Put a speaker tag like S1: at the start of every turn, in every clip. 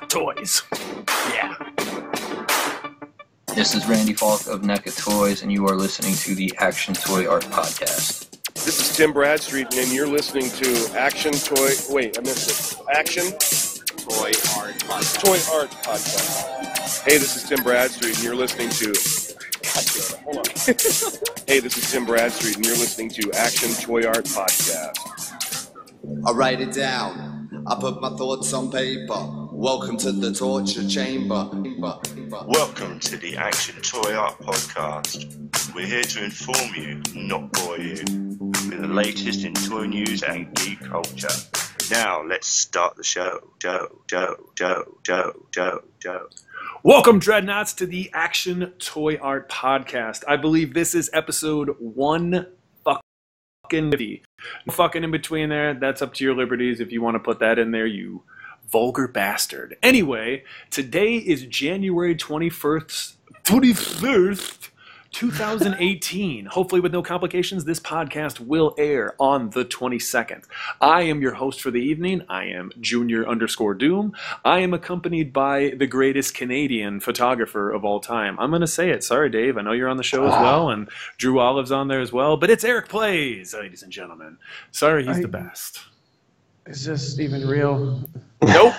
S1: Toys. Yeah.
S2: This is Randy Falk of NECA Toys, and you are listening to the Action Toy Art Podcast.
S3: This is Tim Bradstreet, and you're listening to Action Toy... Wait, I missed it. Action Toy Art Podcast. Toy Art Podcast. Hey, this is Tim Bradstreet, and you're listening to... God damn it, hold on. Hey, this is Tim Bradstreet, and you're listening to Action Toy Art Podcast.
S4: I write it down. I put my thoughts on paper. Welcome to the torture chamber.
S5: Welcome to the Action Toy Art Podcast. We're here to inform you, not bore you, with the latest in toy news and geek culture. Now, let's start the show.
S1: Welcome, Dreadnoughts, to the Action Toy Art Podcast. I believe this is episode 150. No fucking in between there. That's up to your liberties if you want to put that in there, you vulgar bastard. Anyway, today is January 21st, 2018. Hopefully with no complications, this podcast will air on the 22nd. I am your host for the evening. I am Junior_Doom. I am accompanied by the greatest Canadian photographer of all time. I'm going to say it. Sorry, Dave. I know you're on the show as well, and Drew Olive's on there as well, but it's Eric Plays, ladies and gentlemen. Sorry, he's the best.
S6: Is this even real?
S1: Nope.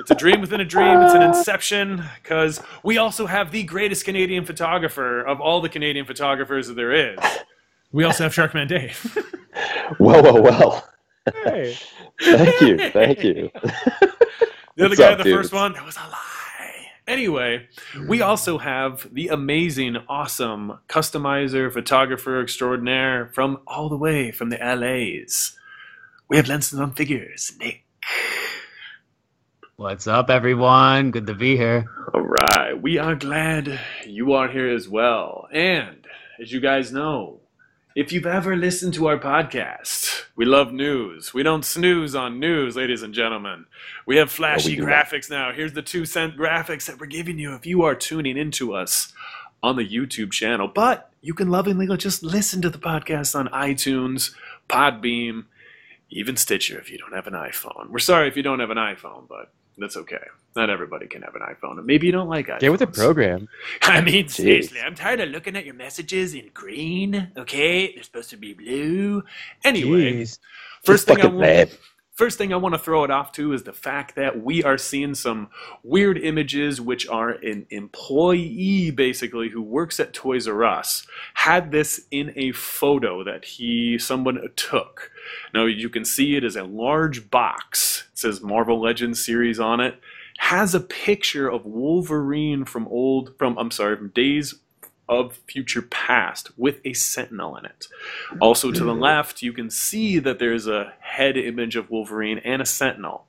S1: It's a dream within a dream. It's an inception, because we also have the greatest Canadian photographer of all the Canadian photographers that there is. We also have Sharkman Dave.
S7: Well.
S6: Hey.
S7: Thank you.
S1: The other guy, the first one, that was a lie. Anyway, we also have the amazing, awesome customizer, photographer extraordinaire from all the way from the LAs. We have Lenses on Figures, Nick.
S8: What's up, everyone? Good to be here.
S1: All right. We are glad you are here as well. And as you guys know, if you've ever listened to our podcast, we love news. We don't snooze on news, ladies and gentlemen. We have flashy graphics now. Here's the 2-cent graphics that we're giving you if you are tuning into us on the YouTube channel. But you can lovingly just listen to the podcast on iTunes, Podbeam, even Stitcher if you don't have an iPhone. We're sorry if you don't have an iPhone, but that's okay. Not everybody can have an iPhone. Maybe you don't like iPhones.
S6: Get with the program.
S1: I mean, seriously, I'm tired of looking at your messages in green, okay? They're supposed to be blue. Anyway, first thing I want to throw it off to is the fact that we are seeing some weird images, which are an employee, basically, who works at Toys R Us, had this in a photo that someone took. Now, you can see it as a large box. It says Marvel Legends series on it. Has a picture of Wolverine from Days of Future Past with a Sentinel in it. Also to the left, you can see that there's a head image of Wolverine and a Sentinel.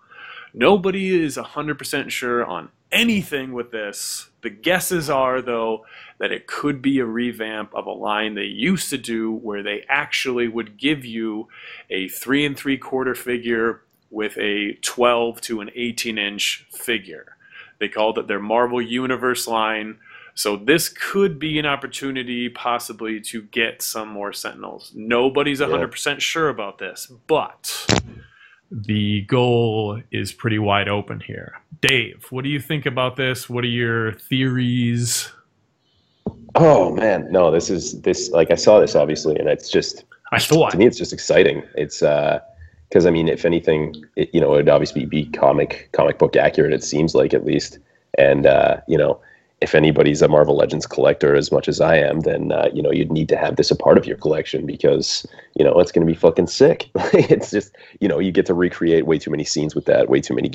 S1: Nobody is 100% sure on anything with this. The guesses are, though, that it could be a revamp of a line they used to do where they actually would give you a 3 3/4 figure with a 12 to an 18-inch figure. They called it their Marvel Universe line. So this could be an opportunity possibly to get some more Sentinels. Nobody's 100% sure about this, but the goal is pretty wide open here. Dave, what do you think about this? What are your theories?
S7: Oh man, no, this like I saw this obviously, and it's just to me it's just exciting. It's because I mean, if anything, it would obviously be comic book accurate. It seems like, at least, and if anybody's a Marvel Legends collector as much as I am, then you'd need to have this a part of your collection, because it's going to be fucking sick. It's just you get to recreate way too many scenes with that, way too many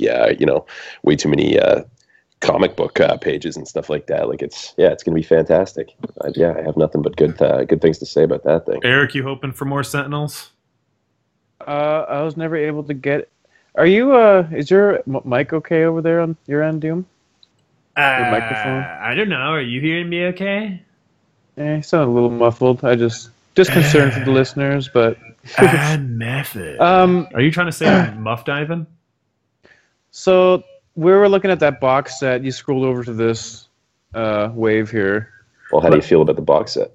S7: comic book pages and stuff like that. Like it's going to be fantastic. I have nothing but good things to say about that thing.
S1: Eric, you hoping for more Sentinels?
S6: I was never able to get. Are you? Is your mic okay over there on your end, Doom? Your microphone?
S1: I don't know. Are you hearing me okay?
S6: You sound a little muffled. I just concerned for the listeners, but
S1: bad method. Are you trying to say I'm muff diving?
S6: So we were looking at that box set. You scrolled over to this wave here.
S7: Well, how do you feel about the box set?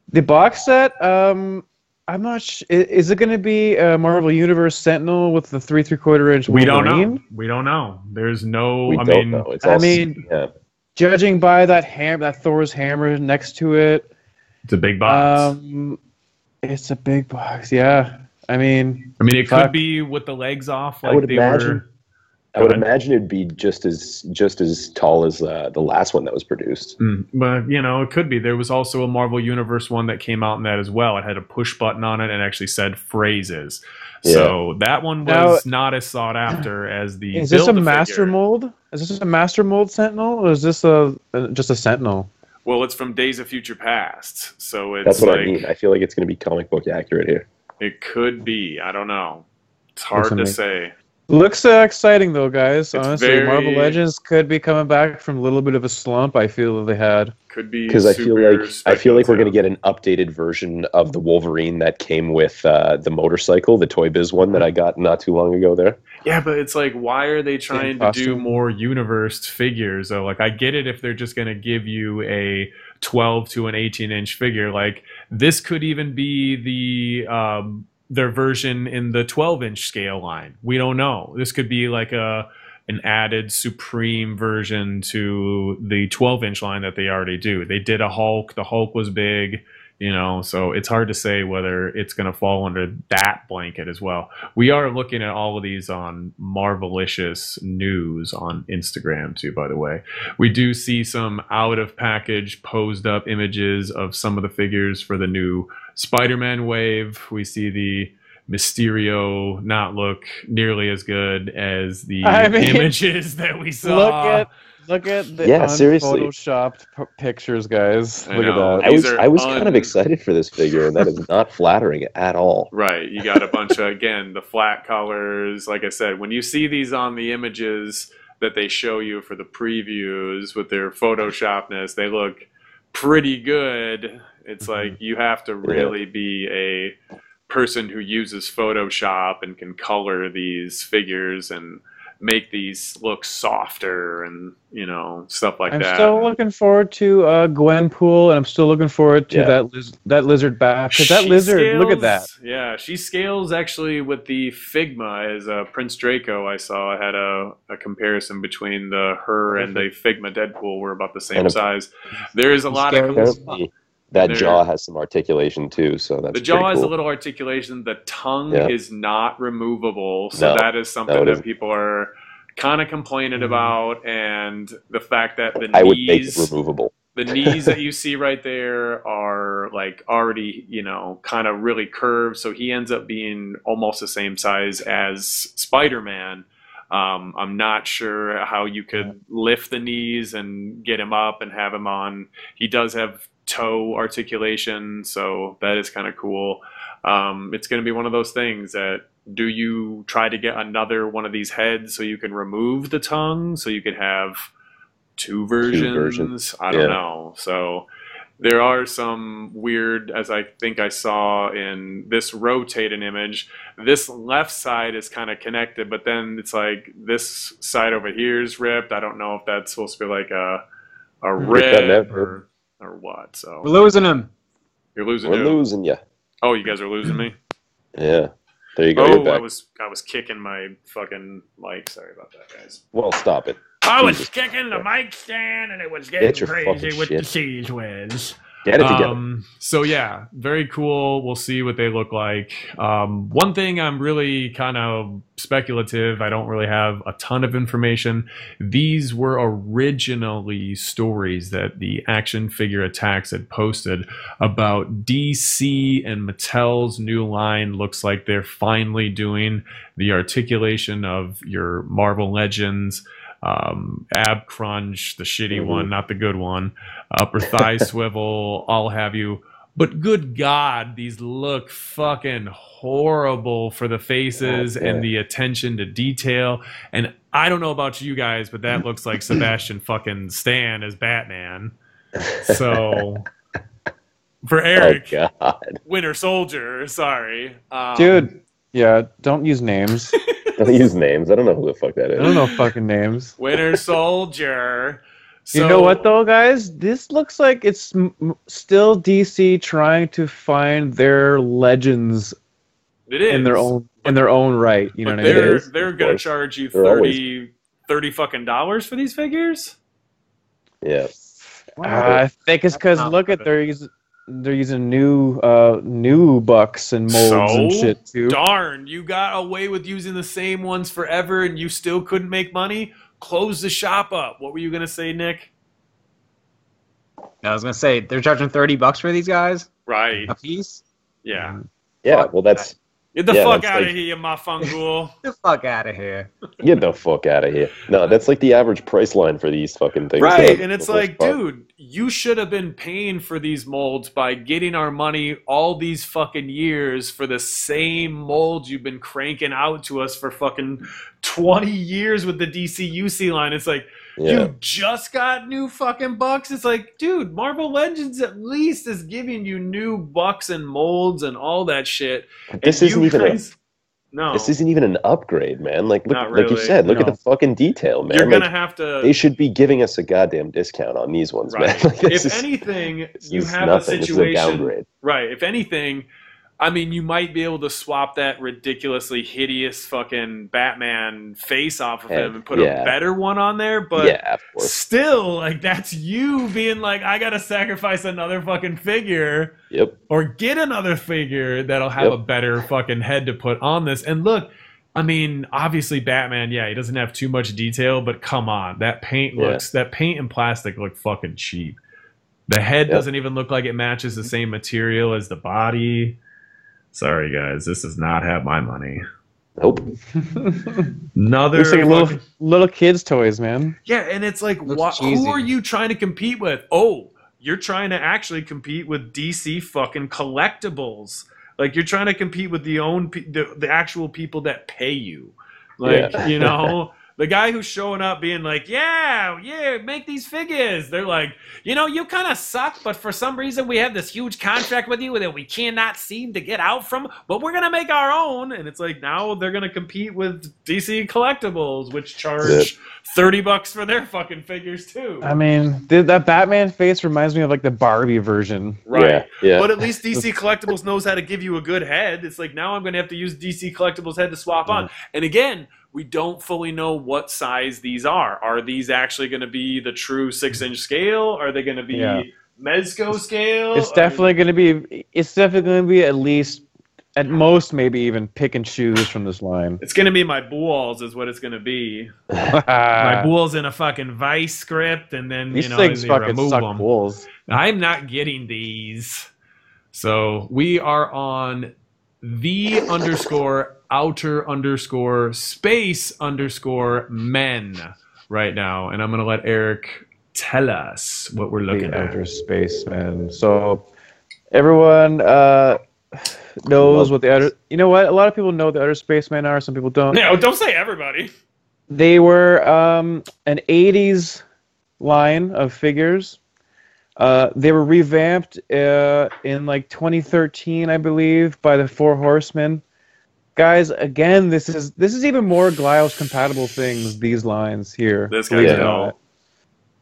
S6: The box set, I'm not sure. Is it going to be Marvel Universe Sentinel with the 3 3/4 inch Wolverine?
S1: We don't know. There's no.
S7: We don't know. It's all,
S6: judging by that Thor's hammer next to it,
S1: it's a big box.
S6: It's a big box. Yeah. I mean,
S1: it could be with the legs off. Like
S7: I would imagine it'd be just as tall as the last one that was produced.
S1: But it could be. There was also a Marvel Universe one that came out in that as well. It had a push button on it and actually said phrases. Yeah. So that one was not as sought after as the.
S6: Is this a master mold? Is this a master mold Sentinel, or is this just a Sentinel?
S1: Well, it's from Days of Future Past, so it's
S7: that's what I mean. I feel like it's going to be comic book accurate here.
S1: It could be. I don't know. It's hard to say.
S6: Looks exciting though, guys. Honestly, Marvel Legends could be coming back from a little bit of a slump. I feel that they had.
S1: Could be
S7: because I feel like we're going to get an updated version of the Wolverine that came with the motorcycle, the Toy Biz one that I got not too long ago. There.
S1: Yeah, but it's like, why are they trying to do more universe figures? So, like, I get it if they're just going to give you a 12 to an 18-inch figure. Like, this could even be their version in the 12-inch scale line. We don't know. This could be like an added supreme version to the 12-inch line that they already do. They did a Hulk. The Hulk was big, so it's hard to say whether it's going to fall under that blanket as well. We are looking at all of these on Marvelicious News on Instagram too, by the way. We do see some out-of-package posed up images of some of the figures for the new Spider-Man wave. We see the Mysterio not look nearly as good as the images that we saw.
S6: Look at the
S7: seriously.
S6: Photoshopped pictures, guys. Look at that.
S7: I was kind of excited for this figure, and that is not flattering at all.
S1: Right. You got a bunch of, again, the flat colors. Like I said, when you see these on the images that they show you for the previews with their Photoshopness, they look pretty good. It's like you have to really be a person who uses Photoshop and can color these figures and make these look softer and stuff like that.
S6: I'm still looking forward to Gwenpool, and I'm still looking forward to that lizard back. Because that lizard, look at that.
S1: Yeah, she scales actually with the Figma as Prince Draco. I saw had a comparison between her and the Figma Deadpool were about the same size. There is a lot of cool.
S7: That jaw has some articulation too, so that's
S1: the jaw has
S7: cool.
S1: a little articulation. The tongue is not removable, so that is something that people are kind of complaining about, and the fact that the
S7: I would make it removable.
S1: The knees that you see right there are like already, kind of really curved, so he ends up being almost the same size as Spider-Man. I'm not sure how you could lift the knees and get him up and have him on. He does have toe articulation, so that is kind of cool. It's going to be one of those things that, do you try to get another one of these heads so you can remove the tongue so you could have two versions? I don't know. So there are some weird, as I think I saw in this rotated image, this left side is kind of connected, but then it's like this side over here is ripped. I don't know if that's supposed to be like a rib or what. So
S8: we're losing him.
S1: You're losing.
S7: We're losing you.
S1: Oh, you guys are losing me.
S7: Yeah. There you go.
S1: Oh, I was kicking my fucking mic. Sorry about that, guys.
S7: Well, stop it.
S1: I was kicking the mic stand, and it was getting crazy with the Seas Wiz.
S7: Get it together.
S1: So yeah, very cool. We'll see what they look like. One thing I'm really kind of speculative. I don't really have a ton of information. These were originally stories that the Action Figure Attacks had posted about DC and Mattel's new line. Looks like they're finally doing the articulation of your Marvel Legends. Ab crunch, the shitty one, not the good one. Upper thigh swivel, I'll have you. But good God, these look fucking horrible for the faces and the attention to detail. And I don't know about you guys, but that looks like Sebastian fucking Stan as Batman. So For Eric.
S7: Oh, God.
S1: Winter Soldier, sorry.
S6: Dude, yeah, don't use names.
S7: Don't use names. I don't know who the fuck that is.
S6: I don't know fucking names.
S1: Winter Soldier. So,
S6: you know what, though, guys? This looks like it's still DC trying to find their legends in their own right. You know what I mean?
S1: They're going to charge you $30 fucking dollars for these figures?
S7: Yeah.
S6: I think it's because, look at, they're using new bucks and molds and shit, too.
S1: Darn, you got away with using the same ones forever and you still couldn't make money? Close the shop up. What were you going to say, Nick?
S8: I was going to say, they're charging $30 for these guys?
S1: Right.
S8: A piece?
S1: Yeah.
S7: Yeah, well, that's...
S1: Get the fuck out of here, my fungal.
S8: Get the fuck out of here.
S7: Get the fuck out of here. No, that's like the average price line for these fucking things.
S1: Right, and it's like, dude, you should have been paying for these molds by getting our money all these fucking years for the same molds you've been cranking out to us for fucking 20 years with the DCUC line. It's like, you just got new fucking bucks? It's like, dude, Marvel Legends at least is giving you new bucks and molds and all that shit.
S7: This isn't even an upgrade, man. Like, look,
S1: really.
S7: Like you said, look at the fucking detail, man.
S1: You're gonna have to.
S7: They should be giving us a goddamn discount on these ones,
S1: right.
S7: man. Like,
S1: if anything, you have a situation.
S7: This is a downgrade.
S1: Right. If anything, I mean, you might be able to swap that ridiculously hideous fucking Batman face off of him and put a better one on there, but still, like, that's you being like, I gotta sacrifice another fucking figure.
S7: Yep.
S1: Or get another figure that'll have a better fucking head to put on this. And look, I mean, obviously Batman, he doesn't have too much detail, but come on, that paint and plastic look fucking cheap. The head doesn't even look like it matches the same material as the body. Sorry, guys, this does not have my money.
S7: Nope.
S6: Looks like little kids' toys, man.
S1: Yeah, and it's like, who are you trying to compete with? Oh, you're trying to actually compete with DC fucking collectibles. Like, you're trying to compete with the actual people that pay you. Like, you know, the guy who's showing up being like, yeah, make these figures. They're like, you kind of suck, but for some reason we have this huge contract with you that we cannot seem to get out from, but we're going to make our own. And it's like, now they're going to compete with DC Collectibles, which charge $30 for their fucking figures too.
S6: I mean, that Batman face reminds me of like the Barbie version.
S1: Right. Yeah. But at least DC Collectibles knows how to give you a good head. It's like, now I'm going to have to use DC Collectibles head to swap on. And again, we don't fully know what size these are. Are these actually going to be the true 6-inch scale? Are they going to be Mezco scale?
S6: It's definitely going to be at least, at most, maybe even pick and choose from this line.
S1: It's going to be my Bulls is what it's going to be. My Bulls in a fucking Vice script, and then
S6: these things fucking
S1: remove
S6: suck
S1: them.
S6: Bulls.
S1: I'm not getting these. So we are on the_outer_space_men right now, and I'm gonna let Eric tell us what we're looking at.
S6: Outer Spacemen. So everyone knows what the outer. You know what? A lot of people know what the Outer Spacemen are. Some people don't.
S1: No, don't say everybody.
S6: They were an '80s line of figures. They were revamped in like 2013, I believe, by the Four Horsemen. Guys, again, this is even more Glyos compatible things. These lines here.
S1: This guy's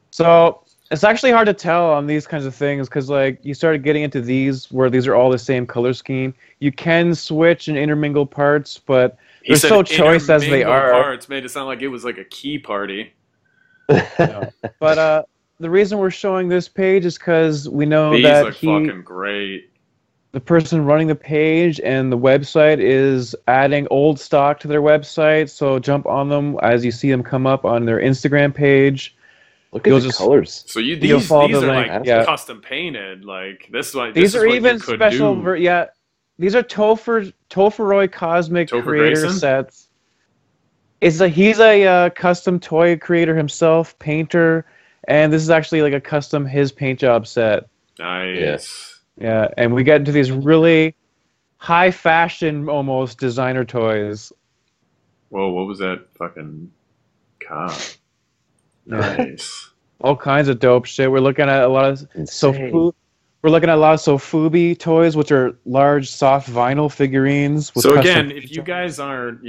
S6: So it's actually hard to tell on these kinds of things because like you started getting into these where these are all the same color scheme. You can switch and intermingle parts, but they're so choice as they are.
S1: Parts made it sound like it was like a key party.
S6: But the reason we're showing this page is because we know
S1: these
S6: that
S1: look fucking great.
S6: The person running the page and the website is adding old stock to their website, so jump on them as you see them come up on their Instagram page.
S7: Look at the colors.
S1: So these are like custom painted. Like this one.
S6: These are even special. These are Topherroy Cosmic
S1: Topher
S6: Creator
S1: Grayson?
S6: sets. He's a custom toy creator himself, painter, and this is actually like a custom his paint job set.
S1: Nice.
S6: Yeah, and we get into these really high fashion, almost designer toys.
S1: Whoa, what was that fucking car? Nice.
S6: All kinds of dope shit. We're looking at a lot of We're looking at a lot of Sofubi toys, which are large, soft vinyl figurines. With
S1: so again, if you guys aren't,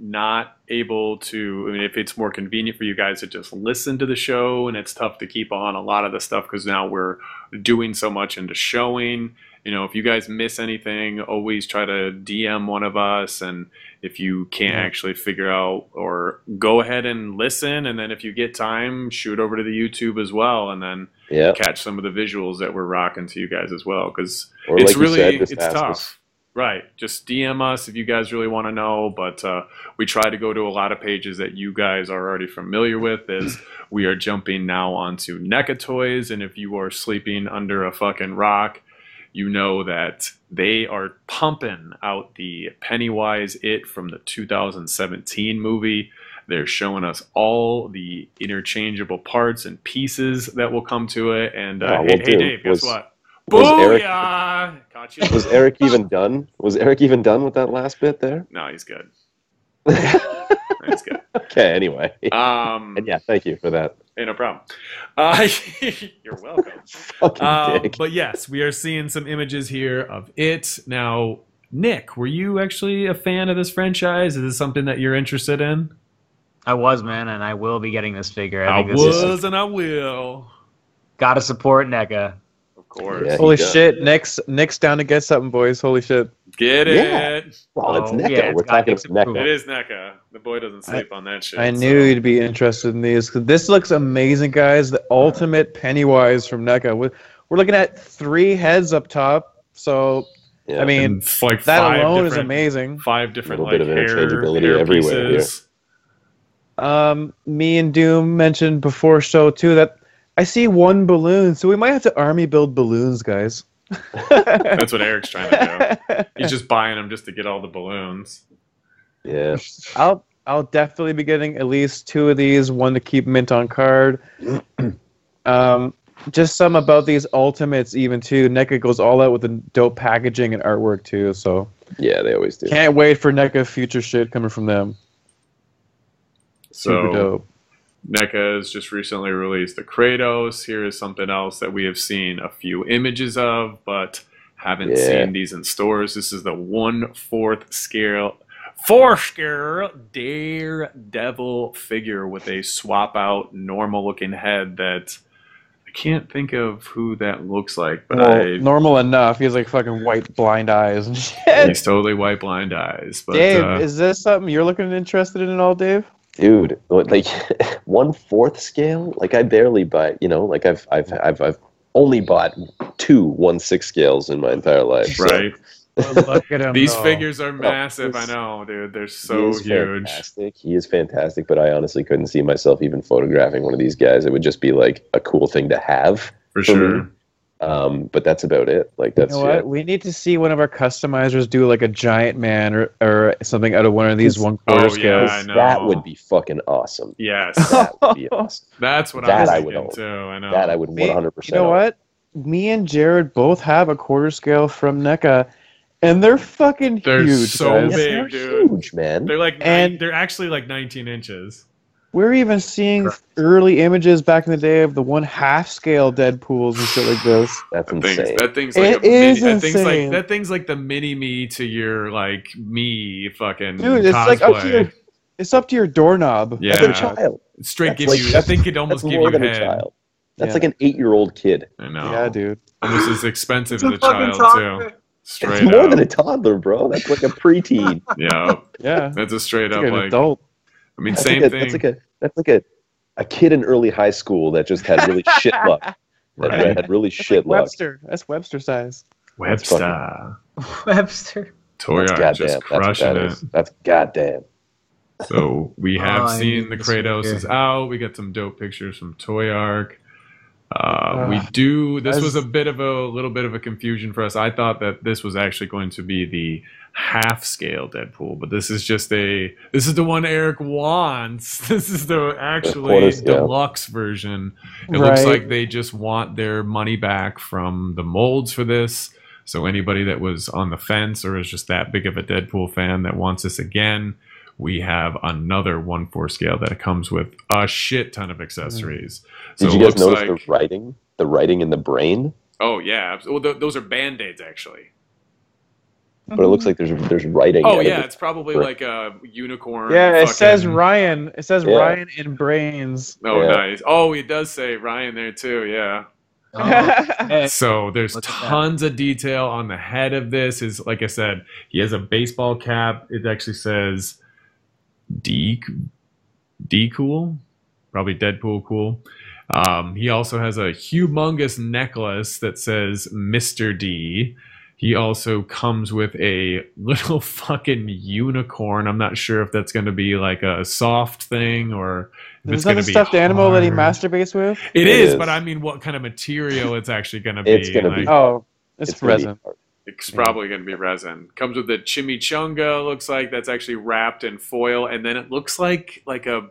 S1: not able to, I mean, if it's more convenient for you guys to just listen to the show, and it's tough to keep on a lot of the stuff because now we're doing so much into showing. If you guys miss anything, always try to DM one of us, and if you can't actually figure out, or go ahead and listen, and then if you get time, shoot over to the YouTube as well, and then catch some of the visuals that we're rocking to you guys as well, because it's like really it's tough. Right. Just DM us if you guys really want to know, but we try to go to a lot of pages that you guys are already familiar with, as we are jumping now onto NECA toys, and if you are sleeping under a fucking rock, you know that they are pumping out the Pennywise It from the 2017 movie. They're showing us all the interchangeable parts and pieces that will come to it. And hey, Dave, guess what? Booyah!
S7: Was Eric even done? Was Eric even done with that last bit there?
S1: No, he's good.
S7: He's good. Okay, anyway. And yeah, thank you for that.
S1: Hey, no problem. You're welcome. But yes, we are seeing some images here of it. Now, Nick, were you actually a fan of this franchise? Is this something that you're interested in?
S8: I was, man, and I will be getting this figure.
S1: I will.
S8: Gotta support NECA.
S1: Of course.
S6: Yeah, holy shit, Nick's down to get something, boys. Holy shit.
S1: Get it.
S7: Yeah. Well, it's NECA.
S8: Yeah,
S7: we're talking about NECA.
S1: It is NECA. The boy doesn't sleep on that shit.
S6: I knew you'd be interested in these. This looks amazing, guys. The ultimate Pennywise from NECA. We're looking at 3 heads up top. So, I mean,
S1: like
S6: that alone is amazing.
S1: 5 different
S7: bit of interchangeability
S1: hair
S7: everywhere
S1: pieces.
S6: Here. Me and Doom mentioned before show too that I see 1 balloon, so we might have to army build balloons, guys.
S1: That's what Eric's trying to do. He's just buying them just to get all the balloons.
S7: Yeah.
S6: I'll definitely be getting at least 2 of these, 1 to keep mint on card. Just some about these ultimates even too. NECA goes all out with the dope packaging and artwork too, so
S7: yeah, they always do.
S6: Can't wait for NECA future shit coming from them. Super
S1: So
S6: dope.
S1: NECA has just recently released the Kratos. Here is something else that we have seen a few images of, but haven't seen these in stores. This is the 1/4 scale, 4 scale Daredevil figure with a swap out normal looking head that I can't think of who that looks like, but
S6: normal enough. He has like fucking white blind eyes and shit.
S1: He's totally white blind eyes. But,
S6: Dave, is this something you're looking interested in at all, Dave?
S7: Dude, like 1/4 scale? Like I barely buy, like I've only bought 2 1/6 scales in my entire life. So.
S1: Right.
S6: Look at him.
S1: These figures are massive. I know, dude. They're so huge.
S7: Fantastic. He is fantastic, but I honestly couldn't see myself even photographing one of these guys. It would just be like a cool thing to have.
S1: For sure.
S7: Me. But that's about it. Like that's
S6: what? We need to see one of our customizers do like a giant man or something out of one of these 1/4 scales.
S1: Yeah, I know.
S7: That would be fucking awesome.
S1: Yes.
S7: That would be awesome.
S1: That's what I was thinking too. I know.
S7: That I would 100%.
S6: You know what? Me and Jared both have a 1/4 scale from NECA, and they're fucking huge.
S1: They're so
S6: guys.
S1: big,
S7: they're
S1: dude.
S7: huge, man.
S1: They're like,
S6: and
S1: they're actually like 19 inches.
S6: We're even seeing early images back in the day of the 1/2 scale Deadpools and shit like this.
S7: That's insane.
S1: That thing's like
S6: it is insane.
S1: That thing's like the mini me to your like me fucking
S6: dude. It's
S1: cosplay.
S6: like up to your doorknob.
S1: Yeah,
S7: That's a child.
S1: Straight
S7: That's
S1: gives you. I think it almost gives
S7: more
S1: you
S7: than
S1: head.
S7: a child. That's like an 8-year-old kid.
S1: I know.
S6: Yeah, dude.
S1: Almost as expensive as a child too. Straight
S7: it's more
S1: up.
S7: than a toddler, bro. That's like a preteen.
S1: Yeah. That's a straight up
S6: like an adult.
S1: I mean,
S7: that's
S1: same
S7: like
S1: thing.
S7: That's like a kid in early high school that just had really shit luck.
S1: Right.
S7: Had really shit luck.
S6: Webster. That's Webster size.
S1: Webster. Toy art just crushing it.
S7: That's goddamn.
S1: So we have seen the Kratos is out. We got some dope pictures from Toy Arc. This was a little bit of a confusion for us. I thought that this was actually going to be the 1/2 scale Deadpool, but this is the one Eric wants. This is the actually deluxe version. It looks like they just want their money back from the molds for this. So anybody that was on the fence or is just that big of a Deadpool fan that wants this again, we have another 1/4 scale that comes with a shit ton of accessories.
S7: Did you guys notice the writing in the brain?
S1: Oh yeah, well, those are Band-Aids actually.
S7: But it looks like there's writing.
S1: Oh yeah, it's probably like a unicorn.
S6: Yeah, it says Ryan. It says Ryan in brains.
S1: Oh nice. Oh, it does say Ryan there too. Yeah. Oh, so there's tons of detail on the head of this. Is like I said, he has a baseball cap. It actually says D cool, probably Deadpool cool. He also has a humongous necklace that says Mr. D. He also comes with a little fucking unicorn. I'm not sure if that's going to be like a soft thing or if it's going to be
S6: stuffed animal that he masturbates with.
S1: It is, but I mean, what kind of material it's actually going to be?
S7: It's going to be.
S6: It's resin.
S1: It's probably going to be resin. Comes with a chimichanga. Looks like that's actually wrapped in foil, and then it looks like a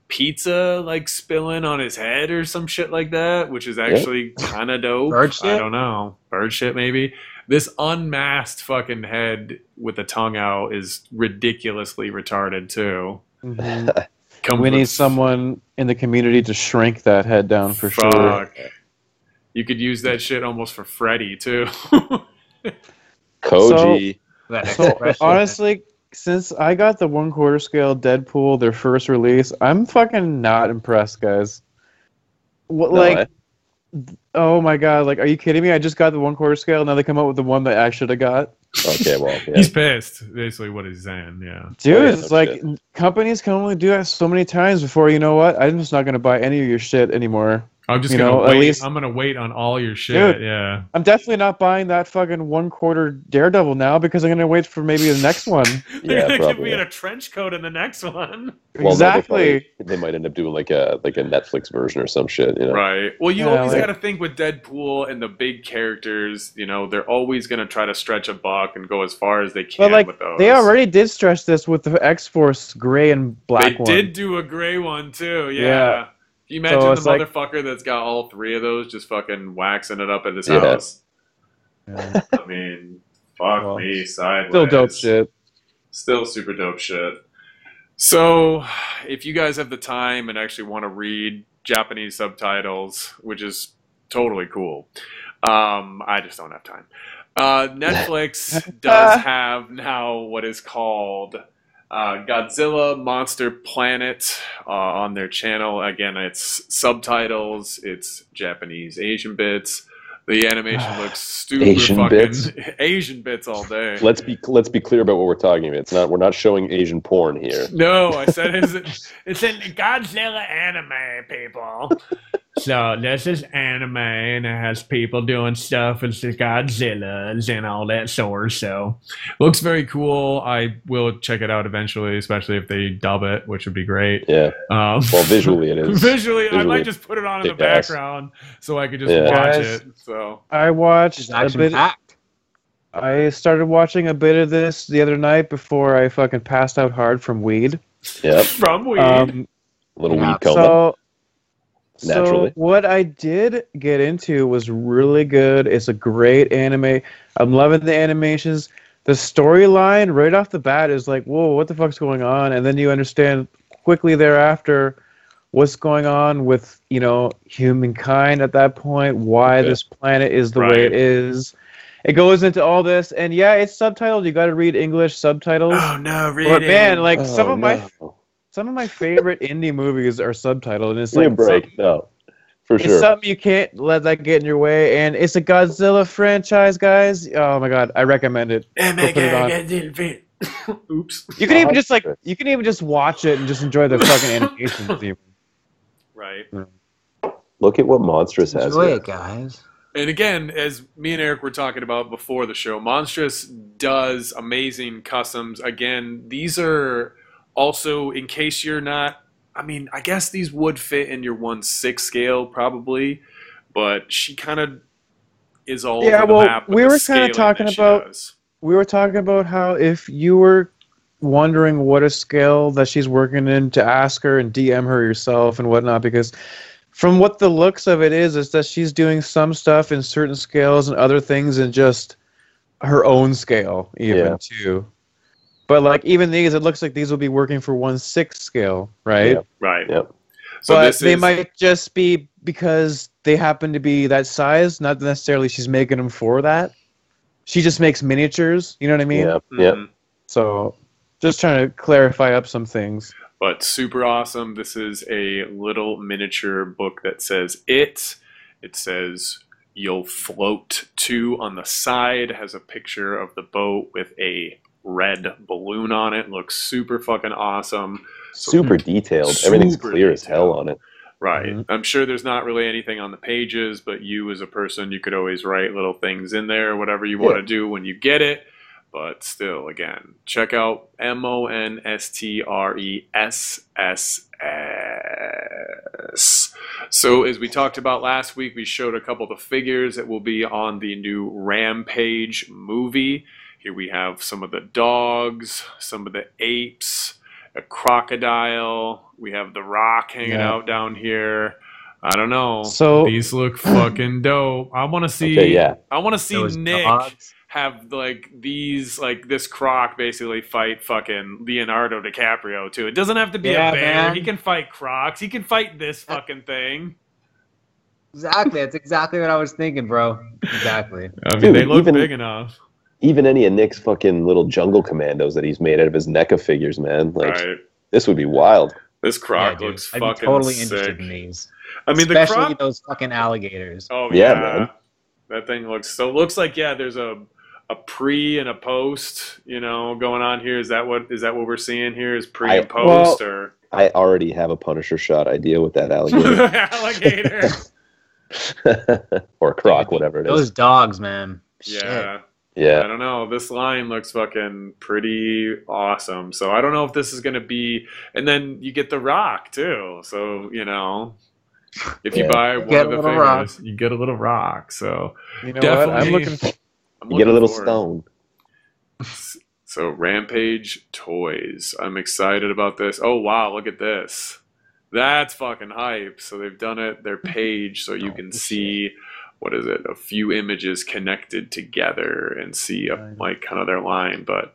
S1: pizza like spilling on his head or some shit like that, which is actually kind of dope.
S8: Bird shit?
S1: I don't know. Bird shit maybe. This unmasked fucking head with the tongue out is ridiculously retarded too.
S6: Mm-hmm. We need someone in the community to shrink that head down for sure.
S1: You could use that shit almost for Freddy too.
S7: Koji.
S6: So honestly, since I got the 1/4 scale Deadpool, their first release, I'm fucking not impressed, guys. Oh my god, like, are you kidding me? I just got the 1/4 scale, now they come out with the one that I should have got.
S7: Okay, well, yeah.
S1: He's pissed, basically what he's saying, yeah.
S6: Dude, it's like, companies can only do that so many times before, you know what, I'm just not going to buy any of your shit anymore.
S1: I'm just going to wait. I'm going to wait on all your shit, dude, yeah.
S6: I'm definitely not buying that fucking 1/4 Daredevil now because I'm going to wait for maybe the next one.
S1: They're going to give me a trench coat in the next one.
S6: Well, exactly.
S7: They might end up doing like a Netflix version or some shit, you know?
S1: Right. Well, you always got to think with Deadpool and the big characters, you know, they're always going to try to stretch a buck and go as far as they can with those.
S6: They already did stretch this with the X-Force gray and black one.
S1: They did do a gray one too, yeah. Can you imagine the motherfucker that's got all three of those just fucking waxing it up at his house? Yeah. I mean, fuck me sideways.
S6: Still dope shit.
S1: Still super dope shit. So, if you guys have the time and actually want to read Japanese subtitles, which is totally cool, I just don't have time. Netflix does have now what is called Godzilla Monster Planet on their channel. Again, it's subtitles, it's Japanese Asian bits. The animation looks stupid. Asian bits all day.
S7: Let's be clear about what we're talking about. We're not showing Asian porn here.
S1: No, I said it's in Godzilla anime, people. So this is anime, and it has people doing stuff with the Godzillas and all that sort. So looks very cool. I will check it out eventually, especially if they dub it, which would be great.
S7: Yeah. Well, visually it is.
S1: Visually, I might just put it on in the background so I could just watch it. So
S6: I watched a bit. I started watching a bit of this the other night before I fucking passed out hard from weed.
S7: Yeah.
S1: From weed.
S7: Little weed coma. Naturally.
S6: So what I did get into was really good. It's a great anime. I'm loving the animations. The storyline right off the bat is like, whoa, what the fuck's going on? And then you understand quickly thereafter what's going on with, you know, humankind at that point, why this planet is the way it is. It goes into all this, and yeah, it's subtitled. You got to read English subtitles.
S1: Oh no, read
S6: it. Man, like some of my favorite indie movies are subtitled, and it's like
S7: for sure.
S6: It's something you can't let that get in your way, and it's a Godzilla franchise, guys. Oh my god, I recommend it. Go put it on.
S1: Oops.
S6: You can even just watch it and just enjoy the fucking animations.
S1: Right.
S7: Look at what Monstrous has.
S8: Enjoy it, guys.
S1: And again, as me and Eric were talking about before the show, Monstrous does amazing customs. Again, these are also, in case you're not, I mean, I guess these would fit in your 1/6 scale probably, but she kind of is all over the map.
S6: We were kind of talking about how if you were wondering what a scale that she's working in, to ask her and DM her yourself and whatnot, because from what the looks of it is that she's doing some stuff in certain scales and other things in just her own scale even too. But like even these, it looks like these will be working for 1/6 scale, right?
S7: Yeah.
S1: Right.
S7: Yep.
S1: So
S6: but they might just be because they happen to be that size. Not necessarily she's making them for that. She just makes miniatures. You know what I mean?
S7: Yeah. Yeah.
S6: So, just trying to clarify up some things.
S1: But super awesome. This is a little miniature book that says it. It says you'll float to on the side. Has a picture of the boat with a red balloon on it. Looks super fucking awesome.
S7: Super detailed. Everything's clear as hell on it.
S1: Right. Mm-hmm. I'm sure there's not really anything on the pages, but you as a person, you could always write little things in there, whatever you want to do when you get it. But still, again, check out MonStreSS. So as we talked about last week, we showed a couple of the figures that will be on the new Rampage movie. Here we have some of the dogs, some of the apes, a crocodile. We have the Rock hanging out down here. I don't know.
S6: So
S1: these look fucking dope. I want to see.
S7: Okay,
S1: I want to see
S8: Those
S1: Nick
S8: dogs.
S1: have like these, like this Croc basically fight fucking Leonardo DiCaprio too. It doesn't have to be a bear.
S8: Man.
S1: He can fight Crocs. He can fight this fucking thing.
S8: Exactly. That's exactly what I was thinking, bro. Exactly.
S1: I mean,
S7: Dude,
S1: they look
S7: even-
S1: big enough.
S7: Even any of Nick's fucking little jungle commandos that he's made out of his NECA figures, man. Like,
S1: Right.
S7: this would be wild.
S1: This Croc
S8: dude.
S1: looks
S8: I'd
S1: fucking
S8: be totally
S1: sick.
S8: interested in these.
S1: I mean,
S8: Especially
S1: the Croc.
S8: those fucking alligators.
S1: Oh
S7: Yeah,
S1: yeah,
S7: man.
S1: That thing looks so. Looks like there's a pre and a post. Going on here. Is that what we're seeing here? Is pre and post or
S7: I already have a Punisher shot idea with that alligator.
S1: alligator?
S7: Or Croc, whatever it is.
S8: Those dogs, man. Shit.
S1: Yeah. I
S7: Yeah.
S1: don't know. This line looks fucking pretty awesome. So I don't know if this is going to be... And then you get the Rock, too. So, if you buy one
S8: get
S1: of
S8: a
S1: the
S8: little
S1: figures, you get a little Rock. So
S6: You know
S1: definitely...
S6: what?
S7: You get a little
S1: forward.
S7: stone.
S1: So Rampage Toys. I'm excited about this. Oh, wow. Look at this. That's fucking hype. So they've done it, their page, so you can see... What is it? A few images connected together and see like kind of their line. But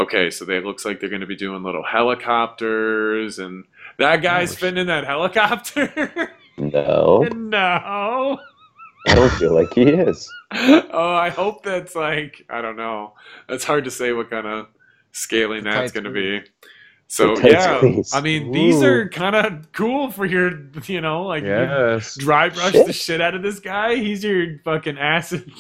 S1: okay, so they looks like they're going to be doing little helicopters, and that guy's fitting in that helicopter.
S7: No.
S1: No.
S7: I don't feel like he is.
S1: Oh, I hope that's like, I don't know. That's hard to say what kind of scaling that's going to be. So yeah, I mean, these are kind of cool for your, you dry brush the shit out of this guy. He's your fucking acid.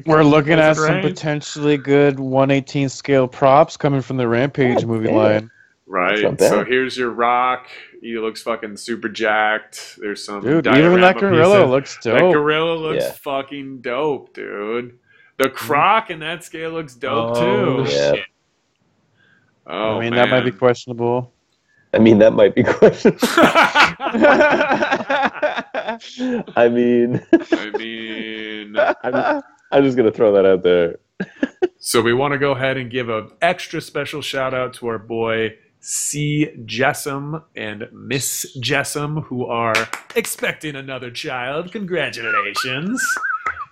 S6: We're looking at some
S1: rain.
S6: potentially good 1/18 scale props coming from the Rampage movie line.
S1: Right.
S7: Not bad.
S1: So here's your Rock. He looks fucking super jacked. There's some
S6: Dude,
S1: diorama
S6: even that gorilla
S1: pieces.
S6: looks
S1: That
S6: dope.
S1: gorilla looks
S7: Yeah.
S1: fucking dope, dude. The Croc in that scale looks dope
S8: Oh,
S1: too.
S7: Yeah.
S1: Oh,
S6: I mean, that might be questionable.
S7: I mean, that might be questionable. I mean, I'm just going to throw that out there.
S1: So we want to go ahead and give an extra special shout out to our boy C. Jessam and Miss Jessam, who are expecting another child. Congratulations.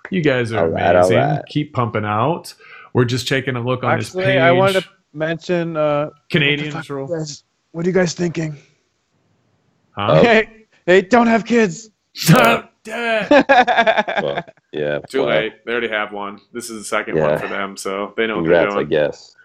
S1: You guys are
S7: All right,
S1: amazing.
S7: all right.
S1: Keep pumping out. We're just taking a look on his
S6: Actually,
S1: page.
S6: I wanted to mention
S1: Canadians rule.
S6: What are you guys thinking?
S1: Huh?
S6: Hey, don't have kids.
S7: Well, yeah.
S1: Too
S7: well,
S1: late. They already have one. This is the second
S7: Yeah.
S1: one for them, so they know what
S7: Congrats,
S1: they're
S7: I
S1: doing.
S7: guess.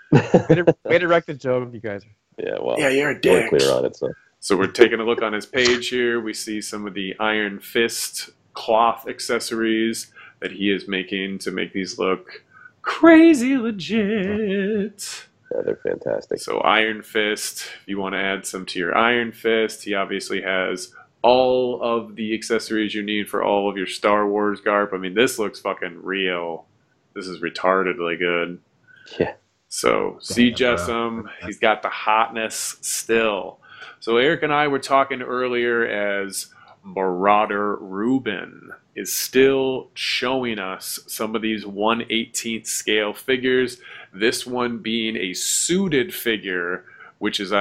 S6: Way to wreck the joke, you guys.
S7: Yeah, well.
S1: Yeah, you're a
S7: We're
S1: dick.
S7: clear on it, so.
S1: So we're taking a look on his page here. We see some of the Iron Fist cloth accessories that he is making to make these look crazy legit.
S7: Yeah, they're fantastic.
S1: So Iron Fist, if you want to add some to your Iron Fist, he obviously has all of the accessories you need for all of your Star Wars garb. I mean, this looks fucking real. This is retardedly good.
S7: Yeah.
S1: So C. Jessam, he's got the hotness still. So Eric and I were talking earlier as Marauder Rubin is still showing us some of these 1/18th scale figures. This one being a suited figure, which is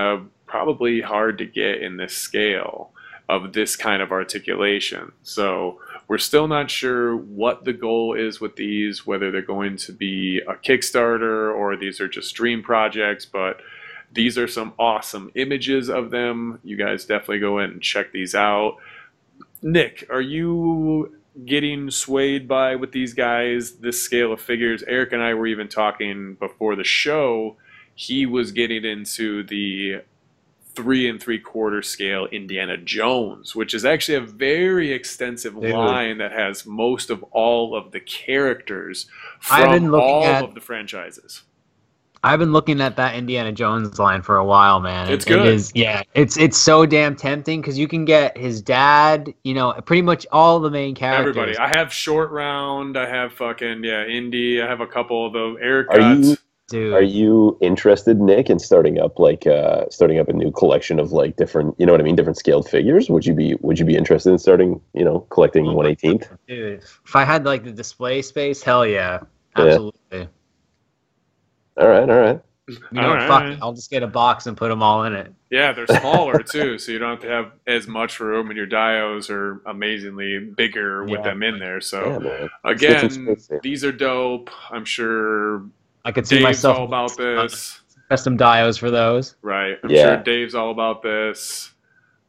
S1: probably hard to get in this scale of this kind of articulation. So we're still not sure what the goal is with these, whether they're going to be a Kickstarter or these are just dream projects, but these are some awesome images of them. You guys definitely go in and check these out. Nick, are you getting swayed by with these guys this scale of figures? Eric and I were even talking before the show. He was getting into the 3 3/4 scale Indiana Jones, which is actually a very extensive line that has most of all of the characters from all of the franchises.
S8: I've been looking at that Indiana Jones line for a while, man.
S1: It's good.
S8: It is, yeah, it's so damn tempting because you can get his dad, you know, pretty much all the main characters.
S1: Everybody. I have Short Round. I have fucking Indy. I have a couple of those. Eric
S7: Are you interested, Nick, in starting up a new collection of like different, different scaled figures? Would you be interested in starting, collecting 1/18th?
S8: Dude, if I had like the display space, hell yeah, absolutely.
S7: Yeah. All right.
S8: You know, fuck it. I'll just get a box and put them all in it.
S1: Yeah, they're smaller too, so you don't have to have as much room, and your dios are amazingly bigger with them in there. So again, these are dope. I'm sure
S8: I could see
S1: Dave's
S8: myself
S1: all about this.
S8: Custom dios for those.
S1: Right. I'm sure Dave's all about this.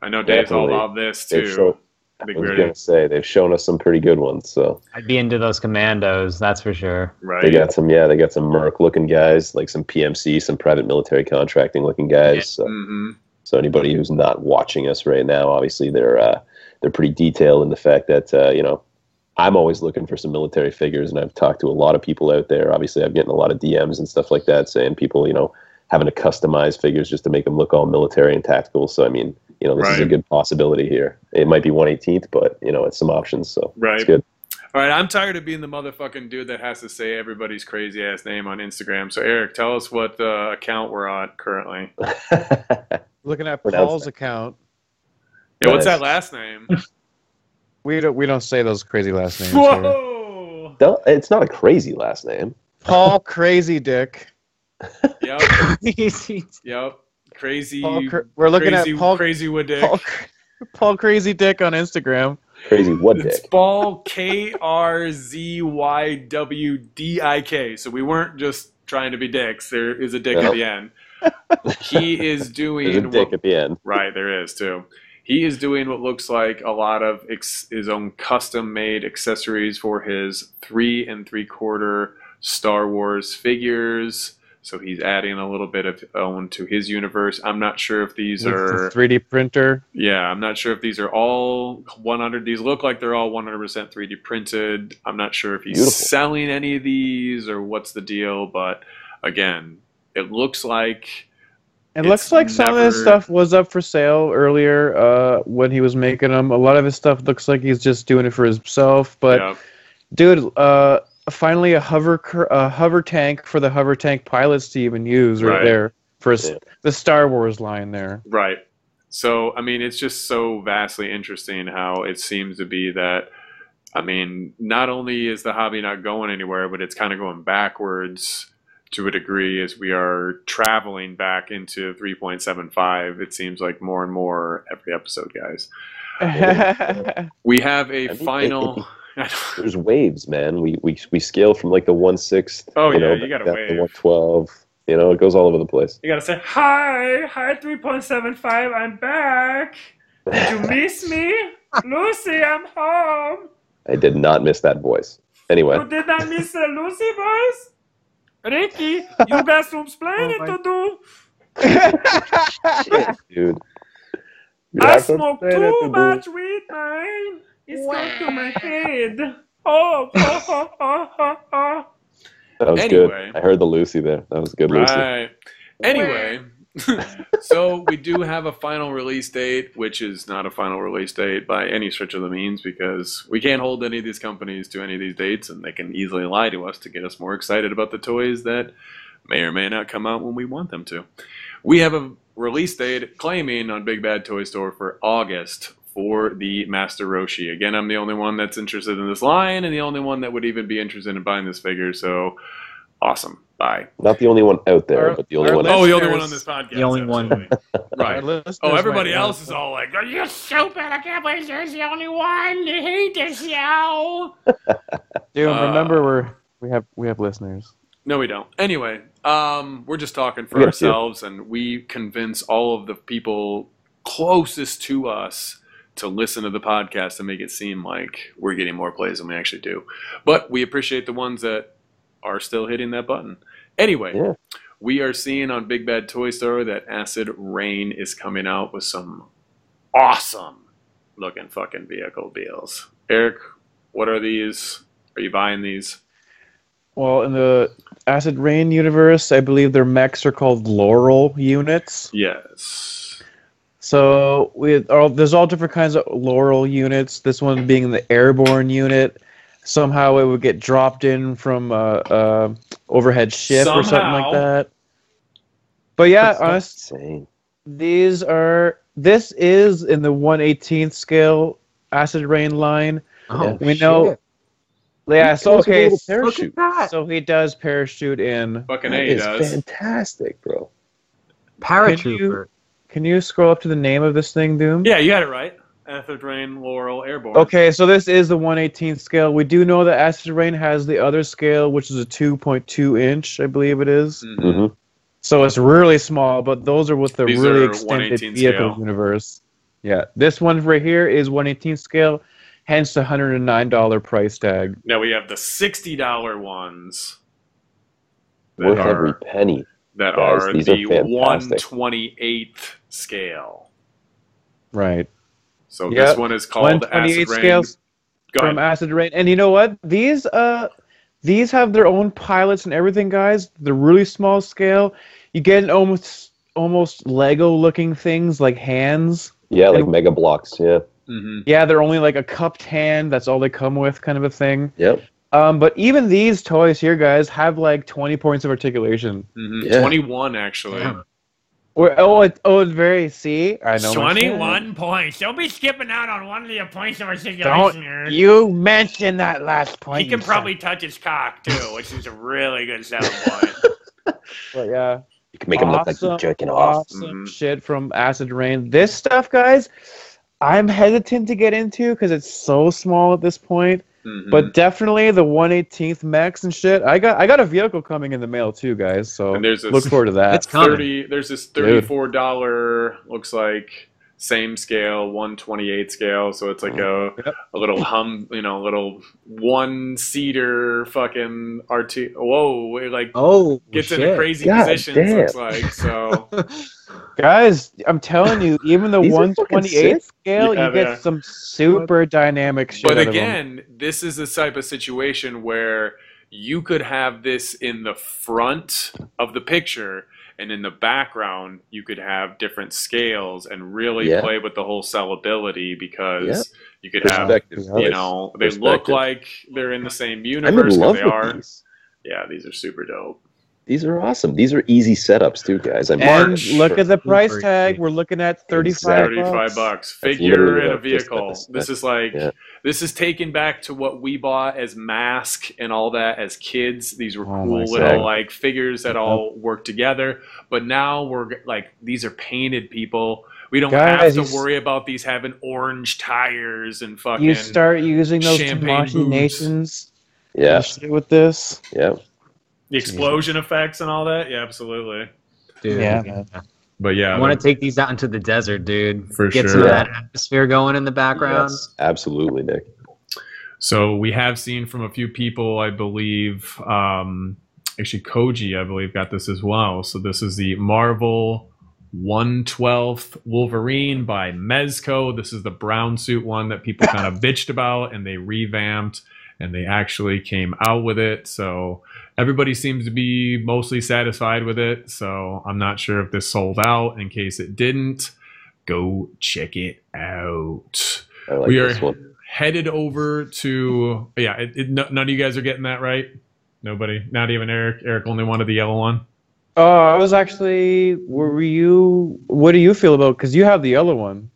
S1: I know Dave's all about this too.
S7: I was going to say, they've shown us some pretty good ones, so
S8: I'd be into those Commandos, that's for sure.
S1: Right.
S7: They got some Merc looking guys, like some PMC, some private military contracting looking guys.
S1: Yeah.
S7: So anybody who's not watching us right now, obviously they're pretty detailed in the fact that I'm always looking for some military figures, and I've talked to a lot of people out there. Obviously, I'm getting a lot of DMs and stuff like that saying people, having to customize figures just to make them look all military and tactical. So I mean, this is a good possibility here. It might be 1/18th, but it's some options, so it's good.
S1: All right, I'm tired of being the motherfucking dude that has to say everybody's crazy ass name on Instagram. So Eric, tell us what account we're on currently.
S6: Looking at Paul's account.
S1: Yeah, what's that last name?
S6: We don't say those crazy last names.
S1: Whoa!
S7: It's not a crazy last name.
S6: Paul Crazy Dick.
S1: Yep. Yep. Crazy.
S6: We're looking at Paul
S1: Crazy Wood Dick.
S6: Paul Crazy Dick on Instagram.
S7: Crazy Wood Dick.
S1: It's Paul KRZYWDIK. So we weren't just trying to be dicks. There is a dick at the end. He is doing.
S7: There's a dick at the end.
S1: Right, there is too. He is doing what looks like a lot of his own custom-made accessories for his 3 3/4 Star Wars figures. So he's adding a little bit of own to his universe. I'm not sure if these are
S6: 3D printer.
S1: Yeah, I'm not sure if these are all 100. These look like they're all 100% 3D printed. I'm not sure if he's selling any of these or what's the deal. But again, it looks like
S6: some of his stuff was up for sale earlier when he was making them. A lot of his stuff looks like he's just doing it for himself. But dude, finally a hover tank for the hover tank pilots to even use there for the Star Wars line there.
S1: Right. So, I mean, it's just so vastly interesting how it seems to be that, I mean, not only is the hobby not going anywhere, but it's kind of going backwards to a degree as we are traveling back into 3.75. It seems like more and more every episode, guys. We have a final...
S7: There's waves, man. We scale from like the 1/6.
S1: Oh yeah, you got to wave.
S7: The 112. It goes all over the place.
S1: You got to say hi 3.75. I'm back. Did you miss me, Lucy? I'm home.
S7: I did not miss that voice. Anyway.
S1: You did not miss the Lucy voice, Ricky. You got some explaining to do.
S7: Shit, dude.
S1: I smoke too much weed, man. It's going to my head. Oh.
S7: That was good. I heard the Lucy there. That was good, Lucy.
S1: Right. Anyway, so we do have a final release date, which is not a final release date by any stretch of the means because we can't hold any of these companies to any of these dates, and they can easily lie to us to get us more excited about the toys that may or may not come out when we want them to. We have a release date claiming on Big Bad Toy Store for August for the Master Roshi. Again, I'm the only one that's interested in this line and the only one that would even be interested in buying this figure, so awesome. Bye.
S7: Not the only one out there, but the only one.
S1: The only one on this podcast.
S8: The only one.
S1: Right. Everybody else is all like, "Are you stupid? I can't believe you're the only one. I hate this show."
S6: Dude, remember we have listeners.
S1: No, we don't. Anyway, we're just talking for ourselves, and we convince all of the people closest to us to listen to the podcast and make it seem like we're getting more plays than we actually do. But we appreciate the ones that are still hitting that button. Anyway, we are seeing on Big Bad Toy Store that Acid Rain is coming out with some awesome looking fucking vehicle deals. Eric, what are these? Are you buying these?
S6: Well, in the Acid Rain universe, I believe their mechs are called Laurel units.
S1: Yes.
S6: So there's all different kinds of Laurel units. This one being the airborne unit. Somehow it would get dropped in from overhead ship or something like that. But yeah, honestly, this is in the 1/18th scale Acid Rain line.
S8: Oh,
S6: we know. Yeah, so okay,
S7: parachute.
S6: So he does parachute in.
S1: Fucking A does.
S7: Fantastic, bro.
S8: Paratrooper.
S6: Can you scroll up to the name of this thing, Doom?
S1: Yeah, you got it right. Acid Rain, Laurel, Airborne.
S6: Okay, so this is the 1/18th scale. We do know that Acid Rain has the other scale, which is a 2.2 inch, I believe it is.
S1: Mm-hmm.
S6: So it's really small, but those are with the
S1: These
S6: really
S1: are
S6: extended
S1: 1/18
S6: vehicle
S1: scale.
S6: universe. Yeah, this one right here is 1/18th scale, hence the $109 price tag.
S1: Now we have the $60 ones.
S7: Worth every penny.
S1: That
S7: guys,
S1: are
S7: these
S1: the
S7: are fantastic.
S1: 1/28th scale.
S6: Right.
S1: So this one is called
S6: 1/28
S1: Acid Rain.
S6: scales
S1: Go
S6: from
S1: ahead.
S6: Acid Rain. And you know what? These have their own pilots and everything, guys. They're really small scale. You get almost Lego looking things like hands.
S7: Yeah, like Mega Blocks, yeah.
S1: Mm-hmm.
S6: Yeah, they're only like a cupped hand. That's all they come with, kind of a thing.
S7: Yep.
S6: But even these toys here, guys, have like 20 points of articulation.
S1: Mm-hmm.
S7: Yeah.
S1: 21, actually.
S8: Damn.
S6: It's very, see? I know.
S1: 21 points. Don't be skipping out on one of your points of articulation.
S6: Don't you mention that last point.
S1: He can probably touch his cock, too, which is a really good selling point.
S6: But yeah.
S7: You can make them look like you're jerking off.
S6: Awesome shit from Acid Rain. This stuff, guys, I'm hesitant to get into because it's so small at this point.
S1: Mm-hmm.
S6: But definitely the 1/18th mechs and shit. I got a vehicle coming in the mail too, guys. So
S1: And there's this-
S6: look forward to that.
S8: It's coming.
S1: There's this $34, looks like, same scale, 1/28 scale. So it's like a little little one-seater fucking RT. Whoa, it like gets in a crazy position, looks like. So,
S6: guys, I'm telling you, even the
S7: These are fucking
S6: 1/28
S7: sick.
S6: scale,
S1: Yeah,
S6: you get some super dynamic shit.
S1: but
S6: out of them.
S1: again, this is the type of situation where you could have this in the front of the picture, and in the background, you could have different scales and really play with the whole sellability because you could have, they look like they're in the same universe.
S7: I'm in love
S1: they
S7: with
S1: are.
S7: these.
S1: Yeah, these are super dope.
S7: These are awesome. These are easy setups too, guys.
S6: And look at the price tag. We're looking at $35.
S1: Figure and a vehicle. This is like this is taken back to what we bought as Mask and all that as kids. These were cool little like figures that all work together. But now we're like these are painted people. We don't have to worry about these having orange tires and fucking.
S6: You start using those
S1: champagne
S6: Tamashii
S1: boots.
S6: Nations.
S7: Yeah.
S6: With this.
S7: Yeah.
S1: The explosion effects and all that. Yeah, absolutely.
S8: Dude.
S6: Yeah.
S1: But yeah,
S8: I want to take these out into the desert, dude.
S1: For
S8: Get
S1: sure.
S8: some of that atmosphere going in the background.
S7: Yes, absolutely, Nick.
S1: So we have seen from a few people, I believe, actually Koji, I believe, got this as well. So this is the Marvel 1/12th Wolverine by Mezco. This is the brown suit one that people kind of bitched about, and they revamped, and they actually came out with it. So everybody seems to be mostly satisfied with it. So I'm not sure if this sold out. In case it didn't, go check it out.
S7: I like
S1: we are
S7: this one.
S1: headed over to none of you guys are getting that right. Nobody, not even Eric. Eric only wanted the yellow one.
S6: Oh, I was actually. Were you? What do you feel about? Because you have the yellow one.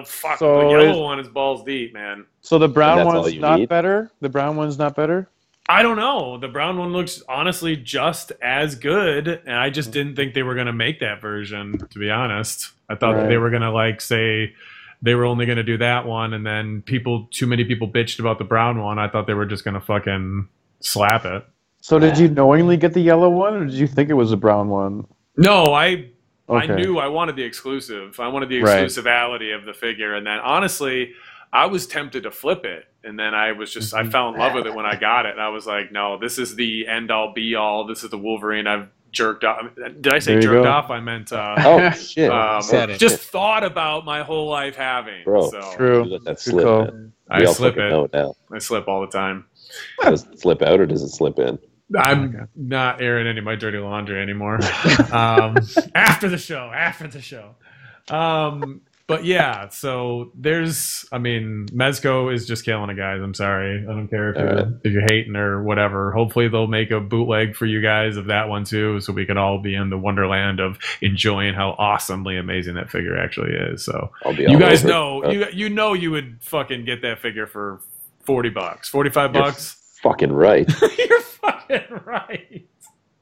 S1: Fuck.
S6: So
S1: the yellow one is balls deep, man.
S6: So the brown
S7: that's all
S6: one's
S7: you
S6: not
S7: need?
S6: better. The brown one's not better.
S1: I don't know. The brown one looks honestly just as good, and I just didn't think they were gonna make that version. To be honest, I thought that they were gonna like say they were only gonna do that one, and then too many people bitched about the brown one. I thought they were just gonna fucking slap it.
S6: So did you knowingly get the yellow one, or did you think it was a brown one?
S1: No, I
S6: Okay.
S1: I knew I wanted the exclusive. I wanted the exclusivity of the figure, and then honestly, I was tempted to flip it, and then I was just I fell in love with it when I got it, and I was like, no, this is the end all be all. This is the Wolverine I've jerked off. Did I say jerked off? I meant
S7: oh shit!
S1: Just thought about my whole life having.
S7: Bro,
S1: so.
S7: True. You let that slip. Man.
S1: I slip it. I slip all the time.
S7: Does it slip out or does it slip in?
S1: I'm not airing any of my dirty laundry anymore. After the show. But yeah, so Mezco is just killing it, guys. I'm sorry. I don't care if you're hating or whatever. Hopefully they'll make a bootleg for you guys of that one too, so we can all be in the wonderland of enjoying how awesomely amazing that figure actually is. So you guys know, you would fucking get that figure for $40, $45.
S7: Fucking right.
S1: You're fucking right.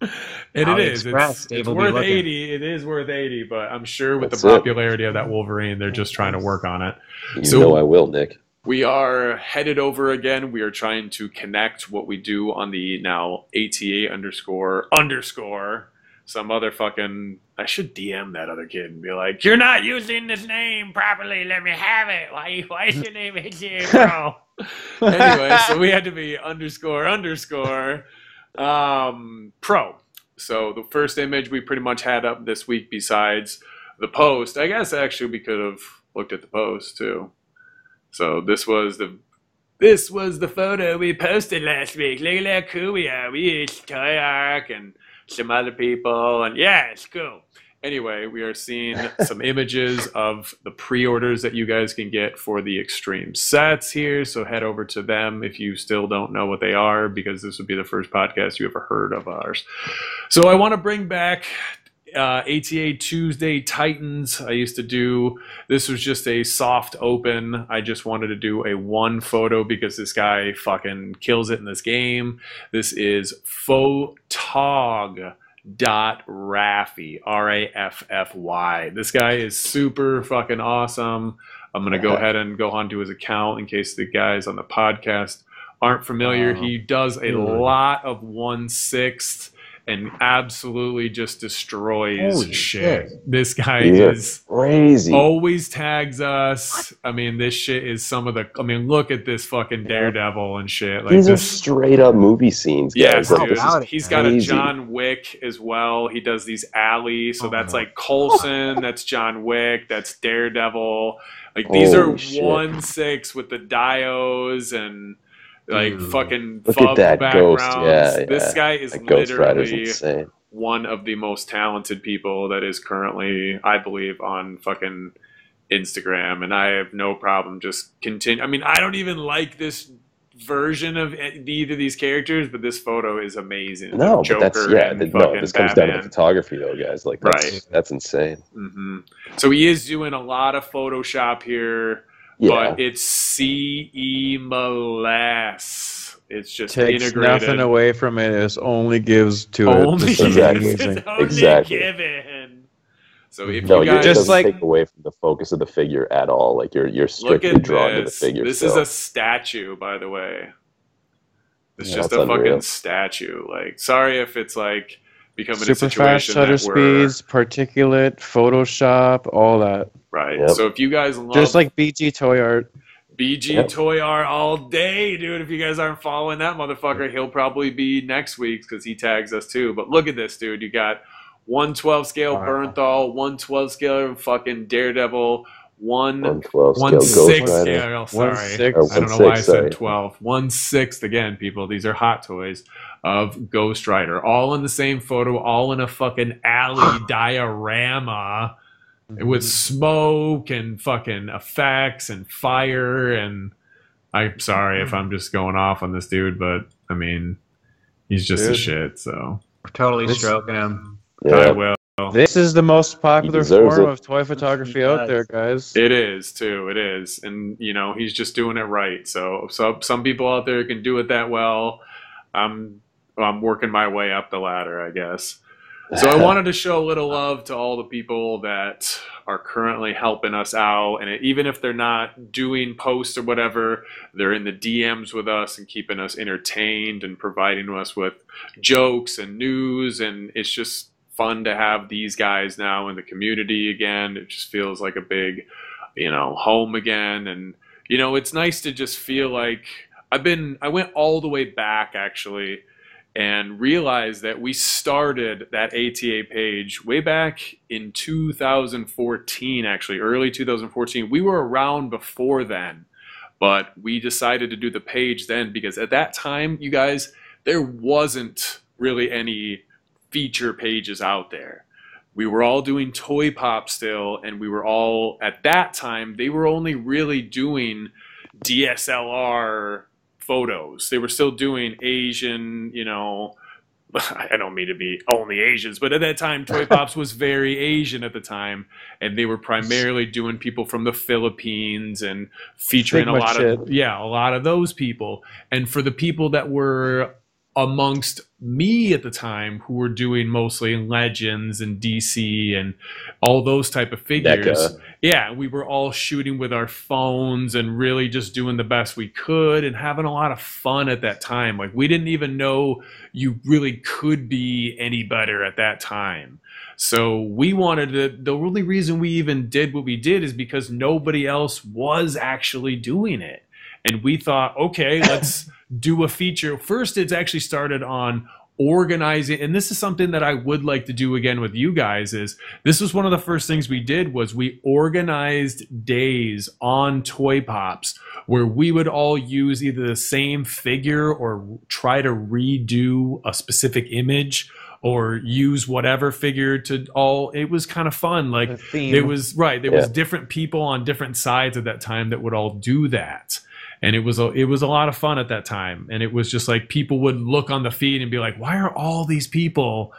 S1: And it is. It's worth 80. It is worth 80, but I'm sure with the popularity of that Wolverine, they're just trying to work on it.
S7: You know I will, Nick.
S1: We are headed over again. We are trying to connect what we do on the now ATA __ some other fucking... I should DM that other kid and be like, you're not using this name properly. Let me have it. Why is your name ATA, bro? Anyway, so we had to be __ pro. So the first image we pretty much had up this week besides the post. I guess actually we could have looked at the post too. So this was the photo we posted last week. Look at how cool we are. We used Toy Arc and some other people, and yeah, it's cool. Anyway, we are seeing some images of the pre-orders that you guys can get for the Extreme sets here. So head over to them if you still don't know what they are, because this would be the first podcast you ever heard of ours. So I want to bring back ATA Tuesday Titans. I used to do, this was just a soft open. I just wanted to do a one photo because this guy fucking kills it in this game. This is Photog. Raffy, Raffy. This guy is super fucking awesome. I'm gonna go ahead and go onto his account in case the guys on the podcast aren't familiar. He does a lot of 1/6 and absolutely just destroys shit. This guy is
S7: crazy.
S1: Always tags us. I mean, this shit is some of the... I mean, look at this fucking Daredevil and shit. Like,
S7: these are straight up movie scenes, guys.
S1: Yes, dude. He's got a John Wick as well. He does these alley. So that's like Coulson. That's John Wick. That's Daredevil. Like, these are 1/6 with the dios and... like fucking
S7: look at that
S1: backgrounds.
S7: Ghost.
S1: This guy is literally one of the most talented people that is currently, I believe, on fucking Instagram, and I have no problem just continue. I mean, I don't even like this version of either of these characters, but this photo is amazing.
S7: No,
S1: Joker
S7: but this comes down to photography, though, guys. Like, that's insane.
S1: Mm-hmm. So he is doing a lot of Photoshop here. Yeah. But it's CE Molas. It's just
S6: takes
S1: integrated.
S6: Nothing away from it. It only gives to it.
S7: Exactly.
S1: Given. So if
S7: you guys just like take away from the focus of the figure at all. Like you're strictly drawn to the figure.
S1: This is a statue, by the way. It's just a fucking statue. Like, sorry if it's like becoming a situation
S6: fast shutter speeds, particulate, Photoshop, all that.
S1: Right. Yep. So if you guys love...
S6: just like BG Toy Art.
S1: BG Toy Art all day, dude. If you guys aren't following that motherfucker, he'll probably be next week's because he tags us too. But look at this, dude. You got 1/12 scale Bernthal, 1/12 scale fucking Daredevil, 1/6 scale. Sorry. I don't know why I said 12. 1/6 again, people. These are hot toys of Ghost Rider. All in the same photo, all in a fucking alley diorama. With smoke and fucking effects and fire, and I'm sorry if I'm just going off on this dude, but I mean, he's just a shit. So
S8: we're totally stroking him.
S1: Yeah. I will.
S6: This is the most popular form of toy photography out there, guys.
S1: It is too. It is, and you know he's just doing it right. So some people out there can do it that well. I'm working my way up the ladder, I guess. So I wanted to show a little love to all the people that are currently helping us out. And even if they're not doing posts or whatever, they're in the DMs with us and keeping us entertained and providing us with jokes and news. And it's just fun to have these guys now in the community again. It just feels like a big, home again. And, it's nice to just feel like I went all the way back actually and realized that we started that ATA page way back in 2014, actually, early 2014. We were around before then, but we decided to do the page then because at that time, you guys, there wasn't really any feature pages out there. We were all doing Toy Pop still, and we were all, at that time, they were only really doing DSLR photos. They were still doing Asian, I don't mean to be only Asians, but at that time, Toy Pops was very Asian at the time, and they were primarily doing people from the Philippines and featuring a lot of those people. And for the people that were amongst me at the time, who were doing mostly Legends and DC and all those type of figures, we were all shooting with our phones and really just doing the best we could and having a lot of fun at that time. Like, we didn't even know you really could be any better at that time. So we wanted to, the only reason we even did what we did is because nobody else was actually doing it. And we thought, okay, let's do a feature. First, it's actually started on organizing, and this is something that I would like to do again with you guys, is this was one of the first things we did was we organized days on Toy Pops where we would all use either the same figure or try to redo a specific image or use whatever figure to all. It was kind of fun. Like, there was different people on different sides at that time that would all do that. And it was a lot of fun at that time. And it was just like people would look on the feed and be like, why are all these people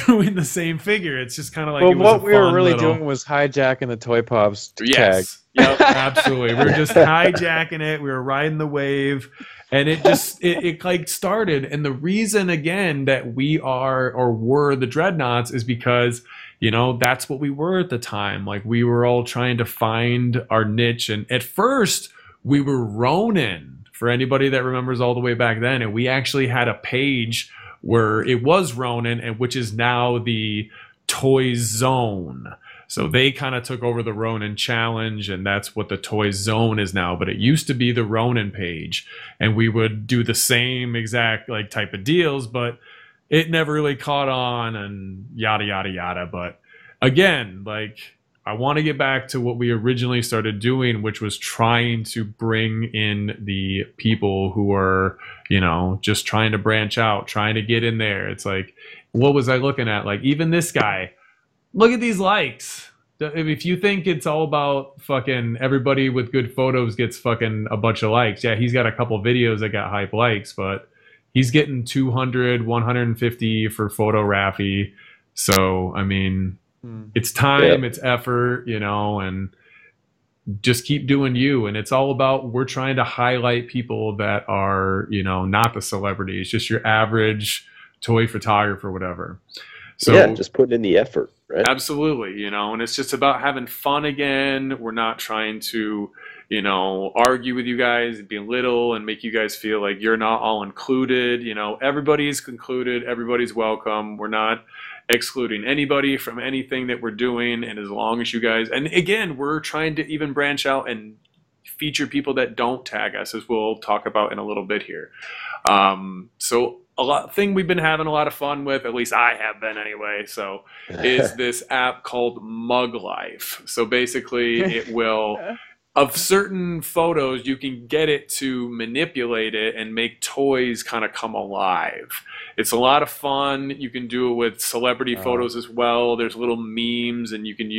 S1: doing the same figure? It's just kind of like,
S6: well, what we were really doing was hijacking the Toy Pops tag.
S1: Yep, absolutely. We were just hijacking it. We were riding the wave. And it just, it like started. And the reason, again, that we are or were the Dreadnoughts is because, that's what we were at the time. Like, we were all trying to find our niche. And at first, we were Ronin, for anybody that remembers all the way back then. And we actually had a page where it was Ronin, and which is now the Toy Zone. So they kind of took over the Ronin challenge, and that's what the Toy Zone is now. But it used to be the Ronin page, and we would do the same exact like type of deals, but it never really caught on and yada, yada, yada. But again, like, I want to get back to what we originally started doing, which was trying to bring in the people who are, just trying to branch out, trying to get in there. It's like, what was I looking at? Like, even this guy, look at these likes. If you think it's all about fucking everybody with good photos gets fucking a bunch of likes. Yeah, he's got a couple videos that got hype likes, but he's getting 200, 150 for Photo Raffy. So, I mean, it's time, it's effort, and just keep doing you. And it's all about, we're trying to highlight people that are, not the celebrities, just your average toy photographer, whatever. So
S7: just putting in the effort, right?
S1: Absolutely, and it's just about having fun again. We're not trying to, argue with you guys and belittle and make you guys feel like you're not all included. Everybody's included, everybody's welcome. We're not excluding anybody from anything that we're doing. And as long as you guys, and again, we're trying to even branch out and feature people that don't tag us, as we'll talk about in a little bit here. So thing we've been having a lot of fun with, at least I have been anyway, so is this app called Mug Life. So basically it will, of certain photos, you can get it to manipulate it and make toys kind of come alive. It's a lot of fun. You can do it with celebrity photos as well. There's little memes, and you can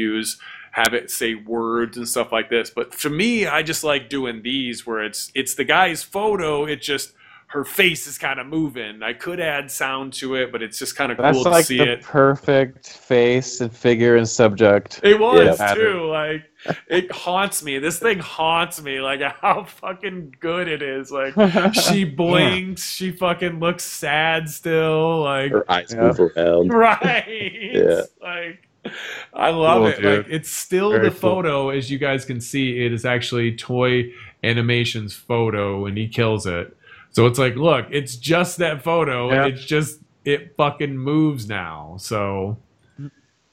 S1: have it say words and stuff like this. But for me, I just like doing these where it's the guy's photo. It just, her face is kind of moving. I could add sound to it, but it's just kind of cool to see it.
S6: That's like the perfect face and figure and subject.
S1: It was too. Like, it haunts me. This thing haunts me. Like, how fucking good it is. Like, she blinks. She fucking looks sad still. Like,
S7: her eyes move around.
S1: Right.
S7: Yeah.
S1: Like, I love it.
S6: Dude.
S1: Like, it's still very the photo, as you guys can see. It is actually Toy Animation's photo, and he kills it. So it's like, look, it's just that photo, and it's just, it fucking moves now. So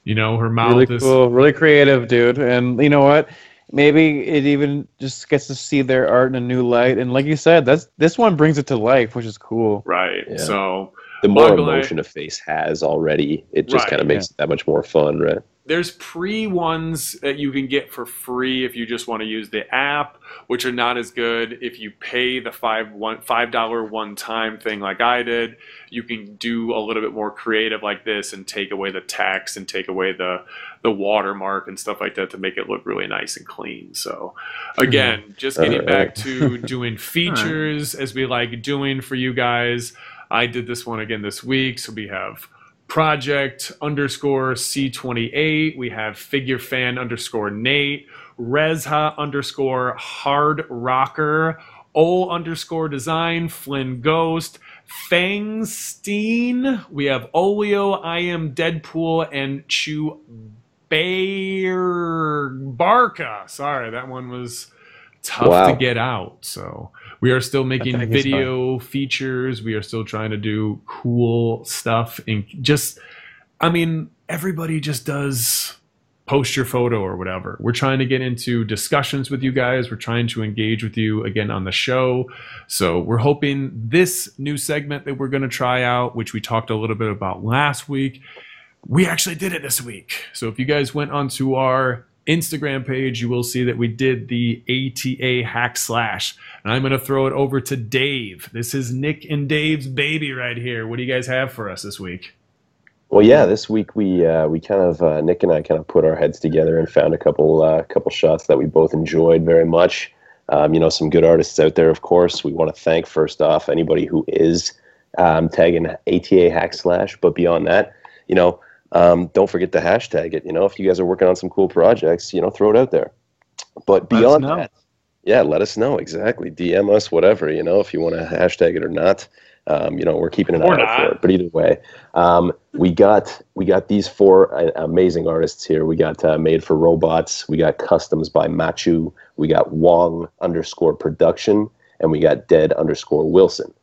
S1: You know, her mouth
S6: really
S1: is
S6: cool, really creative, dude. And you know what? Maybe it even just gets to see their art in a new light. And like you said, this one brings it to life, which is cool.
S1: right.
S7: Yeah.
S1: So
S7: The more emotion a face has already, it just
S1: Right,
S7: kind of makes it that much more fun, right?
S1: there's pre-ones that you can get for free if you just want to use the app, which are not as good. If you pay the $5 one-time thing like I did, you can do a little bit more creative like this and take away the text and take away the watermark and stuff like that to make it look really nice and clean. So again, just getting back to doing features as we like doing for you guys. I did this one again this week. So we have Project _ C28. We have Figure Fan _ Nate, Rezha _ Hard Rocker, O _ Design, Flynn Ghost, Fangsteen. We have Olio, I Am Deadpool, and Chew Barca. Sorry, that one was tough to get out. So we are still making video features. We are still trying to do cool stuff. And just, I mean, everybody just does post your photo or whatever. We're trying to get into discussions with you guys. We're trying to engage with you again on the show. So we're hoping this new segment that we're going to try out, which we talked a little bit about last week, we actually did it this week. So if you guys went onto our Instagram page, you will see that we did the ATA Ahackandslash. And I'm going to throw it over to Dave. This is Nick and Dave's baby right here. What do you guys have for us this week?
S7: Well, yeah, this week we kind of Nick and I kind of put our heads together and found a couple shots that we both enjoyed very much. You know, some good artists out there, of course. We want to thank first off anybody who is tagging ATA Ahackandslash, but beyond that, you know, don't forget to hashtag it. You know, if you guys are working on some cool projects, you know, throw it out there. But beyond that, yeah, let us know. Exactly. DM us, whatever, you know, if you want to hashtag it or not. You know, we're keeping an eye out for it. But either way, we got these four amazing artists here. We got Made for Robots. We got Customs by Machu. We got Wong _ Production. And we got Dead _ Wilson.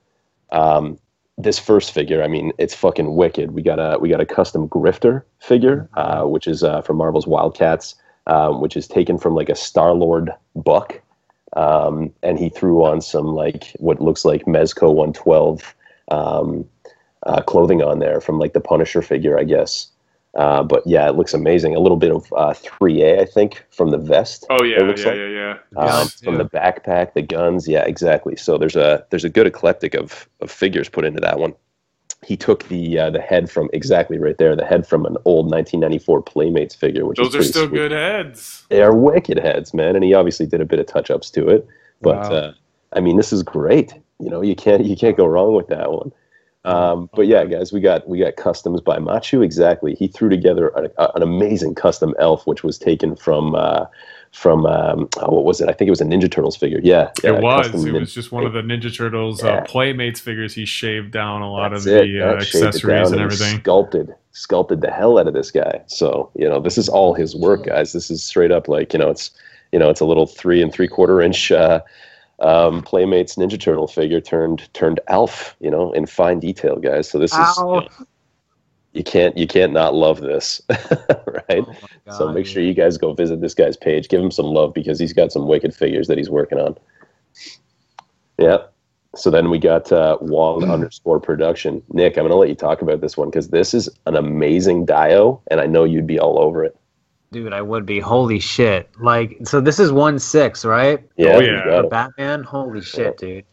S7: This first figure, I mean, it's fucking wicked. We got a custom Grifter figure, which is from Marvel's Wildcats, which is taken from like a Star-Lord buck. And he threw on some like what looks like Mezco 112 clothing on there from like the Punisher figure, I guess. But yeah, it looks amazing. A little bit of 3A, I think, from the vest.
S1: Oh yeah,
S7: From the backpack, the guns, yeah, exactly. So there's a good eclectic of figures put into that one. He took the head from exactly right there, the head from an old 1994 Playmates figure, which
S1: those are still sweet. Good heads.
S7: They are wicked heads, man. And he obviously did a bit of touch-ups to it, but I mean, this is great. You know, you can't go wrong with that one. But yeah, guys, we got Customs by Machu. Exactly. He threw together an amazing custom elf, which was taken from what was it? I think it was a Ninja Turtles figure. Yeah,
S1: it was. It was just one of the Ninja Turtles Playmates figures. He shaved down a lot of the accessories and everything.
S7: Sculpted the hell out of this guy. So you know, this is all his work, guys. This is straight up like it's a little 3 3/4 inch. Playmates Ninja Turtle figure turned elf, you know, in fine detail, guys. So this is you can't not love this, right? Oh God, so make sure you guys go visit this guy's page, give him some love because he's got some wicked figures that he's working on. Yeah. So then we got Wong _ Production. Nick, I'm gonna let you talk about this one because this is an amazing dio, and I know you'd be all over it.
S8: Dude, I would be. Holy shit. Like, so this is 1/6, right?
S7: Yeah. For
S8: Batman? Holy shit, dude.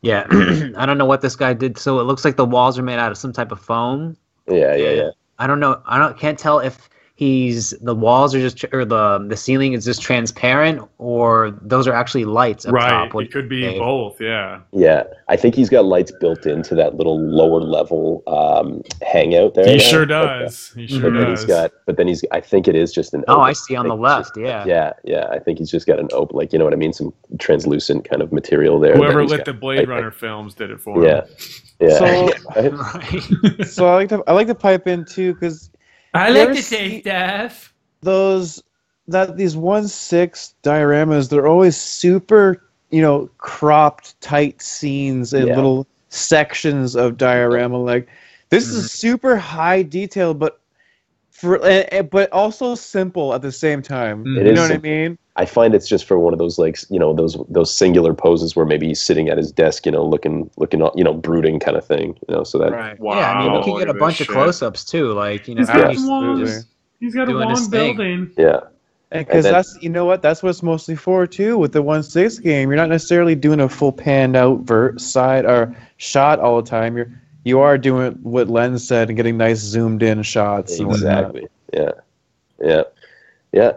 S8: Yeah. I don't know what this guy did. So it looks like the walls are made out of some type of foam.
S7: Yeah.
S8: I don't know. Can't tell if the walls are just, or the ceiling is just transparent, or those are actually lights up top.
S1: It could be both, yeah.
S7: Yeah, I think he's got lights built into that little lower level hangout there.
S1: He sure does.
S7: But then I think it is just an.
S8: Oh, I see on the left.
S7: Yeah. I think he's just got an open, like, you know what I mean, some translucent kind of material there.
S1: Whoever lit the Blade Runner films did it for him.
S7: Yeah.
S6: So I like to pipe in too because.
S1: I like to say stuff.
S6: These 1/6 dioramas, they're always super, you know, cropped, tight scenes and little sections of diorama. Like this is super high detail, but but also simple at the same time.
S7: It
S6: you
S7: is
S6: know what I
S7: simple.
S6: mean?
S7: I find it's just for one of those, like, you know, those singular poses where maybe he's sitting at his desk, you know, looking, you know, brooding kind of thing, you know. So that
S8: Right. Wow. Yeah, I mean, you can get a bunch of close-ups too, like, you know,
S1: he's got a long building.
S7: Yeah.
S6: Because that's, you know what, that's what it's mostly for too. With the 1/6 game, you're not necessarily doing a full panned out side or shot all the time. You are doing what Len said and getting nice zoomed in shots.
S7: Exactly. Yeah.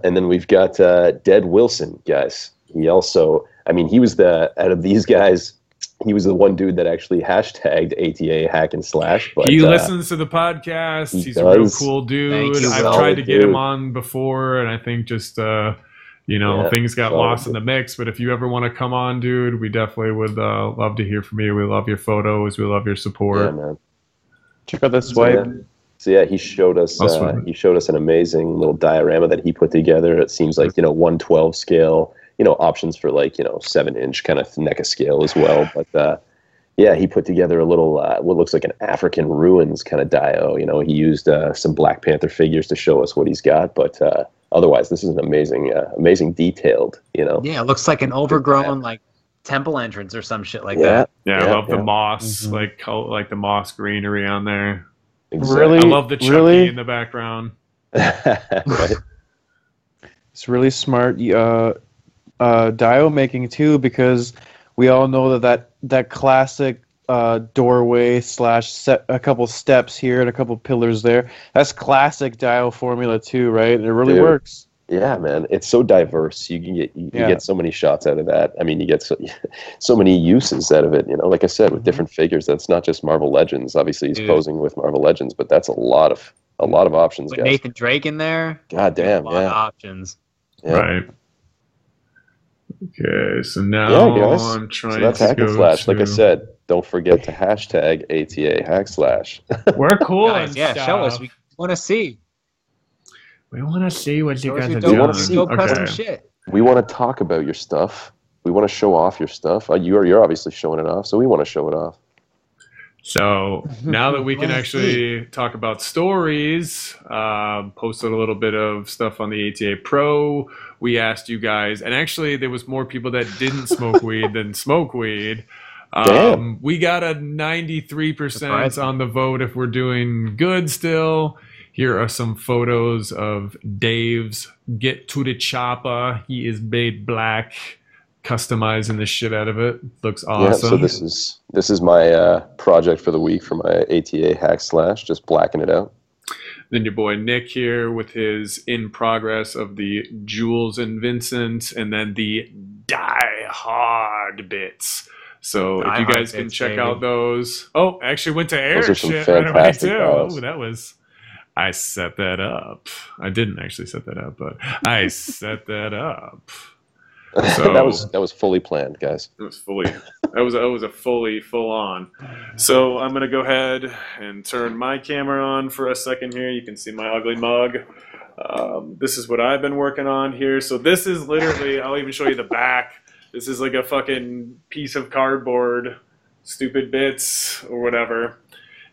S7: And then we've got Dead Wilson, guys. He also, I mean, he was out of these guys, he was the one dude that actually hashtagged ATA Ahackandslash. But
S1: he listens to the podcast. He's a real cool dude. I've tried to get him on before, and I think just things got lost in the mix. But if you ever want to come on, dude, we definitely would love to hear from you. We love your photos. We love your support.
S7: Yeah, man.
S6: Check out the swipe.
S7: So yeah, he showed us an amazing little diorama that he put together. It seems like, you know, 1/12 scale. You know, options for, like, you know, 7-inch kind of NECA scale as well. But yeah, he put together a little what looks like an African ruins kind of dio. You know, he used some Black Panther figures to show us what he's got. But otherwise, this is an amazing detailed. You know.
S8: Yeah, it looks like an overgrown like temple entrance or some shit like that.
S1: Yeah, I love the moss, like the moss greenery on there.
S7: Exactly.
S6: Really,
S1: I love the Chucky in the background.
S7: Right.
S6: It's really smart. Dio making too, because we all know that classic doorway / a couple steps here and a couple pillars there. That's classic Dio formula too, right? It really works.
S7: Yeah, man, it's so diverse. You can get so many shots out of that. I mean, you get so many uses out of it. You know, like I said, with different figures. That's not just Marvel Legends. Obviously, he's posing with Marvel Legends, but that's a lot of options.
S8: With
S7: guys.
S8: Nathan Drake in there.
S7: God damn,
S8: a lot of options.
S7: Yeah.
S1: Right. Okay, so now I'm trying
S7: that's
S1: to go
S7: Ahackandslash.
S1: to...
S7: Like I said, don't forget to hashtag ATA Ahackandslash.
S1: We're cool.
S8: Guys, show us. We want to see.
S1: We want to see what you guys are
S7: doing. We want to talk about your stuff. We want to show off your stuff. You're obviously showing it off, so we want to show it off.
S1: So now that we can actually talk about stories, posted a little bit of stuff on the ATA Pro. We asked you guys, and actually there was more people that didn't smoke weed than smoke weed. We got a 93% on the vote if we're doing good still. Here are some photos of Dave's Get to the Chopper. He is made black, customizing the shit out of it. Looks awesome.
S7: Yeah, so this is my project for the week for my ATA Ahackandslash, just blacking it out.
S1: Then your boy Nick here with his in progress of the Jules and Vincent, and then the Die Hard bits. So if you guys can check out those. Oh, actually went to air shit right away too. Oh, that was... I set that up. I didn't actually set that up, but I set that up. So
S7: that was fully planned, guys.
S1: It was fully. That was a full on. So I'm gonna go ahead and turn my camera on for a second here. You can see my ugly mug. This is what I've been working on here. So this is literally. I'll even show you the back. This is like a fucking piece of cardboard, stupid bits or whatever.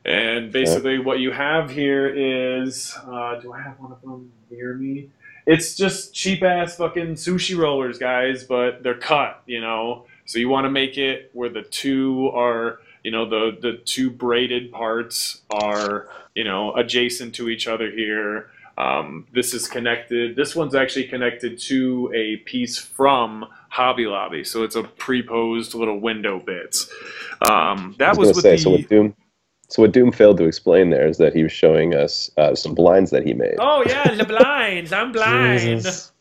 S1: And basically what you have here is, do I have one of them near me? It's just cheap-ass fucking sushi rollers, guys, but they're cut, you know? So you want to make it where the two are, you know, the two braided parts are, you know, adjacent to each other here. This is connected. This one's actually connected to a piece from Hobby Lobby. So it's a pre-posed little window bits. That was with the...
S7: So what Doom failed to explain there is that he was showing us some blinds that he made.
S1: Oh yeah, the blinds. I'm blind. Jesus.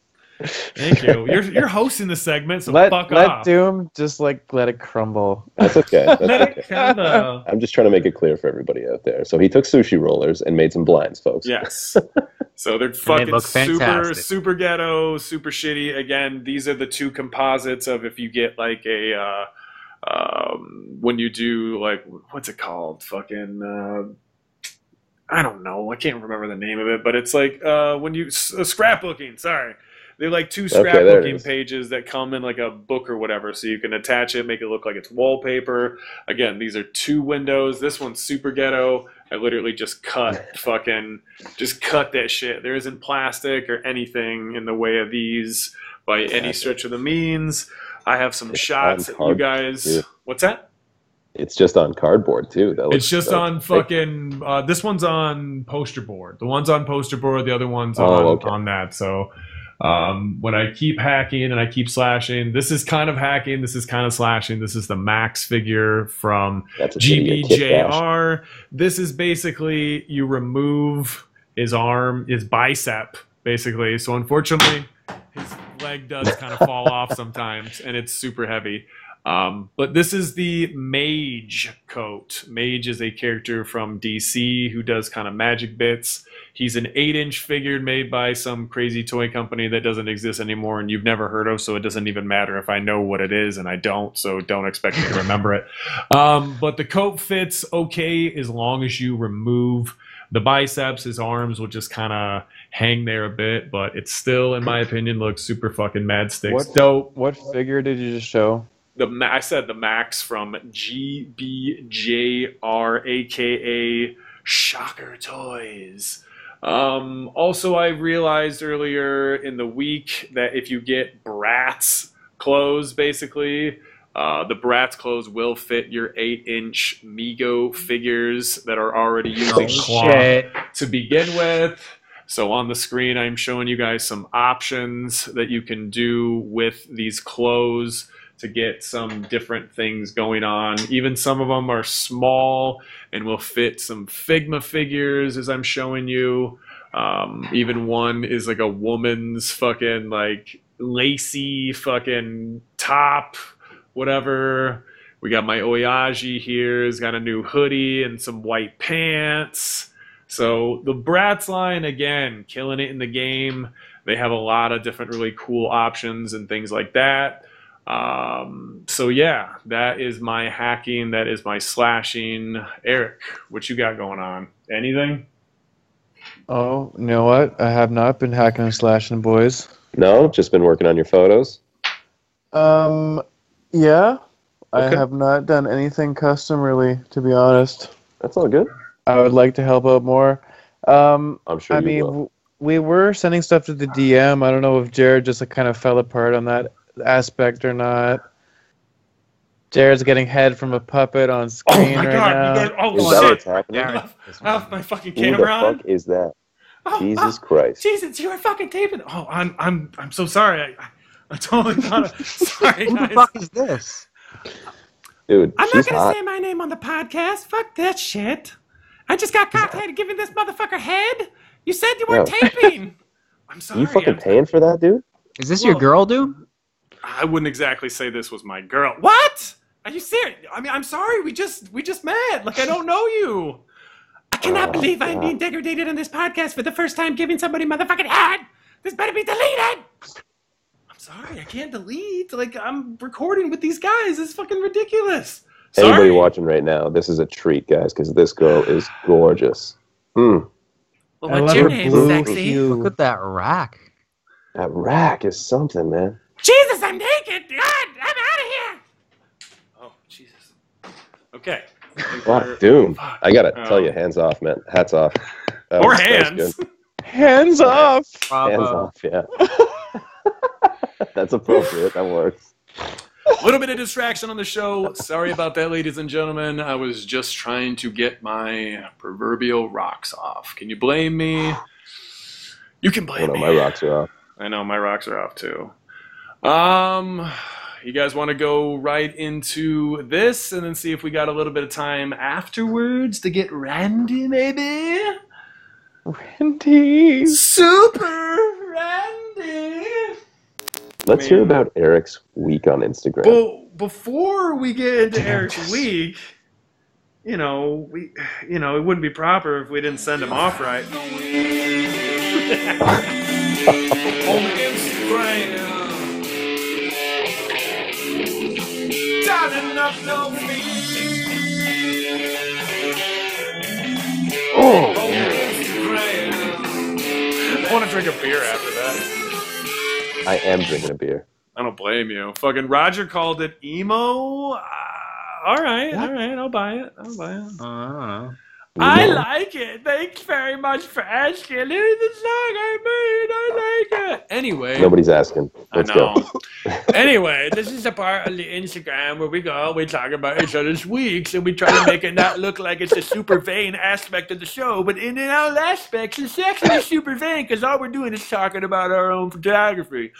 S1: Thank you. You're hosting the segment, so fuck off.
S6: Let Doom just let it crumble.
S7: That's okay.
S1: Let it crumble.
S7: I'm just trying to make it clear for everybody out there. So he took sushi rollers and made some blinds, folks.
S1: Yes. So they're fucking super ghetto, super shitty. Again, these are the two composites of if you get like a. When you do like what's it called? Fucking I don't know. I can't remember the name of it, but it's like when you scrapbooking. Sorry, they're like two scrapbooking pages that come in like a book or whatever, so you can attach it, make it look like it's wallpaper. Again, these are two windows. This one's super ghetto. I literally just cut that shit. There isn't plastic or anything in the way of these by any stretch of the means. I have some shots that you guys... Too. What's that?
S7: It's just on cardboard, too.
S1: It's just on fucking... this one's on poster board. The one's on poster board, the other one's on that. So when I keep hacking and I keep slashing, this is kind of hacking, this is kind of slashing. This is the Max figure from GBJR. This is basically you remove his arm, his bicep, basically. So unfortunately, his leg does kind of fall off sometimes, and it's super heavy. But this is the Mage coat. Mage is a character from DC who does kind of magic bits. He's an 8-inch figure made by some crazy toy company that doesn't exist anymore and you've never heard of, so it doesn't even matter if I know what it is, and I don't, so don't expect me to remember it. But the coat fits okay as long as you remove the biceps. His arms will just kind of hang there a bit, but it still, in my opinion, looks super fucking mad sticks. Dope.
S6: What figure did you just show?
S1: I said the Max from GBJR, aka Shocker Toys. Also, I realized earlier in the week that if you get Bratz clothes, basically, the Bratz clothes will fit your 8-inch Mego figures that are already using cloth to begin with. So on the screen, I'm showing you guys some options that you can do with these clothes to get some different things going on. Even some of them are small and will fit some Figma figures, as I'm showing you. Even one is like a woman's fucking like lacy fucking top, whatever. We got my Oyaji here. He's got a new hoodie and some white pants. So the Bratz line, again, killing it in the game. They have a lot of different really cool options and things like that. So yeah, that is my hacking. That is my slashing. Eric, what you got going on? Anything?
S6: Oh, you know what? I have not been hacking and slashing, boys.
S7: No, just been working on your photos.
S6: Yeah, okay. I have not done anything custom, really, to be honest.
S7: That's all good.
S6: I would like to help out more.
S7: I'm sure you will.
S6: We were sending stuff to the DM. I don't know if Jared just kind of fell apart on that aspect or not. Jared's getting head from a puppet on screen right now.
S7: Is that what's happening?
S1: Off my fucking camera on.
S7: Who the fuck is that? Jesus Christ!
S1: Jesus, you were fucking taping. Oh, I'm so sorry. I totally thought. Sorry, guys.
S8: Who the fuck is this?
S7: Dude,
S1: I'm not gonna say my name on the podcast. Fuck that shit. I just got caught giving this motherfucker head. You said you weren't taping. I'm sorry.
S7: You fucking paying for that, dude?
S8: Is this your girl, dude?
S1: I wouldn't exactly say this was my girl. What? Are you serious? I mean, I'm sorry. We just met. Like, I don't know you. I cannot believe I'm being degraded on this podcast for the first time giving somebody motherfucking head. This better be deleted. I'm sorry. I can't delete. Like, I'm recording with these guys. It's fucking ridiculous. Sorry.
S7: Anybody watching right now, this is a treat, guys, because this girl is gorgeous.
S1: Well, what's your name, sexy?
S8: Look at that rack.
S7: That rack is something, man.
S1: Jesus, I'm naked. God, I'm out of here. Oh, Jesus. Okay.
S7: Fuck, dude. I gotta tell you, hands off, man. Hats off.
S1: Or hands.
S6: Hands off.
S7: Hands off, yeah. That's appropriate. That works.
S1: A little bit of distraction on the show. Sorry about that, ladies and gentlemen. I was just trying to get my proverbial rocks off. Can you blame me? You can blame me.
S7: My rocks are off.
S1: I know, my rocks are off too. You guys want to go right into this and then see if we got a little bit of time afterwards to get randy, maybe?
S6: Randy.
S1: Super randy.
S7: Let's hear about Eric's week on Instagram.
S1: Well, before we get into Eric's week, it wouldn't be proper if we didn't send him off right. On Instagram.
S7: Oh,
S1: I want to drink a beer after that.
S7: I am drinking a beer.
S1: I don't blame you. Fucking Roger called it emo. All right, I'll buy it. I like it. Thanks very much for asking. Here's the song I made. I like it. Anyway.
S7: Nobody's asking. Let's go.
S1: Anyway, this is the part of the Instagram where we talk about each other's weeks, and we try to make it not look like it's a super vain aspect of the show, but in all aspects, it's actually super vain because all we're doing is talking about our own photography.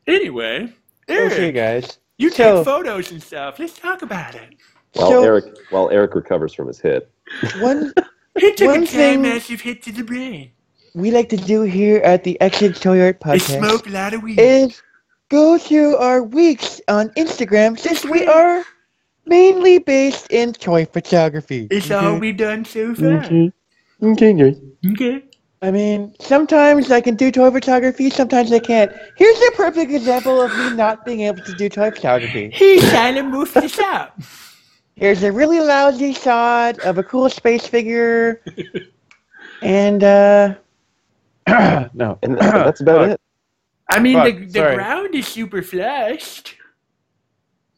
S1: Anyway, Eric,
S6: okay, guys.
S1: You take photos and stuff. Let's talk about it.
S7: While Eric recovers from his hit.
S1: He took a massive hit to the brain.
S6: We like to do here at the Action Toy Art Podcast.
S1: Smoke a lot of weed.
S6: Is go through our weeks on Instagram since we are mainly based in toy photography.
S1: It's all we've done so far.
S7: Okay.
S6: I mean, sometimes I can do toy photography, sometimes I can't. Here's a perfect example of me not being able to do toy photography.
S1: He kind of moved this up.
S6: Here's a really lousy shot of a cool space figure, and no,
S7: and that's about it.
S1: I mean, the ground is super flashed.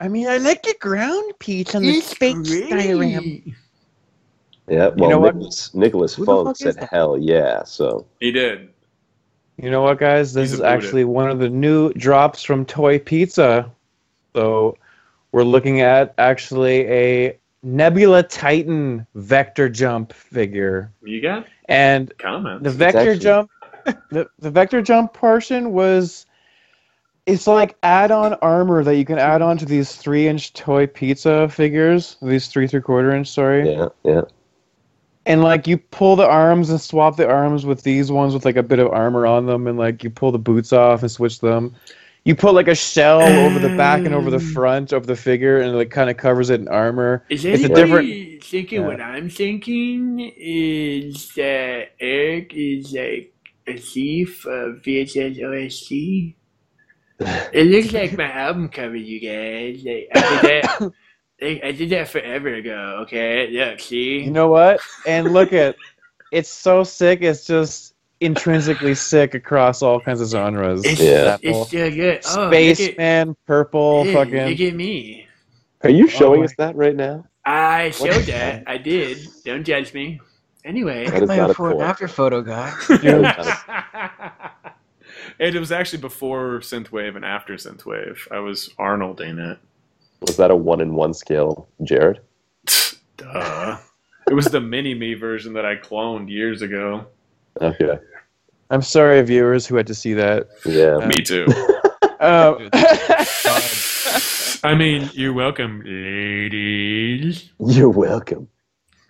S6: I mean, I like the ground piece on the space diagram.
S7: Yeah, well, you know Nicholas Funk said hell yeah, so.
S1: He did.
S6: You know what, guys? This is actually one of the new drops from Toy Pizza. So we're looking at actually a Nebula Titan vector jump figure.
S1: You got?
S6: And
S1: comments.
S6: The vector jump, the vector jump portion was, it's like add-on armor that you can add on to these 3-inch Toy Pizza figures. These 3 3/4 inch, sorry.
S7: Yeah.
S6: And like you pull the arms and swap the arms with these ones with like a bit of armor on them, and like you pull the boots off and switch them. You put like a shell over the back and over the front of the figure, and it like kind of covers it in armor.
S1: Is anybody thinking what I'm thinking? Is that Eric is like a thief of VHS OST? It looks like my album cover, you guys. Like, I did that forever ago, okay? Look, see?
S6: You know what? And look at, it's so sick, it's just intrinsically sick across all kinds of genres.
S1: It's so good.
S6: Spaceman, purple, fucking...
S1: Look at me.
S7: Are you showing us that right now?
S1: I showed that. I did. Don't judge me. Anyway.
S8: That is my before and after photo, guy.
S1: And it was actually before Synthwave and after Synthwave. I was Arnolding it.
S7: Was that a 1-in-1 scale, Jared?
S1: Duh. It was the mini-me version that I cloned years ago.
S7: Okay.
S6: I'm sorry, viewers, who had to see that.
S7: Yeah.
S1: Me too. I mean, you're welcome, ladies.
S7: You're welcome.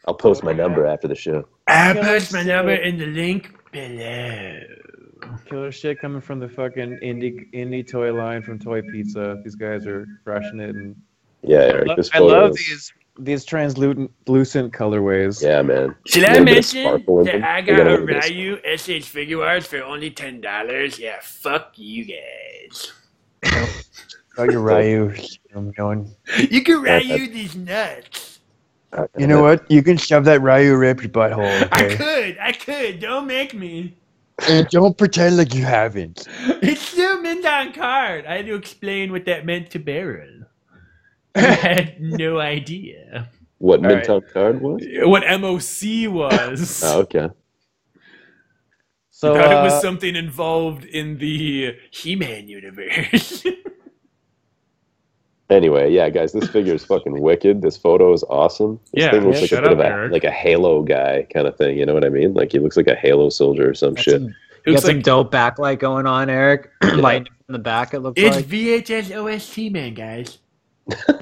S7: I'll post my number after the show.
S1: I'll post my number in the link below.
S6: Killer shit coming from the fucking indie toy line from Toy Pizza. These guys are crushing it. And
S7: yeah, Eric,
S6: I love these translucent colorways.
S7: Yeah, man.
S1: Should I mention that I got a Ryu SH Figure Arts for only $10? Yeah, fuck you guys.
S6: Oh, your Ryu. I'm going.
S1: You can Ryu these nuts.
S6: You know what? You can shove that Ryu up your butthole. Okay?
S1: I could. Don't make me.
S6: And don't pretend like you haven't.
S1: It's still mint on card. I had to explain what that meant to Beryl. I had no idea.
S7: What mint on card was?
S1: What MOC was.
S7: Oh, okay.
S1: So I thought it was something involved in the He-Man universe.
S7: Anyway, yeah, guys, this figure is fucking wicked. This photo is awesome. This thing looks like a bit of like a Halo guy kind of thing. You know what I mean? Like he looks like a Halo soldier or some shit.
S8: You got some dope backlight going on, Eric. Light in the back, it looks like.
S1: It's VHS OST, man, guys.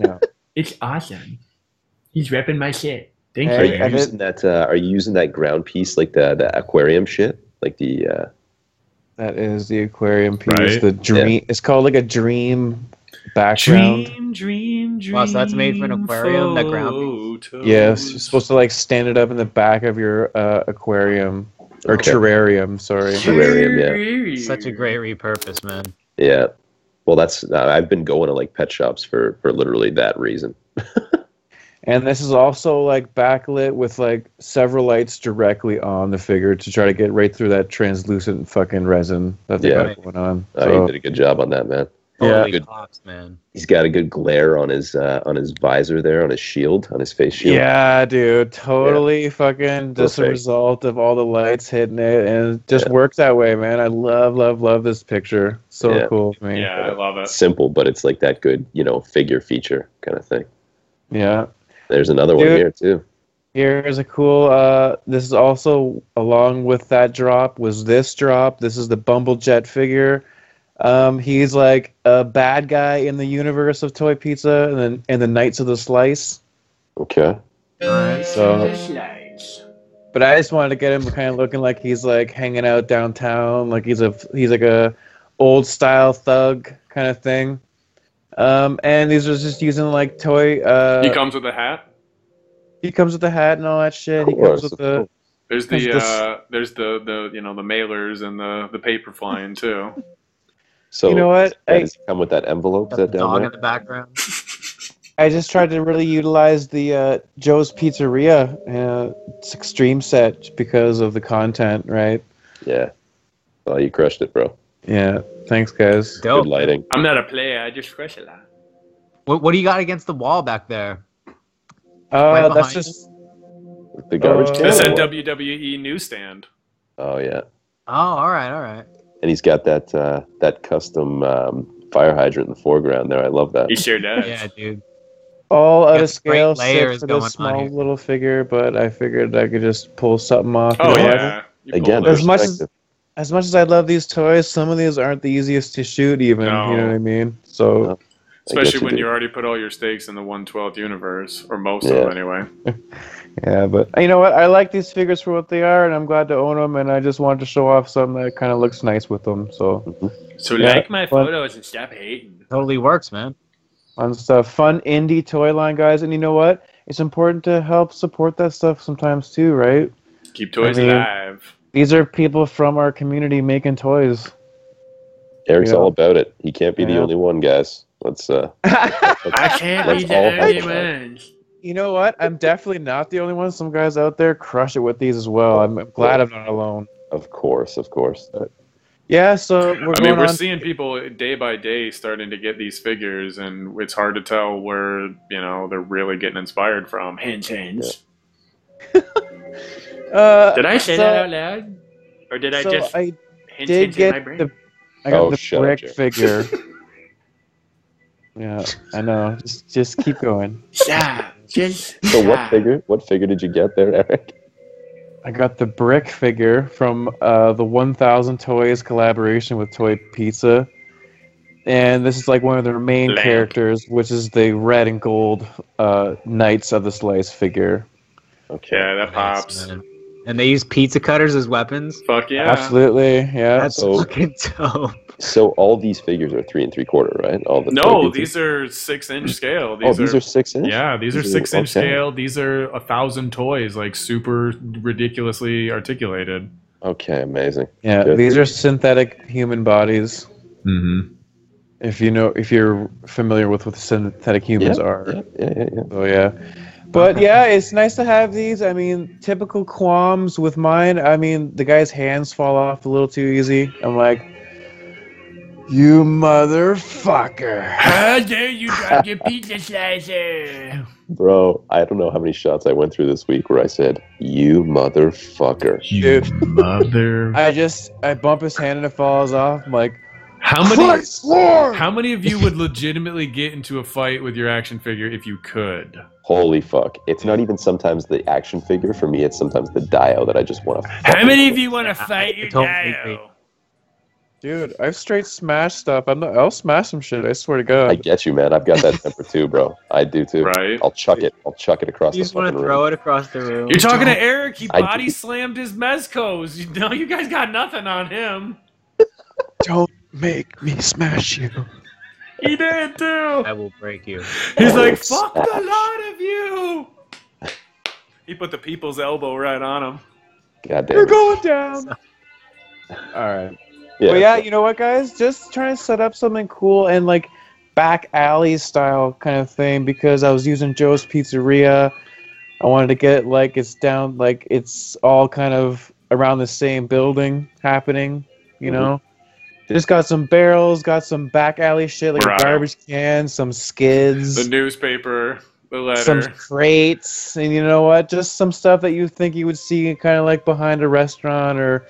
S6: Yeah.
S1: It's awesome. He's repping my shit. Thank you.
S7: Are you using that ground piece like the aquarium shit? Like the
S6: that is the aquarium piece.
S1: Right.
S6: The dream. It's called like a dream background.
S1: Dream.
S8: Wow, so that's made for an aquarium, that ground piece?
S6: Yes, you're supposed to like stand it up in the back of your aquarium. Or terrarium, sorry.
S7: Terrarium, yeah.
S8: Such a great repurpose, man.
S7: Yeah. Well, that's I've been going to like pet shops for literally that reason.
S6: And this is also like backlit with like several lights directly on the figure to try to get right through that translucent fucking resin that they got going on.
S7: So, you did a good job on that, man.
S8: Totally pops, man.
S7: He's got a good glare on his visor there, on his shield, on his face shield.
S6: Yeah, dude, totally fucking just a result of all the lights hitting it, and it just works that way, man. I love this picture. So cool to me.
S1: Yeah, I love it.
S7: Simple, but it's like that good, figure feature kind of thing.
S6: Yeah.
S7: There's another one here too.
S6: Here's a cool. This is also along with that drop. Was this drop? This is the Bumblejet figure. He's like a bad guy in the universe of Toy Pizza and the Knights of the Slice.
S7: Okay.
S6: Alright, but I just wanted to get him kind of looking like he's like hanging out downtown, like he's like a old style thug kind of thing. And these are just using like toy.
S1: He comes with a hat.
S6: He comes with the hat and all that shit. He comes with the.
S1: There's the mailers and the paper flying too.
S6: So you know what?
S7: Does he come with that envelope that down
S8: dog
S7: there?
S8: in the background.
S6: I just tried to really utilize the Joe's Pizzeria extreme set because of the content, right?
S7: Yeah. Well, you crushed it, bro.
S6: Yeah. Thanks, guys.
S8: Dope.
S7: Good lighting.
S1: I'm not a player. I just crush a lot.
S8: What do you got against the wall back there?
S6: That's just
S7: the garbage can.
S1: It's a WWE newsstand.
S7: Oh yeah.
S8: Oh, all right.
S7: And he's got that custom fire hydrant in the foreground there. I love that.
S1: He sure does.
S8: Yeah, dude.
S6: All out of scale,
S8: layers
S6: for this
S8: going
S6: small little figure, but I figured I could just pull something off.
S1: Oh yeah.
S7: Again,
S6: as much as I love these toys, some of these aren't the easiest to shoot. Even
S1: No.
S6: you know what I mean. So,
S1: especially when you already put all your stakes in the 1/12 universe, or most of them anyway.
S6: Yeah, but you know what? I like these figures for what they are, and I'm glad to own them. And I just wanted to show off something that kind of looks nice with them. So,
S1: like my photos and stop hating.
S8: Totally works, man.
S6: Fun stuff, fun indie toy line, guys. And you know what? It's important to help support that stuff sometimes too, right?
S1: Keep toys alive.
S6: These are people from our community making toys.
S7: Eric's all about it. He can't be the only one, guys. Let's.
S1: I can't be the only one.
S6: You know what? I'm definitely not the only one. Some guys out there crush it with these as well. I'm glad I'm not alone.
S7: Of course.
S6: But, yeah, so
S1: we're seeing people day by day starting to get these figures, and it's hard to tell where they're really getting inspired from. Hands.
S6: Yeah.
S1: Did I say that out loud, or did I just?
S6: I did get the brick figure. Yeah, I know. Just keep going.
S1: Yeah.
S7: So what figure did you get there, Eric?
S6: I got the brick figure from the 1000 Toys collaboration with Toy Pizza. And this is like one of their main characters, which is the red and gold Knights of the Slice figure.
S1: Okay, that pops.
S8: Nice, and they use pizza cutters as weapons?
S1: Fuck yeah.
S6: Absolutely, yeah.
S8: That's fucking dope.
S7: So all these figures are 3 3/4, right? All the
S1: these are 6-inch scale.
S7: These are 6-inch?
S1: Yeah, these are 6-inch scale. These are 1,000 toys, like super ridiculously articulated.
S7: Okay, amazing.
S6: Yeah, these are synthetic human bodies.
S1: Mm-hmm.
S6: If you're familiar with what synthetic humans are.
S7: Yeah.
S6: So yeah. But yeah, it's nice to have these. I mean, typical qualms with mine. I mean, the guy's hands fall off a little too easy. I'm like, you motherfucker.
S1: How dare you drop your pizza slicer?
S7: Bro, I don't know how many shots I went through this week where I said, you motherfucker.
S6: Dude.
S1: Mother.
S6: I bump his hand and it falls off. I'm like,
S1: how many of you would legitimately get into a fight with your action figure if you could?
S7: Holy fuck. It's not even sometimes the action figure. For me, it's sometimes the Dio that I just want to
S1: How many of you want to fight your Dio?
S6: Dude, I've straight smashed stuff. I'll smash some shit, I swear to God.
S7: I get you, man. I've got that temper too, bro. I do too.
S1: Right?
S7: I'll chuck it across the fucking room.
S8: You just want to throw it across the room.
S1: You're talking to Eric. He body slammed his Mezcos. You guys got nothing on him.
S6: Don't make me smash you.
S1: He did too.
S8: I will break you.
S1: He's like, fuck the lot of you. He put the people's elbow right on him.
S7: God damn
S6: You're going down. Alright.
S7: Yeah,
S6: but yeah, you know what, guys? Just trying to set up something cool and like back alley style kind of thing because I was using Joe's Pizzeria. I wanted to get it's all kind of around the same building happening, you know? Just got some barrels, got some back alley shit like a garbage can, some skids,
S1: the newspaper, the letter,
S6: some crates, and you know what? Just some stuff that you think you would see kind of like behind a restaurant or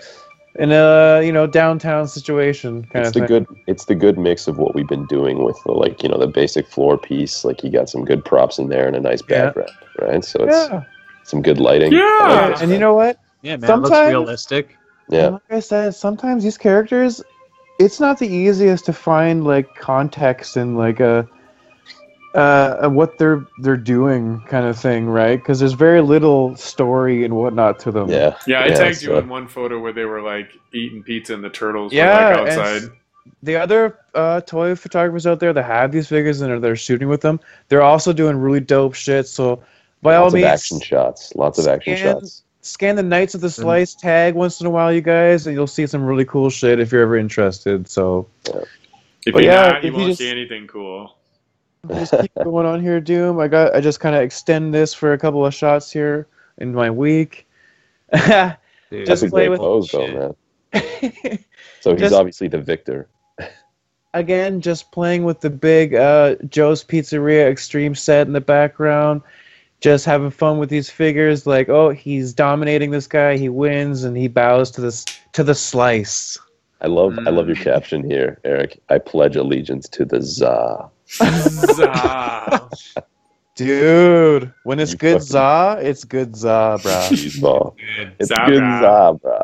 S6: in a downtown situation kind of thing.
S7: It's the good mix of what we've been doing with the basic floor piece. Like you got some good props in there and a nice background, right? So it's some good lighting.
S1: Yeah,
S6: and you know what?
S8: Yeah, man, it looks realistic.
S7: Yeah,
S6: like I said, sometimes these characters, it's not the easiest to find like context and like what they're doing kind of thing, right? Because there's very little story and whatnot to them.
S7: Yeah.
S1: I tagged you in one photo where they were like eating pizza and the turtles were like outside.
S6: And the other toy photographers out there that have these figures and they're shooting with them, they're also doing really dope shit. So by all means,
S7: lots of action shots.
S6: Scan the Knights of the Slice tag once in a while, you guys, and you'll see some really cool shit if you're ever interested. So,
S1: if you're not, you won't see anything cool.
S6: Just keep going on here, Doom. I just kind of extend this for a couple of shots here in my week.
S7: Dude, just that's play a great pose, though, man. So he's obviously the victor.
S6: Again, just playing with the big Joe's Pizzeria Extreme set in the background. Just having fun with these figures, like, oh, he's dominating this guy, he wins, and he bows to the slice.
S7: I love your caption here, Eric. I pledge allegiance to the Za.
S1: Za.
S6: Dude, when it's good Za, it's good Za, bro.
S7: It's good Za, bro.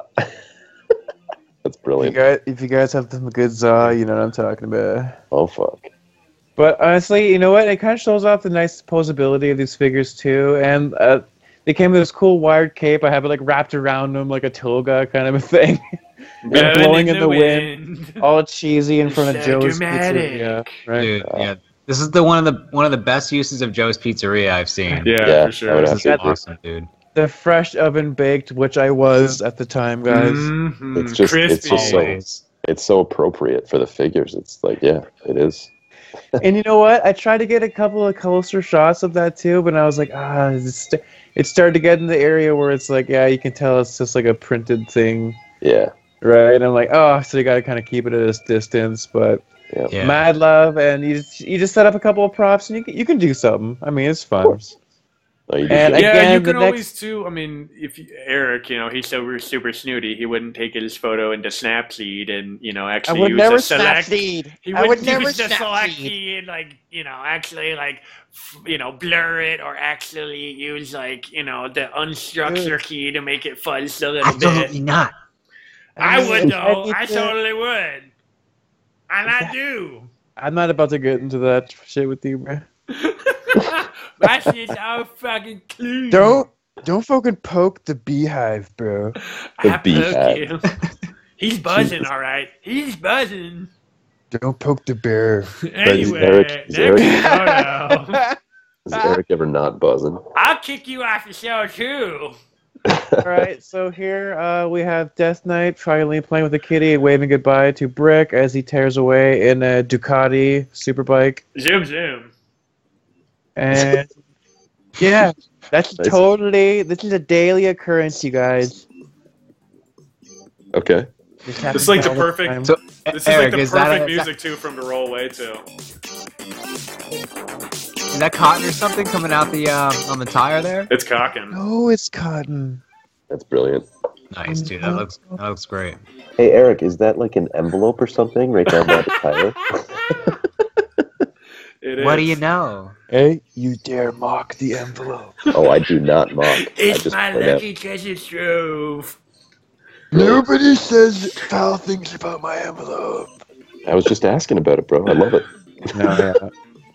S7: That's brilliant.
S6: If you guys have some good Za, you know what I'm talking about.
S7: Oh, fuck.
S6: But honestly, you know what? It kind of shows off the nice posability of these figures too, and they came with this cool wired cape. I have it like wrapped around them like a toga kind of a thing, and blowing in the wind, all cheesy in front of Joe's Pizzeria. Right?
S8: Dude, yeah, this is one of the best uses of Joe's Pizzeria I've seen.
S1: Yeah, for sure.
S8: This is awesome, dude.
S6: The fresh oven baked, which I was at the time, guys.
S1: Mm-hmm.
S7: It's just so appropriate for the figures. It's like, yeah, it is.
S6: And you know what? I tried to get a couple of closer shots of that too, but I was like, it started to get in the area where it's like, yeah, you can tell it's just like a printed thing.
S7: Yeah.
S6: Right? And I'm like, so you got to kind of keep it at a distance, but mad love, and you just set up a couple of props, and you can do something. I mean, it's fun.
S1: And again, you can always too. I mean, if Eric, he's so super snooty, he wouldn't take his photo into Snapseed and actually use the select. He wouldn't use the select key and actually blur it or actually use the unstructured key to make it fuzz a little bit.
S8: Absolutely not.
S1: I would though. I totally would. And I do.
S6: I'm not about to get into that shit with you, bro.
S1: My shit's all fucking clean.
S6: Don't fucking poke the beehive, bro.
S1: I poke you. He's buzzing, all right. He's buzzing.
S6: Don't poke the bear.
S1: Anyway,
S7: is Eric ever not buzzing?
S1: I'll kick you off the show too.
S6: All right, so here we have Death Knight finally playing with a kitty and waving goodbye to Brick as he tears away in a Ducati superbike.
S1: Zoom, zoom.
S6: And yeah, that's totally. This is a daily occurrence, you guys.
S7: Okay.
S1: It's like the perfect. So, this is Eric, like the perfect music too from to roll away to.
S8: Is that cotton or something coming out the on the tire there?
S1: It's cotton.
S6: Oh, it's cotton.
S7: That's brilliant.
S8: Nice, dude. That looks great.
S7: Hey, Eric, is that like an envelope or something right down by the tire?
S8: What do you know?
S6: Hey, you dare mock the envelope.
S7: Oh, I do not mock.
S1: It's my lucky treasure trove.
S6: Nobody says foul things about my envelope.
S7: I was just asking about it, bro. I love it.
S6: No, yeah.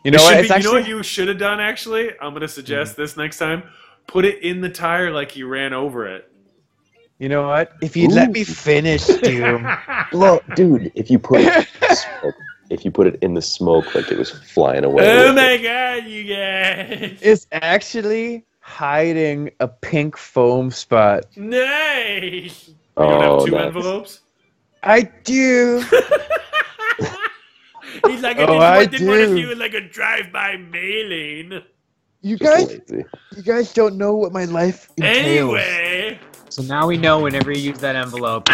S6: You know what?
S1: You know what you should have done, actually? I'm going to suggest this next time. Put it in the tire like you ran over it.
S6: You know what? If you'd let me finish, dude.
S7: Look, dude, if you put it in the smoke like it was flying away.
S1: Oh my god, you guys.
S6: It's actually hiding a pink foam spot.
S1: Nice. You don't have two envelopes?
S6: I do.
S1: He's like, I didn't want to do like a drive-by mailing.
S6: You guys don't know what my life entails.
S1: Anyway.
S8: So now we know whenever you use that envelope,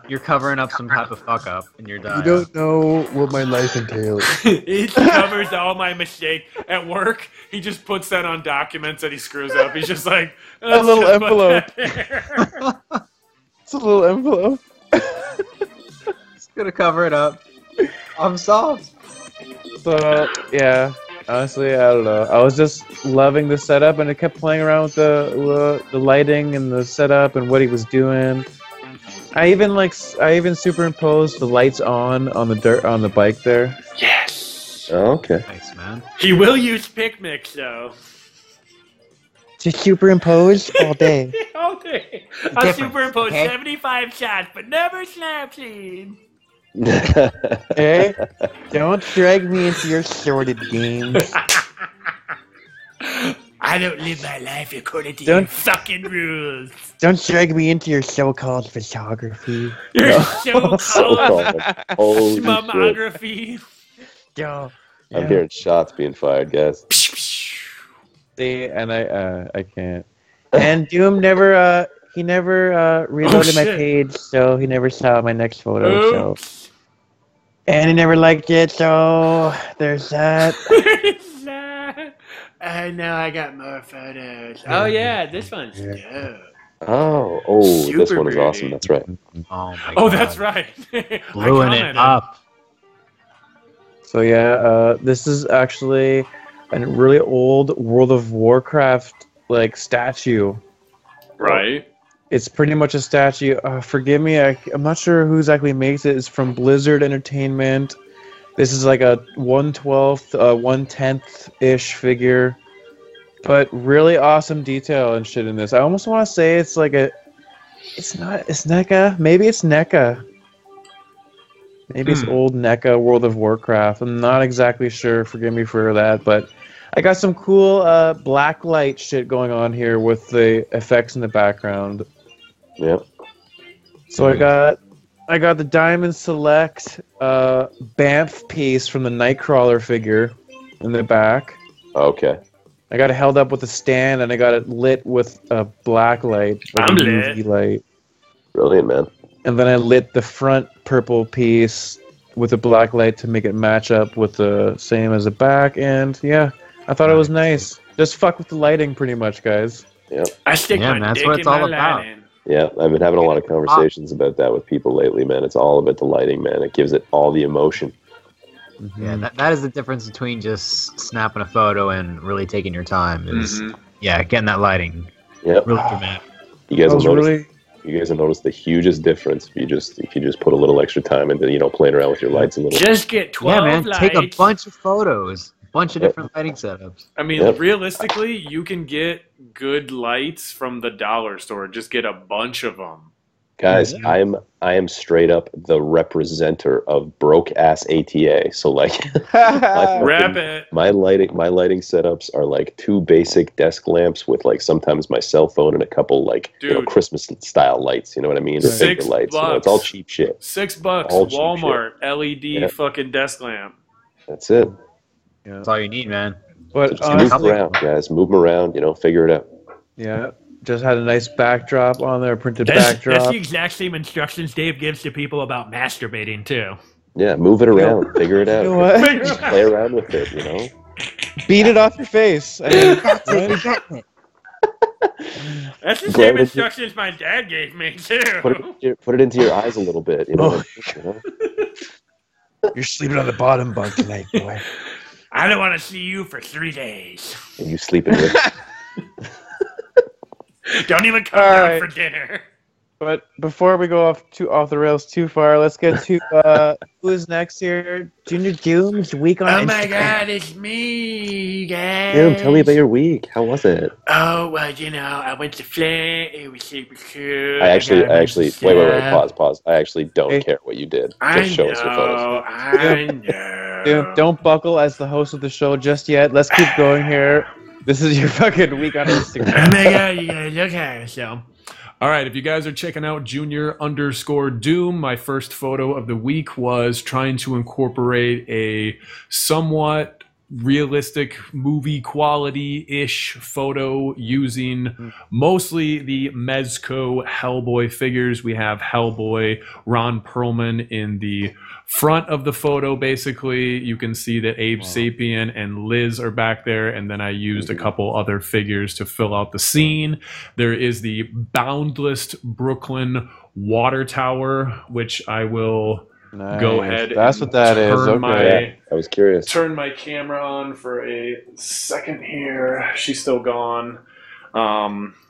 S8: you're covering up some type of fuck up in your diet.
S6: You don't know what my life entails.
S1: It covers all my mistakes. At work, he just puts that on documents that he screws up. He's just like,
S6: a little envelope. It's a little envelope.
S8: It's gonna cover it up. I'm solved.
S6: So, yeah. Honestly, I don't know. I was just loving the setup, and it kept playing around with the lighting and the setup and what he was doing. I even superimposed the lights on the bike there.
S1: Yes.
S7: Oh, okay.
S8: Nice, man.
S1: He will use picnics though.
S6: To superimpose all day.
S1: All day. I'll superimpose 75 shots, but never snap scene.
S6: Hey, don't drag me into your sordid games.
S1: I don't live my life according to your fucking rules.
S6: Don't drag me into your so-called photography.
S1: Your so-called mammography.
S6: Yo.
S7: I'm hearing shots being fired, guys.
S6: See, and I can't. And Doom never reloaded my page, so he never saw my next photo. So. And he never liked it, so there's that.
S1: I know I got more photos. Oh yeah, this one's dope.
S7: Oh,
S1: Super
S7: this one is
S1: pretty.
S7: awesome. That's right.
S8: Oh my god.
S1: Oh, that's right.
S8: Blowing it up.
S6: So yeah, this is actually a really old World of Warcraft like statue.
S1: Right.
S6: It's pretty much a statue. Forgive me, I'm not sure who exactly makes it. It's from Blizzard Entertainment. This is like a 1/12th, 1/10th-ish figure. But really awesome detail and shit in this. I almost want to say it's like it's NECA. Maybe it's NECA. Maybe it's old NECA World of Warcraft. I'm not exactly sure. Forgive me for that, but I got some cool blacklight shit going on here with the effects in the background.
S7: Yep.
S6: So I got the Diamond Select Banff piece from the Nightcrawler figure in the back.
S7: Okay.
S6: I got it held up with a stand, and I got it lit with a black light, like a UV light.
S7: Brilliant, man.
S6: And then I lit the front purple piece with a black light to make it match up with the same as the back. And yeah, I thought it was nice. Just fuck with the lighting, pretty much, guys.
S7: Yep.
S1: I stick my
S8: that's
S1: dick
S8: what it's
S1: in
S8: all
S1: my
S8: about.
S1: lighting.
S7: Yeah, I've been having a lot of conversations about that with people lately, man. It's all about the lighting, man. It gives it all the emotion.
S8: Yeah, that is the difference between just snapping a photo and really taking your time. Is getting that lighting.
S7: Yep.
S8: Really dramatic.
S7: You guys will notice the hugest difference if you just put a little extra time into playing around with your lights a little.
S1: Just get 12 lights.
S8: Take a bunch of photos. Bunch of different lighting setups.
S1: I mean, realistically, you can get good lights from the dollar store. Just get a bunch of them.
S7: Guys, I am straight up the representer of broke ass ATA. So like, my lighting setups are like 2 basic desk lamps with like sometimes my cell phone and a couple like Christmas style lights. You know what I mean?
S1: $6.
S7: Lights. It's all cheap shit.
S1: $6. Walmart LED fucking desk lamp.
S7: That's it.
S8: Yeah. That's all you need, man.
S6: But
S7: just move around, guys. Move them around. Figure it out.
S6: Yeah. Just had a nice backdrop on there, printed backdrop.
S1: That's the exact same instructions Dave gives to people about masturbating, too.
S7: Yeah, move it around. Figure it out. Just play around with it,
S6: Beat it off your face. I mean,
S1: that's the same instructions my dad gave me, too.
S7: Put it into your eyes a little bit.
S6: You're sleeping on the bottom bunk tonight, boy.
S1: I don't want to see you for 3 days.
S7: And you sleeping with
S1: Don't even come down for dinner.
S6: But before we go off the rails too far, let's get to who is next here. Junior Doom's week on Instagram.
S1: Oh my god, it's me, guys.
S7: Doom, tell me about your week. How was it?
S1: Oh, well, I went to Flint. It was super cool.
S7: I actually, wait, pause. I actually don't care what you did. Just show us your photos.
S1: I know.
S6: Don't buckle as the host of the show just yet. Let's keep going here. This is your fucking week on Instagram.
S1: Oh my god, you gotta look at it, so. All right, if you guys are checking out Junior_Doom, my first photo of the week was trying to incorporate a somewhat realistic movie quality-ish photo using mostly the Mezco Hellboy figures. We have Hellboy, Ron Perlman in the front of the photo. Basically, you can see that Abe Sapien and Liz are back there, and then I used a couple other figures to fill out the scene. There is the Boundless Brooklyn water tower, which I will go ahead.
S6: That's what that is. Okay.
S7: I was curious.
S1: Turn my camera on for a second here. She's still gone.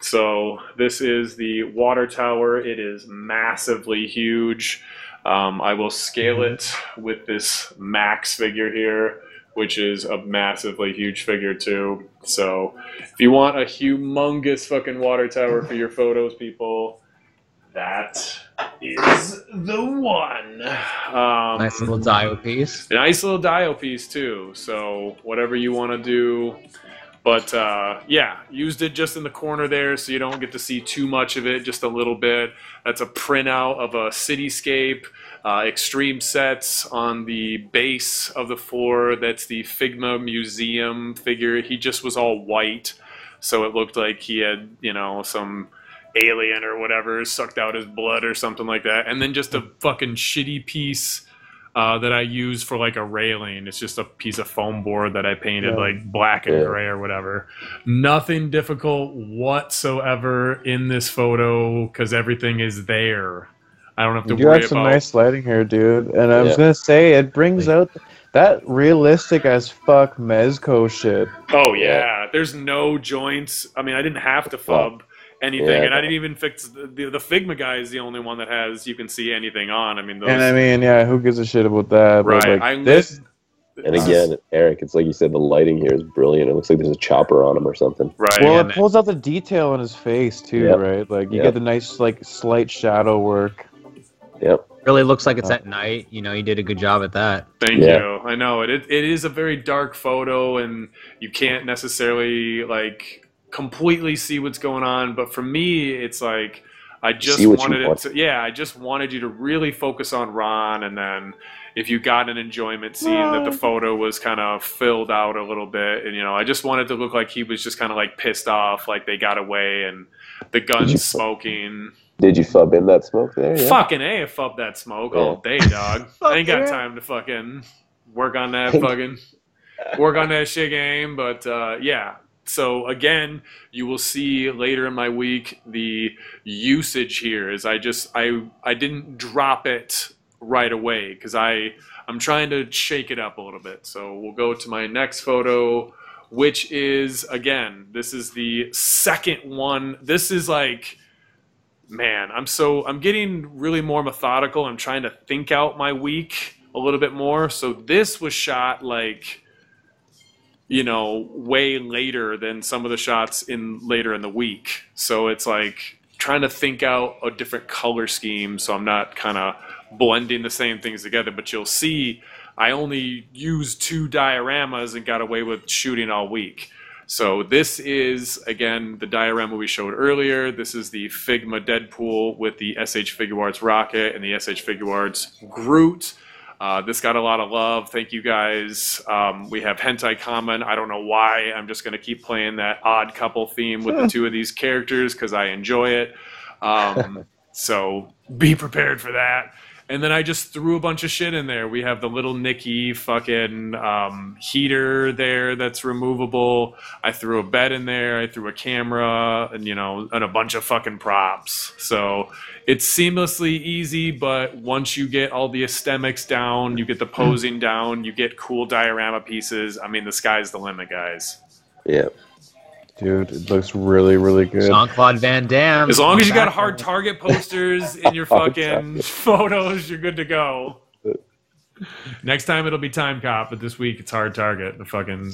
S1: So this is the water tower. It is massively huge. I will scale it with this Max figure here, which is a massively huge figure too. So if you want a humongous fucking water tower for your photos, people, that is the one.
S8: Nice little dio piece.
S1: Nice little dio piece too. So whatever you want to do. But yeah, used it just in the corner there so you don't get to see too much of it, just a little bit. That's a printout of a cityscape. Extreme sets on the base of the floor. That's the Figma Museum figure. He just was all white, so it looked like he had, you know, some alien or whatever sucked out his blood or something like that. And then just a fucking shitty piece that I use for like a railing. It's just a piece of foam board that I painted like black and gray or whatever. Nothing difficult whatsoever in this photo because everything is there. I don't have to worry about... You have
S6: some nice lighting here, dude. And I was going to say, it brings out that realistic as fuck Mezco shit.
S1: Oh, yeah. There's no joints. I mean, I didn't have to fub anything, and I didn't even fix the Figma guy is the only one that has you can see anything on. I mean, those,
S6: and I mean, who gives a shit about that?
S1: Right.
S6: But like, this.
S7: And again, Eric, it's like you said, the lighting here is brilliant. It looks like there's a chopper on him or something.
S1: Right.
S6: Well, it pulls out the detail on his face too, right? Like you get the nice, like, slight shadow work.
S7: Yep.
S8: Really looks like it's at night. You know, you did a good job at that.
S1: Thank you. I know it is a very dark photo, and you can't necessarily like completely see what's going on, but for me it's like I just wanted it to, I just wanted you to really focus on Ron, and then if you got an enjoyment scene that the photo was kind of filled out a little bit, and you know, I just wanted to look like he was just kind of like pissed off, like they got away and the gun's smoking.
S7: Did you fub in that smoke there? Yeah.
S1: Fucking A, I fub that smoke all day, dog. I ain't got time to fucking work on that shit game, but yeah. So again, you will see later in my week the usage here is I didn't drop it right away because I'm trying to shake it up a little bit. So we'll go to my next photo, which is, again, this is the second one. This is like, man, I'm getting really more methodical. I'm trying to think out my week a little bit more. So this was shot like, you know, way later than some of the shots later in the week. So it's like trying to think out a different color scheme so I'm not kind of blending the same things together. But you'll see I only used 2 dioramas and got away with shooting all week. So this is, again, the diorama we showed earlier. This is the Figma Deadpool with the SH Figuarts Rocket and the SH Figuarts Groot. This got a lot of love. Thank you guys. We have Hentai Common. I don't know why. I'm just going to keep playing that odd couple theme with the 2 of these characters because I enjoy it. So be prepared for that. And then I just threw a bunch of shit in there. We have the little Nicky fucking heater there that's removable. I threw a bed in there. I threw a camera and, you know, and a bunch of fucking props. So it's seamlessly easy, but once you get all the aesthetics down, you get the posing down, you get cool diorama pieces. I mean, the sky's the limit, guys.
S7: Yeah.
S6: Dude, it looks really, really good.
S8: Jean-Claude Van Damme.
S1: As long as you got hard target posters in your fucking photos, you're good to go. Next time it'll be Time Cop, but this week it's Hard Target. The fucking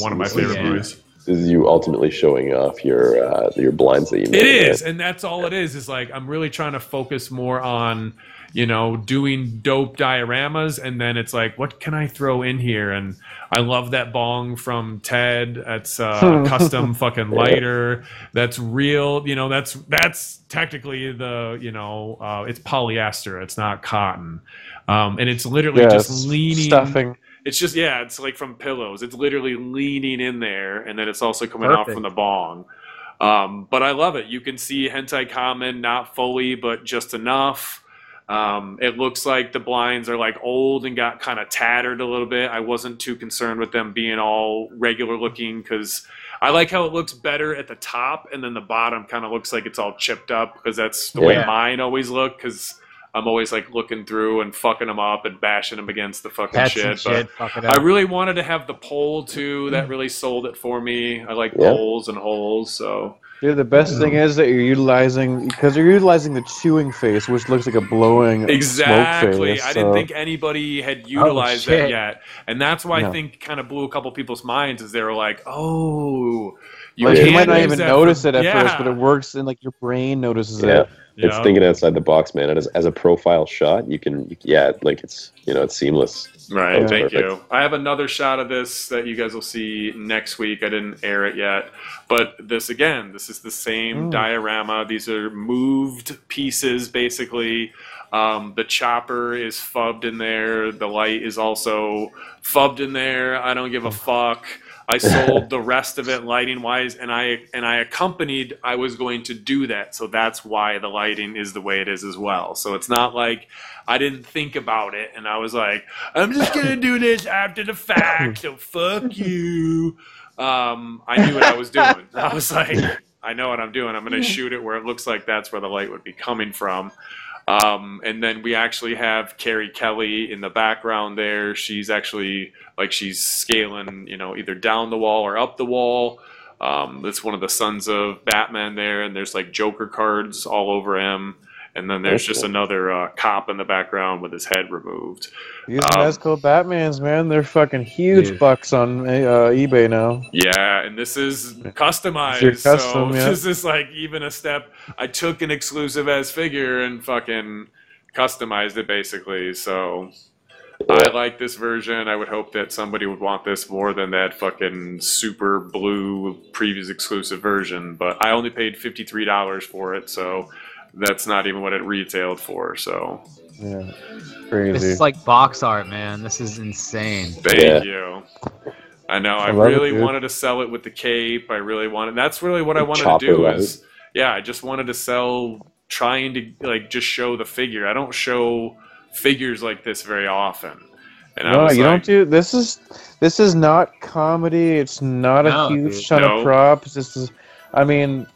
S1: one of my favorite movies.
S7: This is you ultimately showing off your blinds that you made.
S1: It is, and that's all it is. Is like I'm really trying to focus more on, you know, doing dope dioramas, and then it's like, what can I throw in here? And I love that bong from Ted. That's a custom fucking lighter. That's real. You know, that's technically the, you know, it's polyester. It's not cotton. And it's literally just leaning.
S6: Stuffing.
S1: It's just, yeah, it's like from pillows. It's literally leaning in there, and then it's also coming off from the bong. But I love it. You can see hentai common, not fully, but just enough. It looks like the blinds are like old and got kind of tattered a little bit. I wasn't too concerned with them being all regular looking because I like how it looks better at the top, and then the bottom kind of looks like it's all chipped up because that's the way mine always look, because I'm always like looking through and fucking them up and bashing them against the fucking shit. But I really wanted to have the pole too. That really sold it for me. I like poles and holes. So
S6: dude, the best thing is that you're utilizing the chewing face, which looks like a blowing smoke face.
S1: I didn't think anybody had utilized that yet, and that's why I think kind of blew a couple people's minds. Is they were like, oh. You
S6: might not even notice it at first, but it works, and like your brain notices it.
S7: It's thinking outside the box, man. And as a profile shot, you can, like it's seamless.
S1: Right, thank you. I have another shot of this that you guys will see next week. I didn't air it yet, but this is the same diorama. These are moved pieces, basically. The chopper is fubbed in there. The light is also fubbed in there. I don't give a fuck. I sold the rest of it lighting wise, and I accompanied. I was going to do that, so that's why the lighting is the way it is as well. So it's not like I didn't think about it, and I was like, I'm just gonna do this after the fact. So fuck you. I knew what I was doing. I was like, I know what I'm doing. I'm gonna shoot it where it looks like that's where the light would be coming from. And then we actually have Carrie Kelly in the background there. She's actually she's scaling, either down the wall or up the wall. That's one of the sons of Batman there, and there's like Joker cards all over him. And then there's just another cop in the background with his head removed.
S6: These Mezco Batmans, man, they're fucking huge bucks on eBay now.
S1: Yeah, and this is customized. Custom, this is like even a step. I took an exclusive as figure and fucking customized it basically. So I like this version. I would hope that somebody would want this more than that fucking super blue previous exclusive version. But I only paid $53 for it, so that's not even what it retailed for. So
S6: yeah, crazy.
S8: This is like box art, man. This is insane.
S1: Thank you. I know. I really wanted to sell it with the cape. I really wanted. That's really what I wanted to do. I just wanted to sell, trying to just show the figure. I don't show figures like this very often. And
S6: no, you don't do. This is not comedy. It's not a huge ton of props. This is. I mean,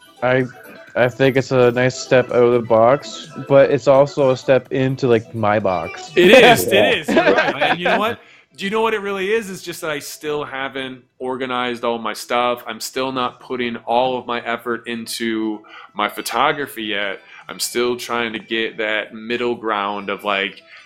S6: I think it's a nice step out of the box, but it's also a step into my box.
S1: It is. It is. You're right. And you know what? Do you know what it really is? It's just that I still haven't organized all my stuff. I'm still not putting all of my effort into my photography yet. I'm still trying to get that middle ground of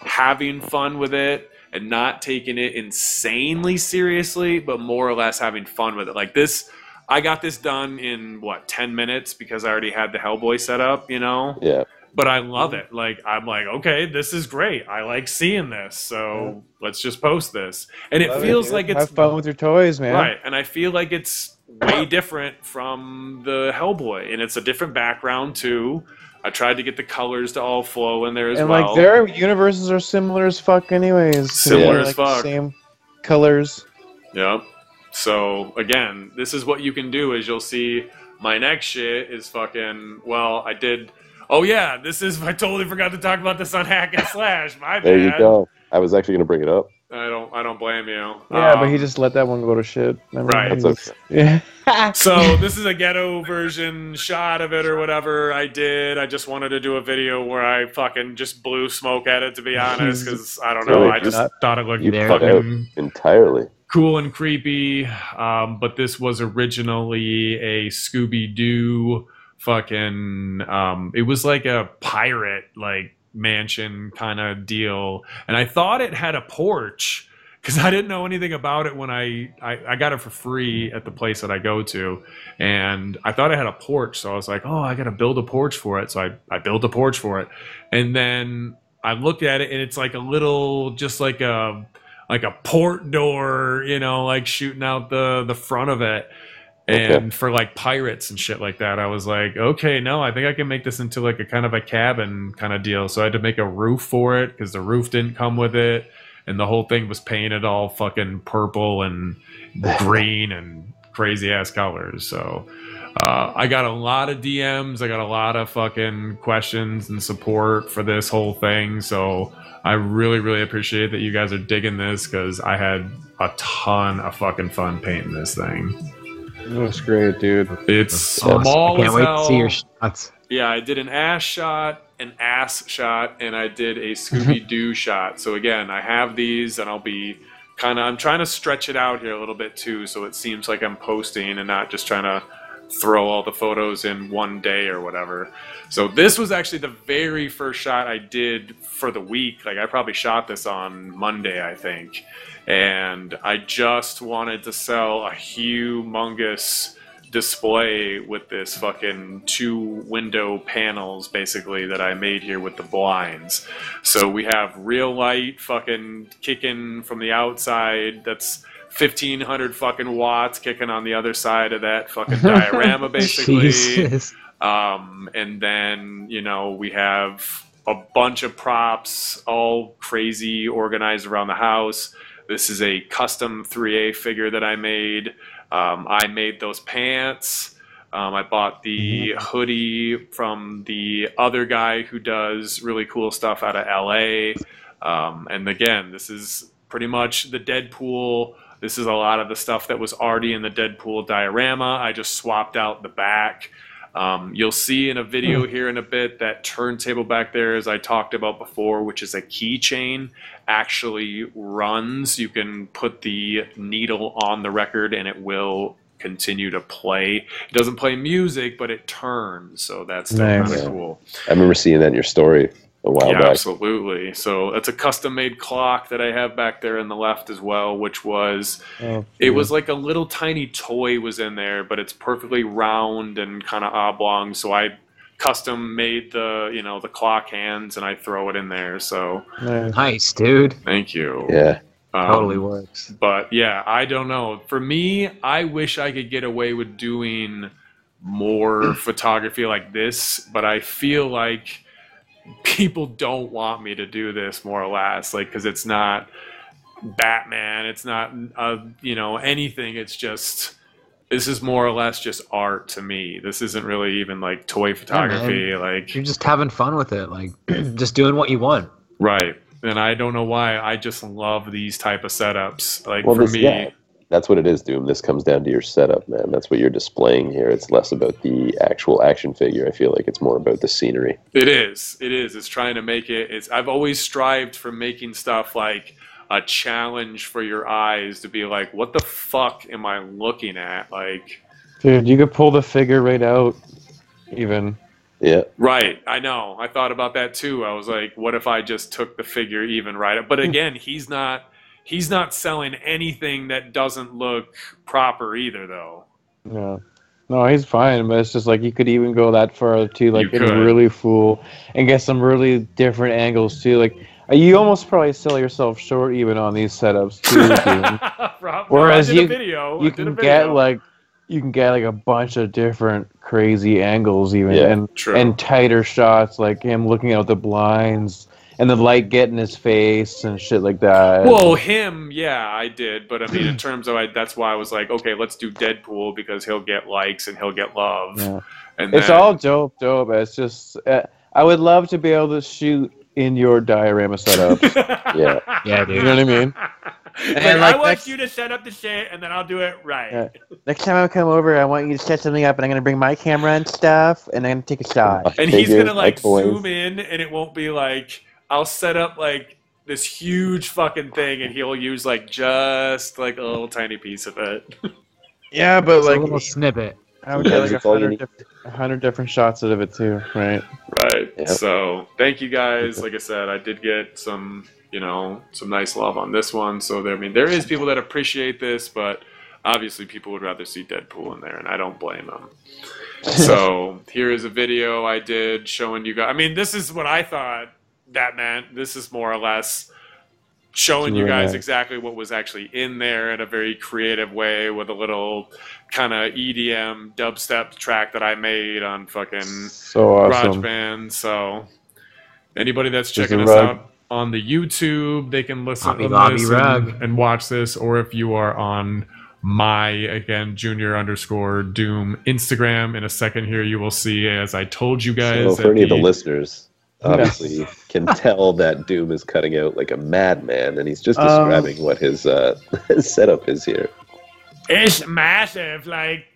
S1: having fun with it and not taking it insanely seriously, but more or less having fun with it. Like this. I got this done in 10 minutes because I already had the Hellboy set up,
S7: Yeah.
S1: But I love it. I'm like, okay, this is great. I like seeing this. So let's just post this. And it feels like it's
S6: have fun with your toys, man.
S1: Right. And I feel like it's way different from the Hellboy, and it's a different background too. I tried to get the colors to all flow in there as well.
S6: And their universes are similar as fuck, anyways.
S1: Similar as fuck.
S6: Same colors.
S1: Yep. So, again, this is what you can do is you'll see my next shit is fucking, I did, I totally forgot to talk about this on Ahackandslash, my bad.
S7: There you go. I was actually going to bring it up.
S1: I don't blame you.
S6: Yeah, but he just let that one go to shit.
S1: Right.
S7: That's okay.
S6: Yeah.
S1: So this is a ghetto version shot of it or whatever I did. I just wanted to do a video where I fucking just blew smoke at it, to be honest, because I don't know. I just thought it looked fucking
S7: entirely
S1: cool and creepy. But this was originally a Scooby-Doo fucking. It was like a pirate mansion kind of deal, and I thought it had a porch because I didn't know anything about it when I got it for free at the place that I go to, and I thought it had a porch, so I was like, I gotta build a porch for it. So I built a porch for it, and then I looked at it, and it's like a little, just like a port door, shooting out the front of it. And for pirates and shit like that, I was like, okay, no, I think I can make this into a kind of a cabin kind of deal. So I had to make a roof for it because the roof didn't come with it. and the whole thing was painted all fucking purple and green and crazy ass colors. So I got a lot of DMs. I got a lot of fucking questions and support for this whole thing. So I really, really appreciate that you guys are digging this, because I had a ton of fucking fun painting this thing.
S6: That's great, dude.
S1: It's small.
S8: I can't wait to see your shots.
S1: Yeah, I did an ass shot, an ass shot, and I did a Scooby-Doo shot. So again, I have these, and I'll be I'm trying to stretch it out here a little bit too, so it seems like I'm posting and not just trying to throw all the photos in one day or whatever. So this was actually the very first shot I did for the week. Like, I probably shot this on Monday, I think. And I just wanted to sell a humongous display with this fucking 2 window panels basically that I made here with the blinds. So we have real light fucking kicking from the outside. That's 1,500 fucking watts kicking on the other side of that fucking diorama, basically. And then, you know, we have a bunch of props, all crazy, organized around the house. This is a custom 3A figure that I made. I made those pants. I bought the hoodie from the other guy who does really cool stuff out of LA. And again, this is pretty much the Deadpool. This is a lot of the stuff that was already in the Deadpool diorama. I just swapped out the back. You'll see in a video here in a bit that turntable back there, as I talked about before, which is a keychain, actually runs. You can put the needle on the record and it will continue to play. It doesn't play music, but it turns, so that's still kind of cool.
S7: I remember seeing that in your story a while back.
S1: Absolutely. So it's a custom-made clock that I have back there in the left as well, which was, it was like a little tiny toy was in there, but it's perfectly round and kind of oblong. So I custom made the, you know, the clock hands, and I throw it in there. So
S8: nice, dude.
S1: Thank you.
S7: Yeah.
S8: Totally works.
S1: But yeah, I don't know. For me, I wish I could get away with doing more photography like this, but I feel like people don't want me to do this, more or less, like, because it's not Batman, it's not you know, anything. It's just, this is more or less just art to me. This isn't really even like toy photography. Like,
S8: you're just having fun with it, like just doing what you want.
S1: Right. And I don't know why, I just love these type of setups. Like, well, for me,
S7: yeah, that's what it is, Doom. This comes down to your setup, man. That's what you're displaying here. It's less about the actual action figure. I feel like it's more about the scenery.
S1: It is. It is. It's trying to make it. I've always strived for making stuff like a challenge for your eyes, to be like, what the fuck am I looking at? Like,
S6: dude, you could pull the figure right out, even.
S7: Yeah.
S1: Right. I know. I thought about that too. I was like, what if I just took the figure even right up? But again, he's not selling anything that doesn't look proper either, though.
S6: Yeah. No, he's fine, but it's just like you could even go that far too, like in really full, and get some really different angles too. Like, you almost probably sell yourself short even on these setups too. Whereas you can get like a bunch of different crazy angles even, and tighter shots, like him looking out the blinds and the light getting his face and shit like that.
S1: Well, him, yeah, I did. But I mean, in terms of, that's why I was like, okay, let's do Deadpool, because he'll get likes and he'll get love.
S6: Yeah. And it's all dope. It's just, I would love to be able to shoot in your diorama setups.
S8: Yeah, dude.
S6: You know what I mean?
S1: And like, I want you to set up the shit, and then I'll do it right.
S6: Yeah. Next time I come over, I want you to set something up, and I'm going to bring my camera and stuff, and I'm going to take a shot.
S1: And he's going to like zoom in, and it won't be like, I'll set up like this huge fucking thing, and he'll use like just like a little tiny piece of it.
S6: Yeah, but like
S8: a little snippet.
S6: I would get like 100 different shots out of it too, right?
S1: Right. Yep. So thank you guys. Like I said, I did get some, you know, some nice love on this one. So there, I mean, there is people that appreciate this, but obviously people would rather see Deadpool in there, and I don't blame them. So here is a video I did showing you guys. I mean, this is what I thought that meant. This is more or less showing you guys exactly what was actually in there in a very creative way, with a little kind of EDM dubstep track that I made on fucking GarageBand. So anybody that's checking us out, on the YouTube, they can listen to
S8: Lobby
S1: this
S8: Rug.
S1: and watch this, or if you are on my, again, Junior_Doom Instagram, in a second here you will see, as I told you guys.
S7: So for any of the listeners, obviously can tell that Doom is cutting out like a madman, and he's just describing what his setup is here.
S1: It's massive, like,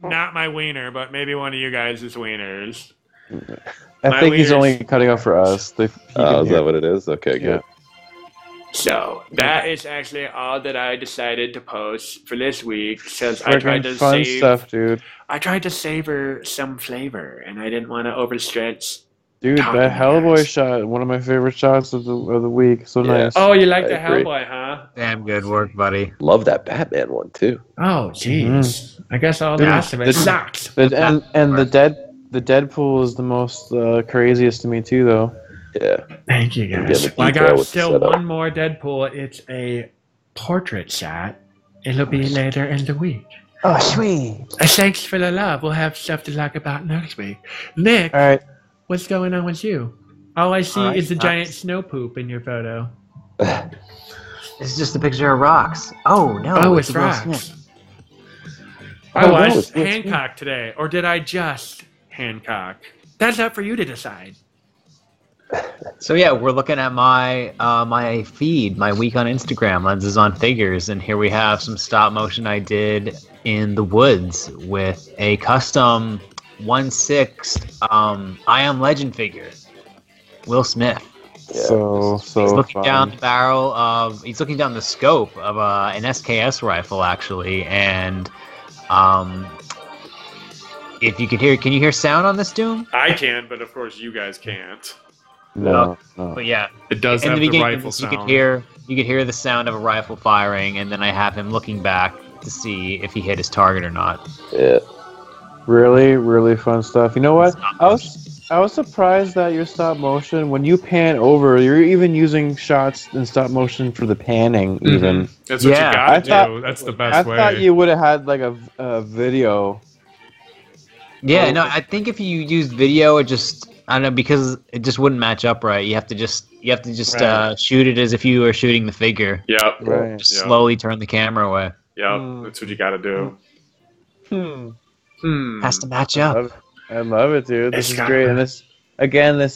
S1: not my wiener, but maybe one of you guys' wieners.
S6: I think he's only cutting out for us.
S7: Is that what it is? Okay, good.
S1: So that is actually all that I decided to post for this week, because
S6: I tried to stuff, dude.
S1: I tried to savor some flavor, and I didn't want to overstretch.
S6: Dude, that Hellboy shot, one of my favorite shots of the week. So nice.
S1: Oh, you like the Hellboy, huh?
S8: Damn good work, buddy.
S7: Love that Batman one too.
S1: Oh, jeez. I guess all the rest of it sucks.
S6: And the Deadpool is the most craziest to me too, though.
S7: Yeah.
S1: Thank you, guys. Well, I got still one more Deadpool. It's a portrait shot. It'll be later in the week.
S6: Oh, sweet.
S1: Thanks for the love. We'll have stuff to talk about next week. Nick,
S6: all right.
S1: What's going on with you? All I see is a giant snow poop in your photo.
S8: It's just a picture of rocks. Oh, no.
S1: Oh, it's rocks. I was Hancock today. Or did I just Hancock? That's up for you to decide.
S8: So yeah, we're looking at my my feed, my week on Instagram, Lenses on Figures, and here we have some stop motion I did in the woods with a custom 1/6 I Am Legend figure, Will Smith.
S6: Yeah, so
S8: he's looking down the barrel of, he's looking down the scope of an SKS rifle actually, and if you could hear, can you hear sound on this, Doom?
S1: I can, but of course you guys can't.
S6: No.
S8: But yeah,
S1: it does have the rifle sound.
S8: You could hear the sound of a rifle firing, and then I have him looking back to see if he hit his target or not.
S7: Yeah.
S6: Really, really fun stuff. You know what? I was surprised that your stop motion, when you pan over, you're even using shots in stop motion for the panning. Even
S1: that's what you gotta do. That's the best way.
S6: I thought you would have had like a video.
S8: Yeah, no, I think if you used video, it just, I don't know, because it just wouldn't match up right. You have to just shoot it as if you were shooting the figure.
S1: Yep.
S6: Right.
S8: Just slowly turn the camera away.
S1: Yep. That's what you got to do.
S8: Has to match up.
S6: I love it, dude. This is great. And this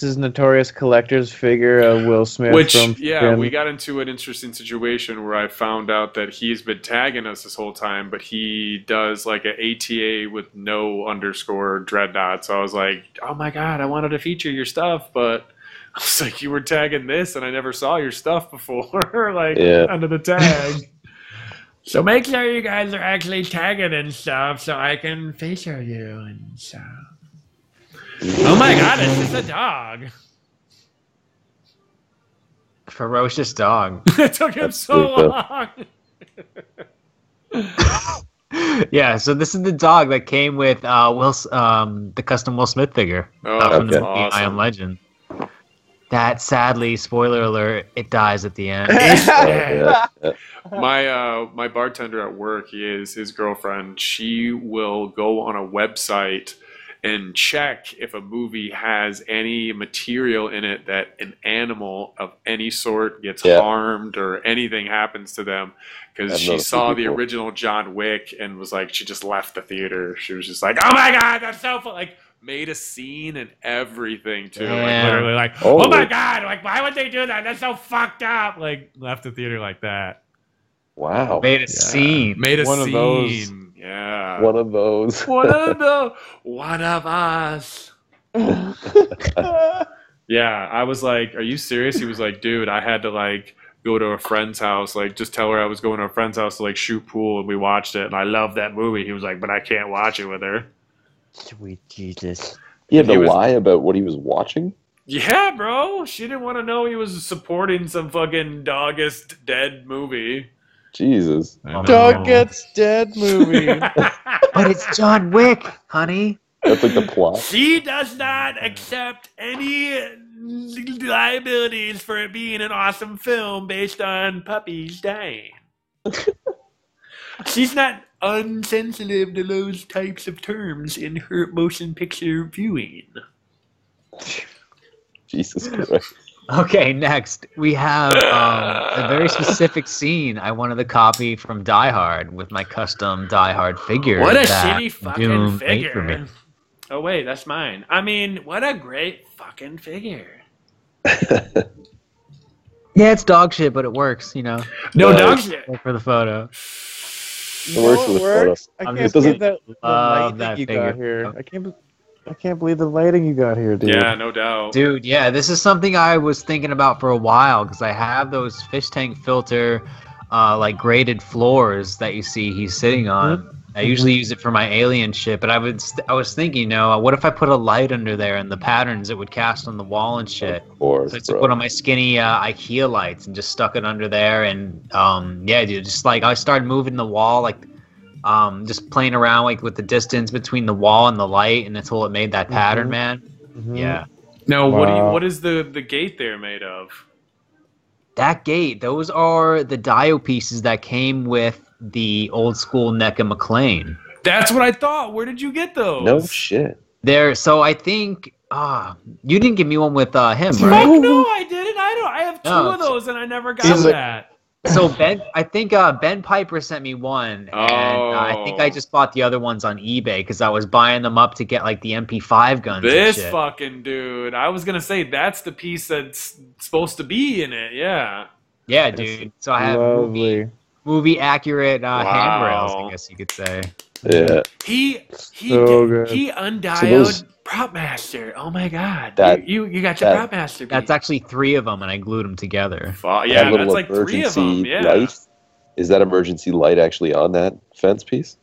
S6: is Notorious Collector's figure of Will Smith.
S1: Which, we got into an interesting situation where I found out that he's been tagging us this whole time, but he does like an ATA with no _, dreadnought. So I was like, oh my God, I wanted to feature your stuff, but I was like, you were tagging this and I never saw your stuff before, under the tag. So make sure you guys are actually tagging and stuff so I can feature you and stuff. Oh my God, it's just a dog.
S8: Ferocious dog.
S1: It took him so long.
S8: Yeah, so this is the dog that came with the custom Will Smith figure.
S1: From the
S8: awesome. I Am Legend. That, sadly, spoiler alert, it dies at the end.
S1: My bartender at work, his girlfriend, she will go on a website and check if a movie has any material in it that an animal of any sort gets harmed or anything happens to them. Because she saw the original John Wick and was like, she just left the theater. She was just like, oh my God, that's so fun. Like, made a scene and everything too.
S8: Yeah.
S1: Like, literally like, oh my God, like, why would they do that? That's so fucked up. Like, left the theater like that.
S7: Wow.
S8: Made a scene.
S1: Made a
S6: One
S1: scene.
S6: of those.
S1: Yeah.
S7: One of those.
S1: One of us. Yeah, I was like, are you serious? He was like, dude, I had to like go to a friend's house, like just tell her I was going to a friend's house to like shoot pool, and we watched it, and I love that movie. He was like, but I can't watch it with her.
S6: Sweet Jesus.
S7: He had to lie about what he was watching?
S1: Yeah, bro. She didn't want to know he was supporting some fucking Dog-est Dead movie.
S7: Jesus.
S6: Dog Gets Dead movie.
S8: But it's John Wick, honey.
S7: That's like the plot.
S1: She does not accept any liabilities for it being an awesome film based on puppies dying. She's not unsensitive to those types of terms in her motion picture viewing.
S7: Jesus Christ.
S8: Okay, next we have a very specific scene I wanted to copy from Die Hard with my custom Die Hard figure.
S1: What a
S8: that
S1: shitty fucking
S8: Doom made for me.
S1: figure. Oh wait, that's mine. I mean, what a great fucking figure.
S8: Yeah, it's dog shit, but it works, you know.
S1: No dog shit.
S8: For the photo.
S7: It works for the photo.
S6: I
S8: I'm
S6: can't
S8: just
S6: believe
S8: kidding.
S6: the
S8: Love
S6: lighting
S8: that
S6: you
S8: figure.
S6: got here. I can't believe the lighting you got here, dude.
S1: Yeah, no doubt.
S8: Dude, yeah, this is something I was thinking about for a while because I have those fish tank filter, like graded floors that you see he's sitting on. I usually use it for my alien shit, but I was thinking, you know, what if I put a light under there and the patterns it would cast on the wall and shit?
S7: Of course,
S8: So I took one of my skinny IKEA lights and just stuck it under there, and yeah, dude, just like I started moving the wall, like just playing around like with the distance between the wall and the light, and until it made that pattern, man. Yeah.
S1: Now,
S6: Wow.
S1: what is the gate there made of?
S8: That gate, those are the dio pieces that came with the old school NECA McLean.
S1: That's what I thought. Where did you get those?
S7: No shit.
S8: There, so I think you didn't give me one with him,
S1: Fuck
S8: right?
S1: no, I didn't. I have two
S8: No.
S1: of those, and I never got
S7: He's like-
S1: that.
S8: So I think Ben Piper sent me one, and I think I just bought the other ones on eBay because I was buying them up to get like the MP5 guns.
S1: This
S8: and shit.
S1: fucking dude. I was gonna say that's the piece that's supposed to be in it. Yeah.
S8: Yeah, dude. So I have
S6: Lovely.
S8: movie accurate handrails,
S1: Wow.
S8: I guess you could say.
S7: Yeah.
S1: He
S6: So good.
S1: he undialed
S7: So those-
S1: Prop Master. Oh my god.
S7: That-
S1: you got your
S7: that-
S1: Prop Master.
S8: That's
S1: piece.
S8: actually 3 of them, and I glued them together.
S1: Yeah,
S7: That little
S1: that's like 3 of them.
S7: emergency
S1: Yeah.
S7: light. Is that emergency light actually on that fence piece?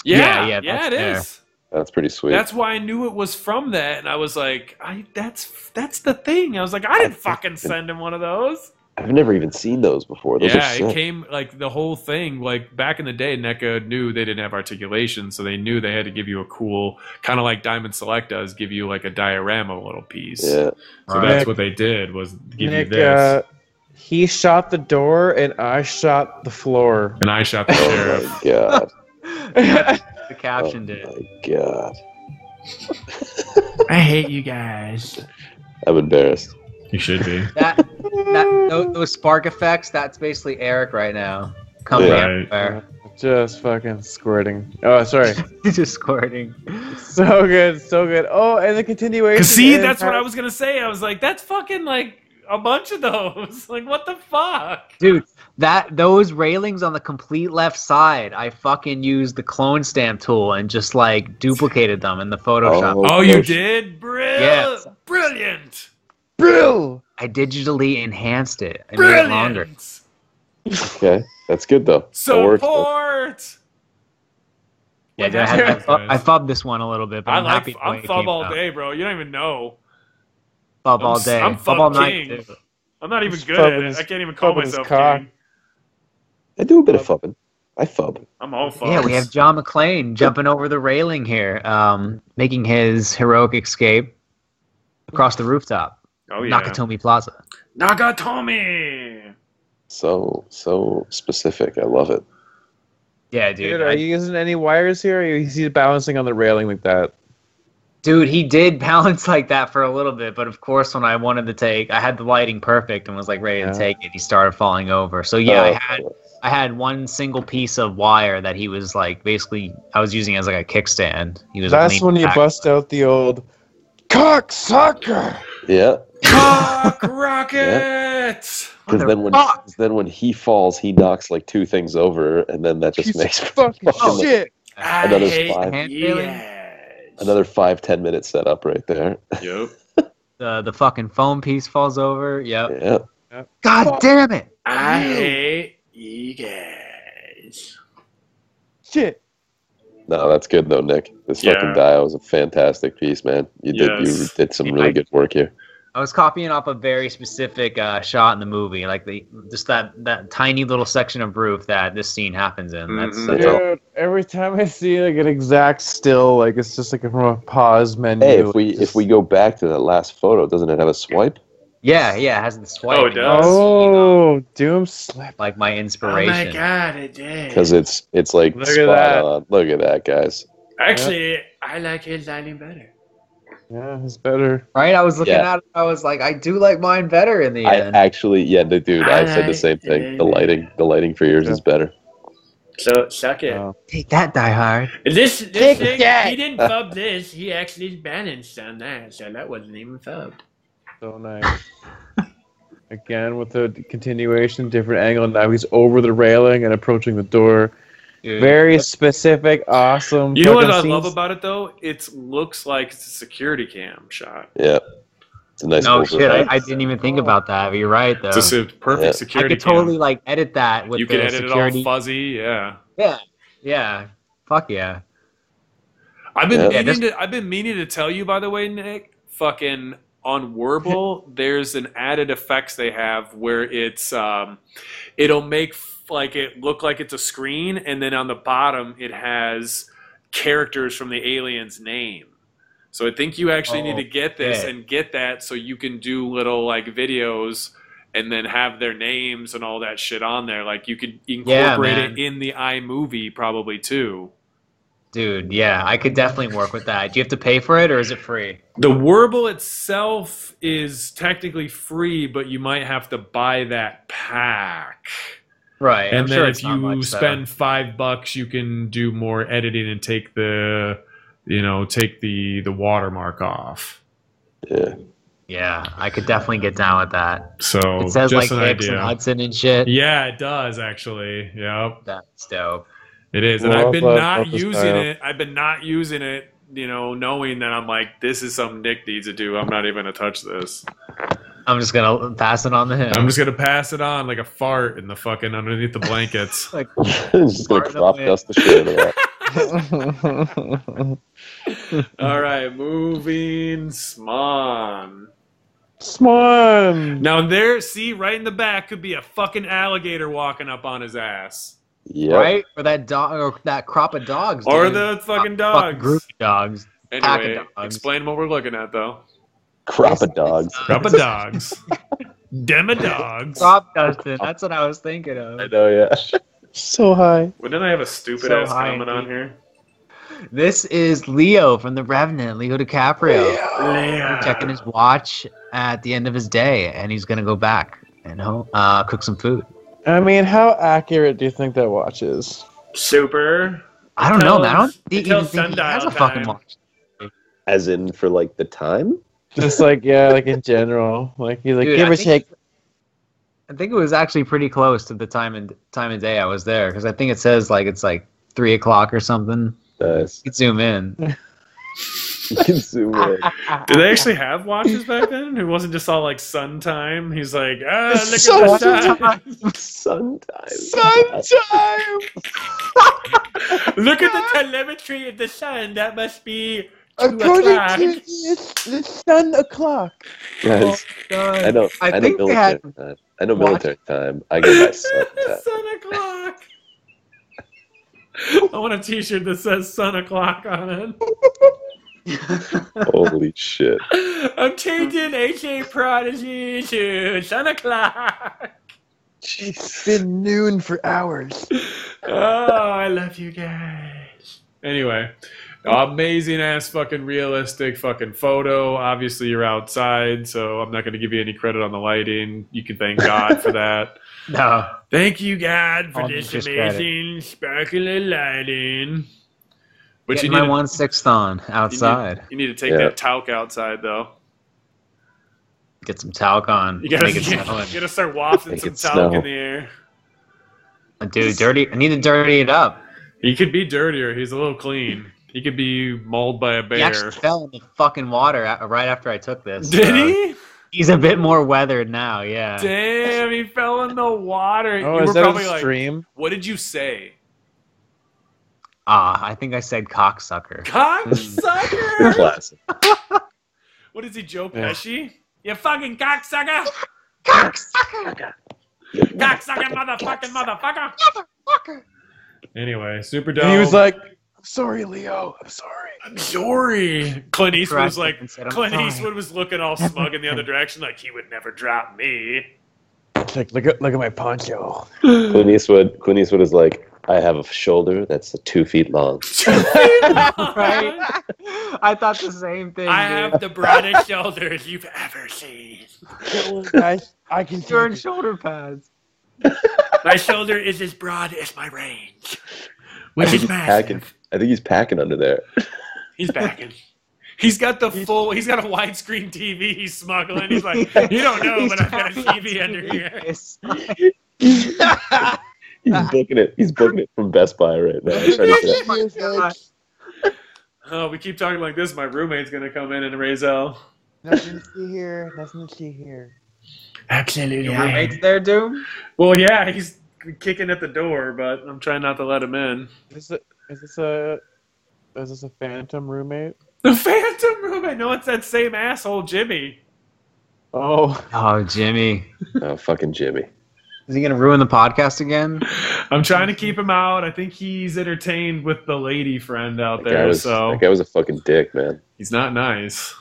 S1: Yeah,
S8: Yeah,
S1: yeah,
S8: that's
S1: it
S8: there.
S1: is.
S7: That's pretty sweet.
S1: That's why I knew it was from that, and I was like, that's the thing. I was like, I didn't fucking send him one of those.
S7: I've never even seen those before. Those
S1: Yeah,
S7: are sick.
S1: it came like the whole thing. Like back in the day, NECA knew they didn't have articulation, so they knew they had to give you a cool, kind of like Diamond Select does, give you like a diorama little piece.
S7: Yeah.
S1: So
S8: Right.
S1: that's what they did was give
S6: Nick,
S1: you this,
S6: he shot the door and I shot the floor.
S1: and I shot the sheriff.
S7: Oh my god.
S8: The caption
S7: Oh
S8: did.
S7: my god.
S1: I hate you guys.
S7: I'm embarrassed.
S1: You should be.
S8: Those spark effects, that's basically Eric right now. Coming
S7: Yeah.
S8: everywhere.
S6: Just fucking squirting. Oh, sorry.
S8: Just squirting.
S6: So good, so good. Oh, and the continuation.
S1: Cause see,
S6: and
S1: that's what I was gonna say. I was like, that's fucking like a bunch of those. Like, what the fuck?
S8: Dude, those railings on the complete left side, I fucking used the clone stamp tool and just like duplicated them in the Photoshop.
S7: Oh.
S1: Oh, you did?
S8: Yes.
S1: Brilliant.
S6: Brill.
S8: I digitally enhanced it. I made it longer.
S1: Brilliant.
S7: Okay. That's good though. That works.
S1: Support.
S8: Yeah, dude, I fubbed this one a little bit, but I'm happy the way
S1: I'm
S8: it
S1: fub
S8: came
S1: all
S8: out.
S1: day, bro. You don't even know.
S8: Fub all day.
S1: I'm
S8: Fub all
S1: fub
S8: night.
S1: king.
S8: too.
S1: I'm not even
S6: He's
S1: good at
S6: fubbing
S1: it.
S6: his-
S1: I can't even call
S6: fubbing his
S1: myself
S6: cock.
S1: king.
S7: I do a bit of fubbing. I fub.
S1: I'm all fub.
S8: Yeah, we have John McClane jumping over the railing here, making his heroic escape across the rooftop.
S1: Oh yeah.
S8: Nakatomi Plaza.
S1: Nagatomi.
S7: So specific. I love it.
S8: Yeah,
S6: Dude,
S8: dude.
S6: are you using any wires here? Or is he balancing on the railing like that?
S8: Dude, he did balance like that for a little bit, but of course, when I wanted to take, I had the lighting perfect and was like ready to take it. He started falling over. So yeah, I had one single piece of wire that he was like basically I was using as like a kickstand. He was.
S6: That's
S8: leaning
S6: when you
S8: back.
S6: bust out the old cocksucker.
S7: Yeah.
S1: Cock rocket.
S7: Because then when he falls, he knocks like 2 things over, and then that just
S6: Piece
S7: makes
S6: of fucking
S7: fucking, like,
S6: shit.
S1: I
S7: Another
S1: hate
S7: 5.
S1: yes.
S7: another 5-10 minute setup right there.
S1: Yep.
S8: The fucking foam piece falls over. Yep.
S7: Yeah.
S8: God damn it!
S1: I hate you guys.
S6: Shit.
S7: No, that's good though, Nick. This fucking dial was a fantastic piece, man. You did some really good work here.
S8: I was copying off a very specific shot in the movie, like just that tiny little section of roof that this scene happens in. That's all.
S6: Dude, every time I see like an exact still, like it's just like from a pause menu.
S7: Hey, if we go back to that last photo, doesn't it have a swipe?
S8: Yeah, it has the swipe.
S1: Oh, it does?
S6: Oh, Doom slip.
S8: Like my
S1: Oh
S8: inspiration.
S1: my god, it did.
S7: Because it's like
S6: Look at
S7: spot
S6: that.
S7: on. Look at that, guys.
S1: Actually, I like his lighting better.
S6: Yeah, it's better.
S8: Right? I was looking at it. I was like, I do like mine better in the end.
S7: Actually, dude, I said the same thing. The lighting for yours is better.
S1: So suck it.
S8: Take that, Die Hard.
S1: This thing, he didn't fub this. He actually balanced on that, so that wasn't even fubbed.
S6: So nice. Again, with the continuation, different angle. Now he's over the railing and approaching the door. Dude. Very specific, awesome.
S1: You know what I love about it, though? It looks like it's a security cam shot.
S7: Yeah. It's a nice.
S8: No shit, I didn't even think about that. But you're right, though.
S1: It's a perfect security.
S8: I could totally like edit that with
S1: you
S8: the
S1: can edit
S8: security.
S1: it all fuzzy, yeah.
S8: Yeah. Fuck yeah.
S1: I've been meaning to tell you, by the way, Nick. Fucking on Wordle, there's an added effects they have where it's it'll make like it look like it's a screen, and then on the bottom it has characters from the alien's name. So I think you actually need to get this and get that so you can do little like videos and then have their names and all that shit on there. Like you could incorporate it in the iMovie probably too.
S8: Dude, yeah, I could definitely work with that. Do you have to pay for it or is it free?
S1: The Wordle itself is technically free, but you might have to buy that pack.
S8: Right.
S1: And then if you spend $5, you can do more editing and take the watermark off.
S7: Yeah.
S8: Yeah, I could definitely get down with that.
S1: So
S8: it says like Hicks and Hudson and shit.
S1: Yeah, it does actually. Yep.
S8: That's dope.
S1: It is. And I've been not using it. I've been not using it, knowing that I'm like, this is something Nick needs to do. I'm not even gonna touch this.
S8: I'm just gonna pass it on to him.
S1: I'm just gonna pass it on like a fart in the fucking underneath the blankets.
S7: Like just gonna crop dust the shit out of
S1: that. All right, moving Sman.
S6: Sman.
S1: Now right in the back could be a fucking alligator walking up on his ass.
S7: Yep.
S8: Right? Or that dog, or that crop of dogs.
S1: Or the fucking dogs.
S8: Fucking group of dogs.
S1: Anyway, explain what we're looking at though.
S7: Crop of dogs.
S1: Crop of dogs. Demo dogs.
S8: Crop Dustin. That's what I was thinking of.
S7: I know, yeah.
S6: So high.
S1: Well, didn't I have a stupid ass comment on here?
S8: This is Leo from The Revenant, Leo DiCaprio.
S1: Leo.
S8: Checking his watch at the end of his day, and he's going to go back and cook some food.
S6: I mean, how accurate do you think that watch is?
S1: Super.
S8: I don't know, man. I don't even think he has a fucking watch.
S7: As in for, like, the time?
S6: Just like, like in general. Like, he's like, give or take.
S8: I think it was actually pretty close to the time and day I was there, because I think it says, like, it's like 3 o'clock or something.
S7: Nice.
S8: You can zoom in.
S7: You can zoom in.
S1: Did they actually have watches back then? It wasn't just all like sun time. He's like, look at the time.
S7: Sun time.
S6: Sun time.
S1: Look at the telemetry of the sun. That must be 2
S6: according
S1: o'clock.
S6: To the sun o'clock.
S7: Guys, I know military time. I go by sun time.
S1: Sun o'clock. I want a t-shirt that says sun o'clock on it.
S7: Holy shit.
S1: I'm changing HA Prodigy to sun o'clock.
S6: It's been noon for hours.
S1: Oh, I love you guys. Anyway, amazing ass fucking realistic fucking photo. Obviously you're outside, so I'm not going to give you any credit on the lighting. You can thank God for that.
S8: No.
S1: Thank you, God, for this amazing sparkly lighting. But
S8: you need my 1/6 on outside.
S1: You need to take that talc outside, though.
S8: Get some talc on.
S1: You gotta start wafting some talc in the air.
S8: Dude, I need to dirty it up.
S1: He could be dirtier. He's a little clean. He could be mauled by a bear.
S8: He actually fell in the fucking water right after I took this.
S1: Did he?
S8: He's a bit more weathered now, yeah.
S1: Damn, he fell in the water.
S6: Oh,
S1: you
S6: were probably
S1: like,
S6: stream?
S1: What did you say?
S8: I think I said cocksucker.
S1: Cocksucker?
S7: Classic.
S1: What is he, Joe Pesci? You fucking cocksucker!
S8: Cocksucker!
S1: Cocksucker, motherfucker! Anyway, super dope.
S6: And he was like, I'm sorry, Leo.
S1: I'm sorry. Clint Eastwood was like, Eastwood was looking all smug in the other direction, like he would never drop me.
S6: Like, look at my poncho.
S7: Clint Eastwood is like, I have a shoulder that's 2 feet long.
S8: Right? I thought the same thing.
S1: I have the broadest shoulders you've ever seen.
S6: I can
S8: You're in shoulder pads.
S1: My shoulder is as broad as my range, which is massive.
S7: I think he's packing under there.
S1: He's packing. He's got a widescreen TV he's smuggling. He's like, you don't know, but I've got a TV under here.
S7: He's booking it from Best Buy right now.
S1: Oh, we keep talking like this. My roommate's gonna come in and raise hell.
S6: Nothing to see here.
S1: Absolutely.
S8: Your roommate's there, Doom?
S1: Well, yeah, he's kicking at the door, but I'm trying not to let him in.
S6: Is this a phantom roommate?
S1: The phantom roommate? No, it's that same asshole, Jimmy.
S8: Oh, Jimmy.
S7: Oh, fucking Jimmy.
S8: Is he going to ruin the podcast again?
S1: I'm trying to keep him out. I think he's entertained with the lady friend out there.
S7: That guy was a fucking dick, man.
S1: He's not nice.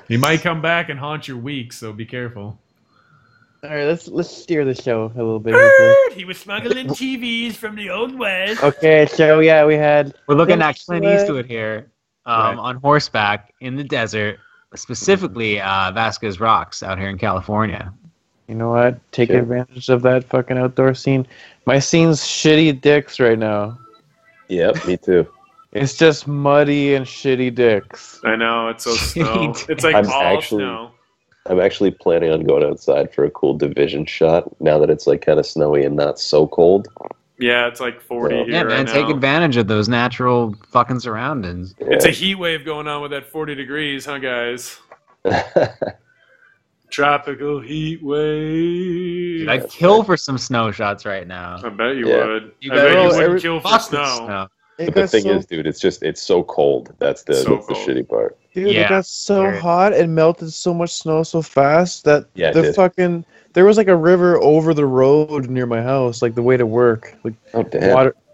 S1: He might come back and haunt your week, so be careful.
S6: All right, let's steer the show a little bit.
S1: He was smuggling TVs from the Old West.
S6: Okay, so yeah, we're
S8: looking at Clint Eastwood here, on horseback in the desert, specifically Vasquez Rocks out here in California.
S6: You know what? Take advantage of that fucking outdoor scene. My scene's shitty dicks right now.
S7: Yep, me too.
S6: It's just muddy and shitty dicks.
S1: I know, it's so snow. It's like all snow.
S7: I'm actually planning on going outside for a cool Division shot now that it's like kind of snowy and not so cold.
S1: Yeah, it's like 40 here
S8: man,
S1: right now.
S8: Take advantage of those natural fucking surroundings.
S7: Yeah.
S1: It's a heat wave going on with that 40 degrees, huh, guys? Tropical heat wave.
S8: Dude, I'd kill for some snow shots right now.
S1: I bet you would.
S8: I
S1: bet you wouldn't kill for snow.
S7: The thing is, dude, it's so cold. That's the shitty part.
S6: Dude, it got so hot and melted so much snow so fast that there was like a river over the road near my house, like the way to work. Like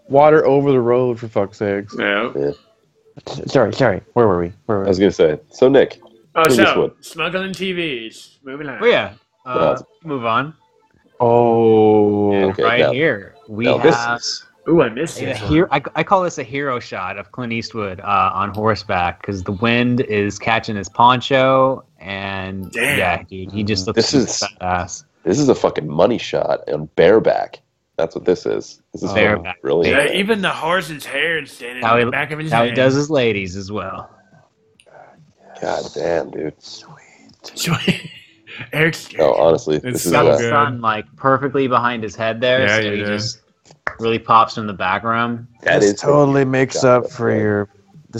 S6: water over the road, for fuck's sakes.
S1: Yeah.
S6: Sorry. Where were we?
S7: I was gonna say. So Nick.
S1: Smuggling TVs. Moving on.
S8: Oh yeah. Move on. Here we have.
S1: Ooh, I missed it.
S8: I call this a hero shot of Clint Eastwood on horseback because the wind is catching his poncho, and he just looks badass.
S7: This is a fucking money shot on bareback. That's what this is. This is
S8: bareback.
S7: Really?
S1: Yeah, even the horse's hair is standing in the back of his head.
S8: How he does his ladies as well.
S7: God damn, dude.
S1: Sweet. Eric's
S7: honestly,
S8: this is got the sun like perfectly behind his head there, so he just really pops in the background.
S6: This totally makes up for your big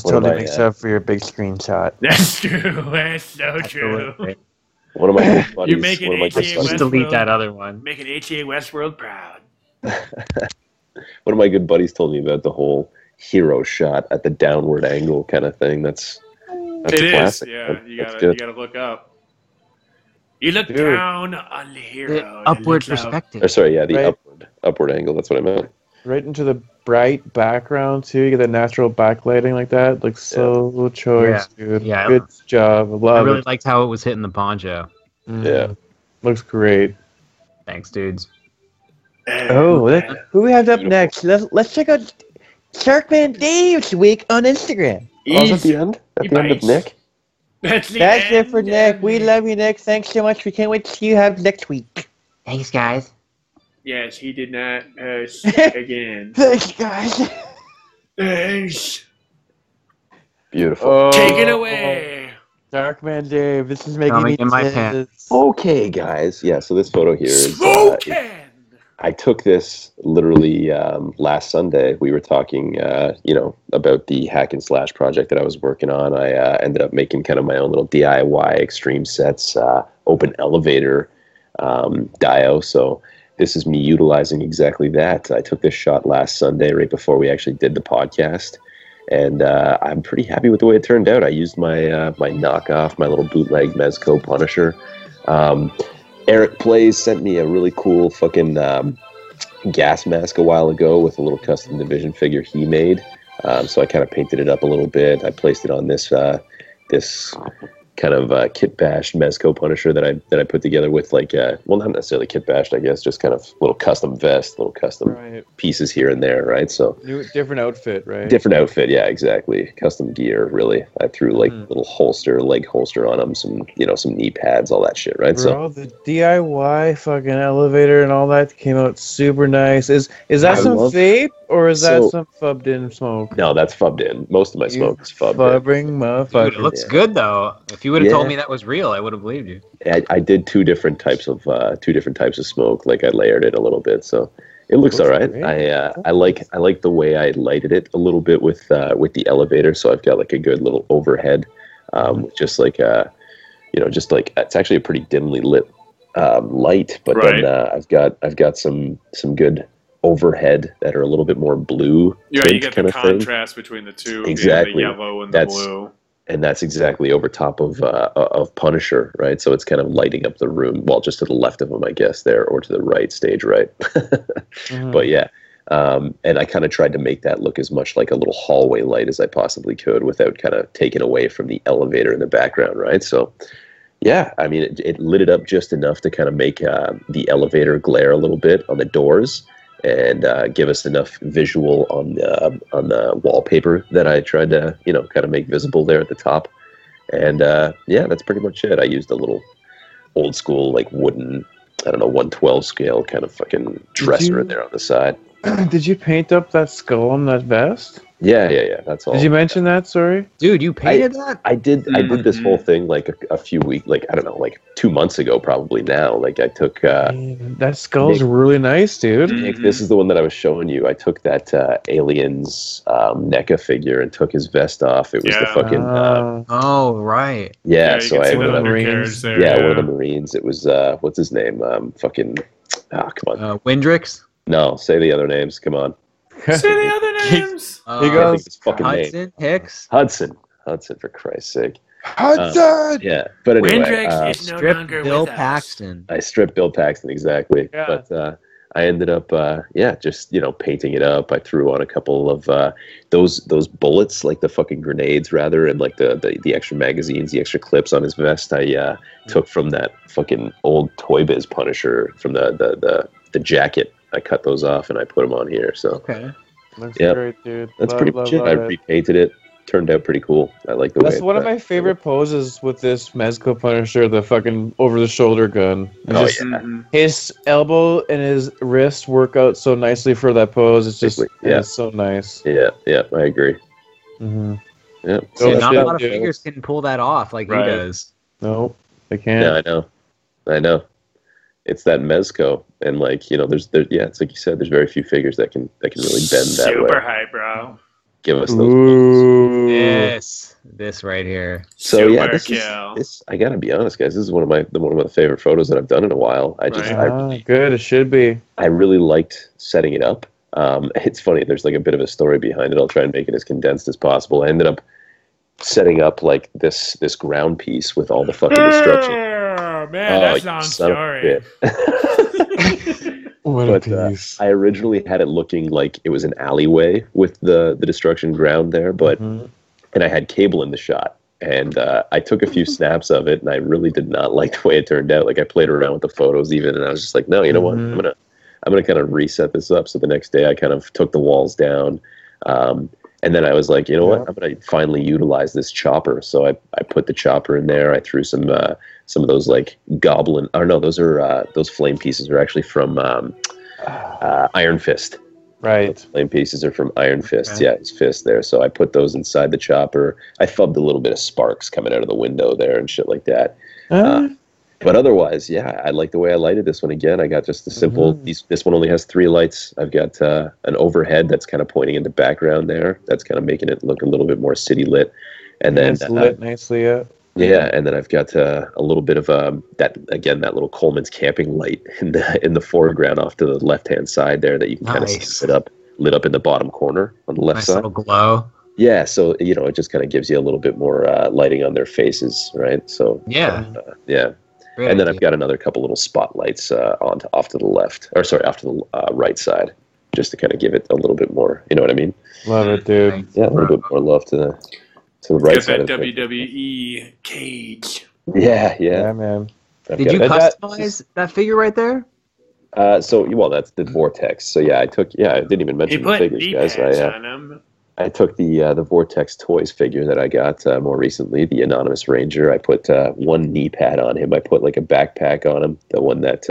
S6: screenshot.
S1: That's true. That's so true.
S7: One of my buddies,
S1: you're making
S8: just delete that other one.
S1: Making HA Westworld proud.
S7: One of my good buddies told me about the whole hero shot at the downward angle kind of thing. That's classic.
S1: Yeah, you gotta look up. You look down on the hero.
S8: The upward perspective.
S7: The upward angle. That's what I meant.
S6: Right into the bright background too. You get that natural backlighting like that. Like so choice, dude. Yeah, good job. I
S8: really liked how it was hitting the poncho.
S7: Yeah,
S6: looks great.
S8: Thanks, dudes.
S6: Who we have up next? Let's check out Sharkman Dave's week on Instagram.
S7: At the end of Nick.
S6: That's it for Nick. We love you, Nick. Thanks so much. We can't wait to see you have next week.
S8: Thanks, guys.
S1: Yes, he did not again.
S6: Thanks, guys.
S1: Thanks.
S7: Beautiful.
S1: Take it away.
S6: Darkman Dave, this is making me
S8: in my pants.
S7: Okay, guys. Yeah, so this photo here is... I took this literally last Sunday. We were talking, about the Ahackandslash project that I was working on. I ended up making kind of my own little DIY extreme sets, open elevator dio. So this is me utilizing exactly that. I took this shot last Sunday right before we actually did the podcast. And I'm pretty happy with the way it turned out. I used my knockoff, my little bootleg Mezco Punisher. Eric Plays sent me a really cool fucking gas mask a while ago with a little custom Division figure he made. So I kind of painted it up a little bit. I placed it on this kind of kit bashed Mezco Punisher that I put together with like well, not necessarily kit bashed, I guess, just kind of little custom vest, little custom pieces here and there, right? So
S6: different outfit, right?
S7: Different outfit, yeah, exactly. Custom gear, really. I threw like little leg holster on them, some some knee pads, all that shit, right?
S6: Bro, the DIY fucking elevator and all that came out super nice. Is that some vape or is that some fubbed in smoke?
S7: No, that's fubbed in. Most of my smoke is fubbed
S6: in. Motherfucker.
S8: Dude, it looks good though. If you would have told me that was real, I would have believed you.
S7: I did two different types of smoke. Like I layered it a little bit, so it looks all right. I like the way I lighted it a little bit with the elevator. So I've got like a good little overhead, just like it's actually a pretty dimly lit light, but then I've got some good overhead that are a little bit more blue.
S1: Yeah, you get the contrast between the two,
S7: exactly.
S1: The yellow and the blue.
S7: And that's exactly over top of Punisher, right? So it's kind of lighting up the room, well, just to the left of him, I guess, there, or to the right, stage right. But yeah, and I kind of tried to make that look as much like a little hallway light as I possibly could without kind of taking away from the elevator in the background, right? So yeah, I mean, it lit it up just enough to kind of make the elevator glare a little bit on the doors, and give us enough visual on the wallpaper that I tried to kind of make visible there at the top. And yeah, that's pretty much it. I used a little old school like wooden, I don't know, 1/12 scale kind of fucking dresser in there on the side.
S6: Did you paint up that skull on that vest?
S7: Yeah. That's all.
S6: Did you mention that? Sorry,
S8: dude. You painted that?
S7: I did. I did this whole thing like a few weeks, like I don't know, like 2 months ago, probably now. Like I took.
S6: That skull's really nice, dude.
S7: Nick, this is the one that I was showing you. I took that Aliens NECA figure and took his vest off. It was the fucking.
S8: Oh right.
S7: Yeah, so I
S1: one of the Marines.
S7: There, one of the Marines. It was what's his name? Fucking. Ah, come on.
S8: Windrix.
S7: No, say the other names. Come on.
S1: Say the other names.
S6: He goes
S8: Hudson Hicks.
S7: Hudson, for Christ's sake.
S6: Hudson.
S7: Yeah, but anyway,
S1: is no longer
S8: Bill
S1: with us.
S8: Paxton.
S7: I stripped Bill Paxton, exactly. Yeah. But I ended up, just painting it up. I threw on a couple of those bullets, like the fucking grenades, rather, and like the extra magazines, the extra clips on his vest. I took from that fucking old Toy Biz Punisher from the jacket. I cut those off and I put them on here. So
S6: looks great, dude.
S7: That's pretty much it. I repainted it. Turned out pretty cool. I like the way.
S6: That's one of my favorite poses with this Mezco Punisher, the fucking over-the-shoulder gun. His elbow and his wrist work out so nicely for that pose. It's just it's so nice.
S7: Yeah, I agree. Yeah.
S8: So not a lot of figures can pull that off like he does.
S6: Nope, they can't.
S7: Yeah, I know. It's that Mezco, and like it's like you said, there's very few figures that can really bend that way.
S1: Super hype, bro.
S7: Give us those.
S8: This right here.
S7: So this I gotta be honest, guys. This is one of my favorite photos that I've done in a while.
S6: Good. It should be.
S7: I really liked setting it up. It's funny. There's like a bit of a story behind it. I'll try and make it as condensed as possible. I ended up setting up like this ground piece with all the fucking destruction.
S1: Man, that's long story.
S7: I originally had it looking like it was an alleyway with the destruction ground there, but and I had cable in the shot, and I took a few snaps of it, and I really did not like the way it turned out. Like I played around with the photos even, and I was just like, no, you know what? I'm gonna kind of reset this up. So the next day, I kind of took the walls down. And then I was like, you know what? I'm going to finally utilize this chopper. So I put the chopper in there. I threw some of those like goblin. Or no, those flame pieces are actually from Iron Fist.
S6: Right.
S7: Those flame pieces are from Iron Fist. Okay. Yeah, his fist there. So I put those inside the chopper. I fubbed a little bit of sparks coming out of the window there and shit like that. But otherwise, I like the way I lighted this one again. I got just a simple, this one only has 3 lights. I've got an overhead that's kind of pointing in the background there. That's kind of making it look a little bit more city lit. And then
S6: it's lit nicely,
S7: Yeah, and then I've got a little bit of that little Coleman's camping light in the foreground off to the left-hand side there that you can kind of see lit up in the bottom corner on the left side.
S8: Nice little glow.
S7: Yeah, so it just kind of gives you a little bit more lighting on their faces, right? So Great and then idea. I've got another couple little spotlights off to the right side, just to kind of give it a little bit more. You know what I mean?
S6: Love it, dude.
S7: Yeah, a little bit more love to So the right
S1: Get
S7: side
S1: that
S7: of the
S1: WWE cage.
S7: Yeah,
S6: man.
S8: Did you customize that figure right there?
S7: That's the Vortex. So I didn't even mention the figures, guys. I took the Vortex Toys figure that I got more recently, the Anonymous Ranger. I put one knee pad on him. I put like a backpack on him, the one that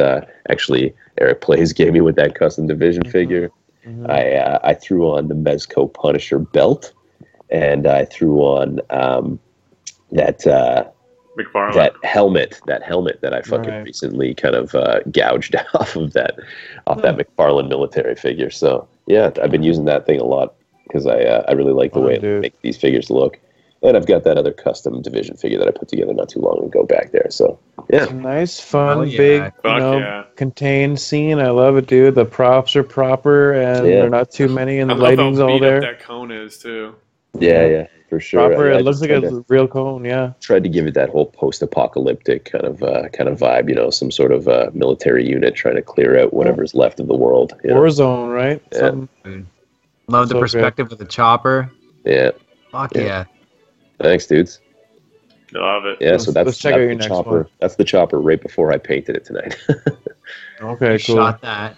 S7: actually Eric Plays gave me with that custom division figure. Mm-hmm. I threw on the Mezco Punisher belt, and I threw on that helmet that I fucking recently kind of gouged off that McFarlane military figure. So yeah, I've been using that thing a lot because I really like the way it makes these figures look. And I've got that other custom division figure that I put together not too long ago back there. So yeah,
S6: it's a nice, fun, big, contained scene. I love it, dude. The props are proper, and they're not too many, and the lighting's all there.
S1: That cone is too.
S7: Yeah, for sure.
S6: Proper. It looks like a real cone. Yeah.
S7: Tried to give it that whole post-apocalyptic kind of vibe. Some sort of military unit trying to clear out whatever's left of the world.
S6: Warzone, right?
S7: Yeah.
S8: Love the perspective of the chopper.
S7: Yeah.
S8: Fuck yeah.
S7: Thanks, dudes.
S1: Love it.
S7: Yeah, so that's
S6: check out your
S7: the chopper. One. That's the chopper right before I painted it tonight.
S8: Okay, cool. Shot that.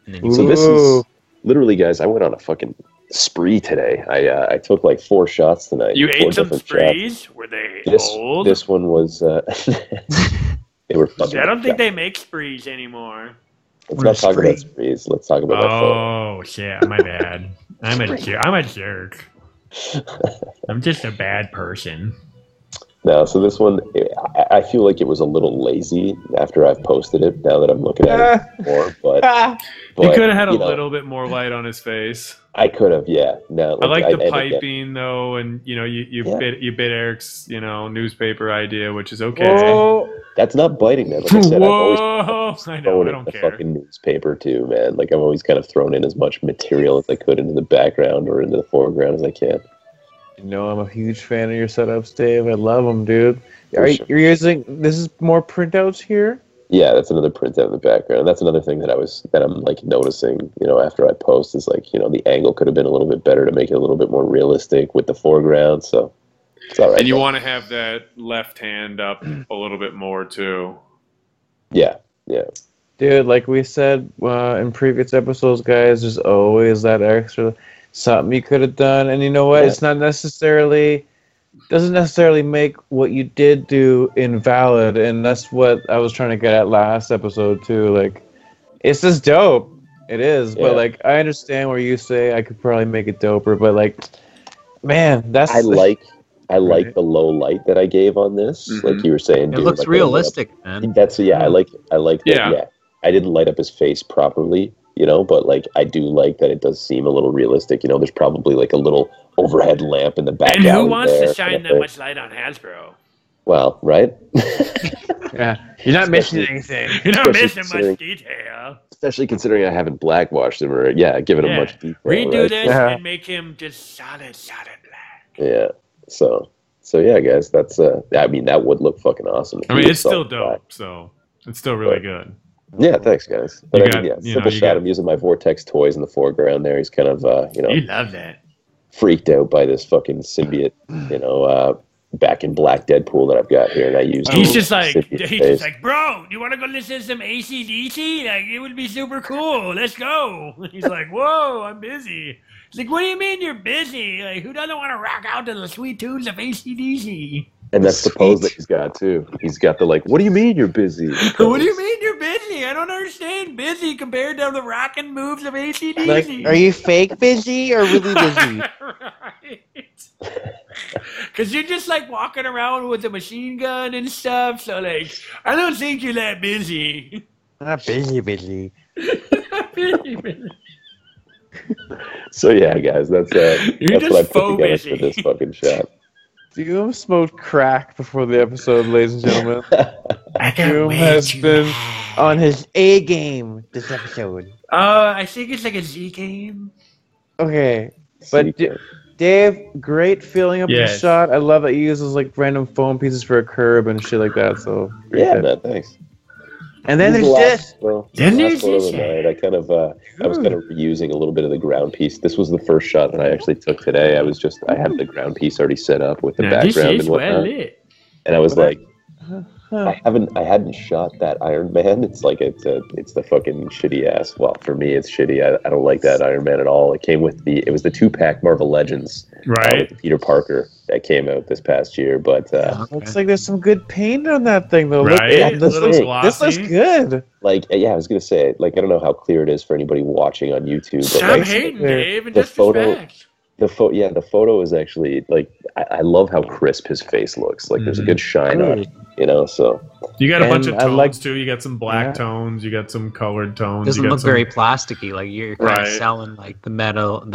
S7: And then so this is literally, guys, I went on a fucking spree today. I took like 4 shots tonight.
S1: You ate some sprees? Were they old?
S7: This one was... they were fucking...
S1: I don't think they make sprees anymore.
S7: Let's not talk about sprees. Let's talk about that.
S1: Oh, shit. My bad. I'm a jerk. I'm just a bad person.
S7: No, so this one, I feel like it was a little lazy after I've posted it, now that I'm looking at it more. But
S1: he could have had a little bit more light on his face.
S7: I could have, yeah. No,
S1: I like the piping, though, and, you bit Eric's, newspaper idea, which is okay.
S7: Whoa. That's not biting, man. Like I said,
S1: I don't care.
S7: Fucking newspaper, too, man. Like, I've always kind of thrown in as much material as I could into the background or into the foreground as I can.
S6: I'm a huge fan of your setups, Dave. I love them, dude. You're using... This is more printouts here?
S7: Yeah, that's another printout in the background. That's another thing that I'm like noticing, after I post is like, the angle could have been a little bit better to make it a little bit more realistic with the foreground. So it's all right.
S1: And you want to have that left hand up a little bit more too.
S7: Yeah.
S6: Dude, like we said in previous episodes, guys, there's always that extra something you could have done. And you know what? It's not necessarily... doesn't necessarily make what you did do invalid, and that's what I was trying to get at last episode too. Like, it's just dope. It is, but like, I understand where you say I could probably make it doper, but like, man, that's...
S7: I like the low light that I gave on this. Mm-hmm. Like you were saying,
S8: it looks realistic, man.
S7: That's I like that. Yeah, I didn't light up his face properly, but like I do like that it does seem a little realistic. There's probably like a little overhead lamp in the back.
S1: And who wants to shine that much light on Hasbro?
S7: Well, right?
S6: Yeah, you're not missing anything.
S1: You're not missing much detail.
S7: Especially considering I haven't blackwashed him or given him much detail.
S1: Redo this and make him just solid black.
S7: Yeah. So yeah, guys, that's that would look fucking awesome.
S1: It's still dope. So it's still really good.
S7: Yeah, thanks, guys. But simple shot. I'm using my Vortex toys in the foreground there. He's kind of,
S1: You love that.
S7: Freaked out by this fucking symbiote, back in black Deadpool that I've got here, and I use.
S1: He's just like, bro, you want to go listen to some AC/DC? Like, it would be super cool. Let's go. He's like, whoa, I'm busy. He's like, what do you mean you're busy? Like, who doesn't want to rock out to the sweet tunes of AC/DC?
S7: And that's the pose that he's got, too. He's got the, like, what do you mean you're busy?
S1: What do you mean you're busy? I don't understand. Busy compared to the rockin' moves of AC/DC.
S6: Like, are you fake busy or really busy?
S1: Right. Because you're just, like, walking around with a machine gun and stuff. So, like, I don't think you're that busy.
S6: Not busy.
S1: Busy.
S7: So, yeah, guys, that's what I put together for this fucking shot.
S6: Doom smoked crack before the episode, ladies and gentlemen.
S1: Doom has been
S6: on his A game this episode.
S1: I think it's like a Z game.
S6: Okay, but Dave, great filling up the shot. I love that he uses like random foam pieces for a curb and shit like that. So
S7: man, thanks.
S6: And then there's this.
S7: Well, then there's this. I kind of, I was kind of reusing a little bit of the ground piece. This was the first shot that I actually took today. I had the ground piece already set up with the background and whatnot. And I was like, I hadn't shot that Iron Man. It's like it's the fucking shitty ass. Well, for me, it's shitty. I don't like that Iron Man at all. It came with it was the 2-pack Marvel Legends,
S1: right?
S7: With Peter Parker that came out this past year. But
S6: looks like there's some good paint on that thing, though.
S1: Right?
S6: This looks good.
S7: Like, yeah, I was gonna say, like, I don't know how clear it is for anybody watching on YouTube. But
S1: Stop hating, Dave. And the photo.
S7: The photo is actually like I love how crisp his face looks. Like there's a good shine on it, you know. So
S1: you got a bunch of tones too. You got some black tones. You got some colored tones.
S8: Doesn't look very plasticky. Like you're kind of selling like the metallic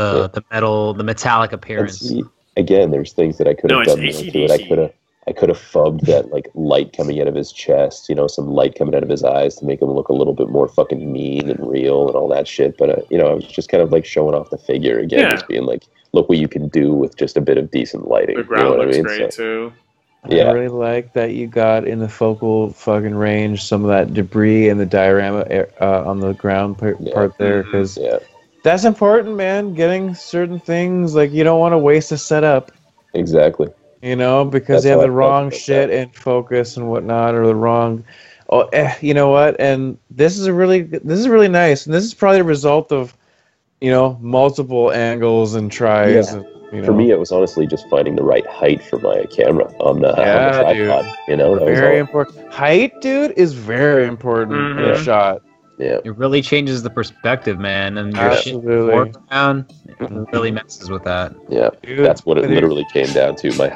S8: appearance.
S7: Again, there's things that I could have done more to it. I could have fubbed that like light coming out of his chest, you know, some light coming out of his eyes to make him look a little bit more fucking mean and real and all that shit. But you know, I was just kind of like showing off the figure again, just being like, look what you can do with just a bit of decent lighting.
S1: The ground looks great too.
S6: Yeah. I really like that you got in the focal fucking range some of that debris and the diorama on the ground part there, because that's important, man. Getting certain things, like, you don't want to waste a setup.
S7: Exactly.
S6: You know, because they have the wrong shit in focus and whatnot, or the wrong. You know what? And this is really nice, and this is probably a result of, you know, multiple angles and tries.
S7: Yeah.
S6: And, you know.
S7: For me, it was honestly just finding the right height for my camera on the tripod. Dude. You know, that
S6: very important. Height, dude, is very important in a shot.
S7: Yeah,
S8: it really changes the perspective, man, and your shit around, it really messes with that.
S7: Yeah, dude, that's what it literally came down to. My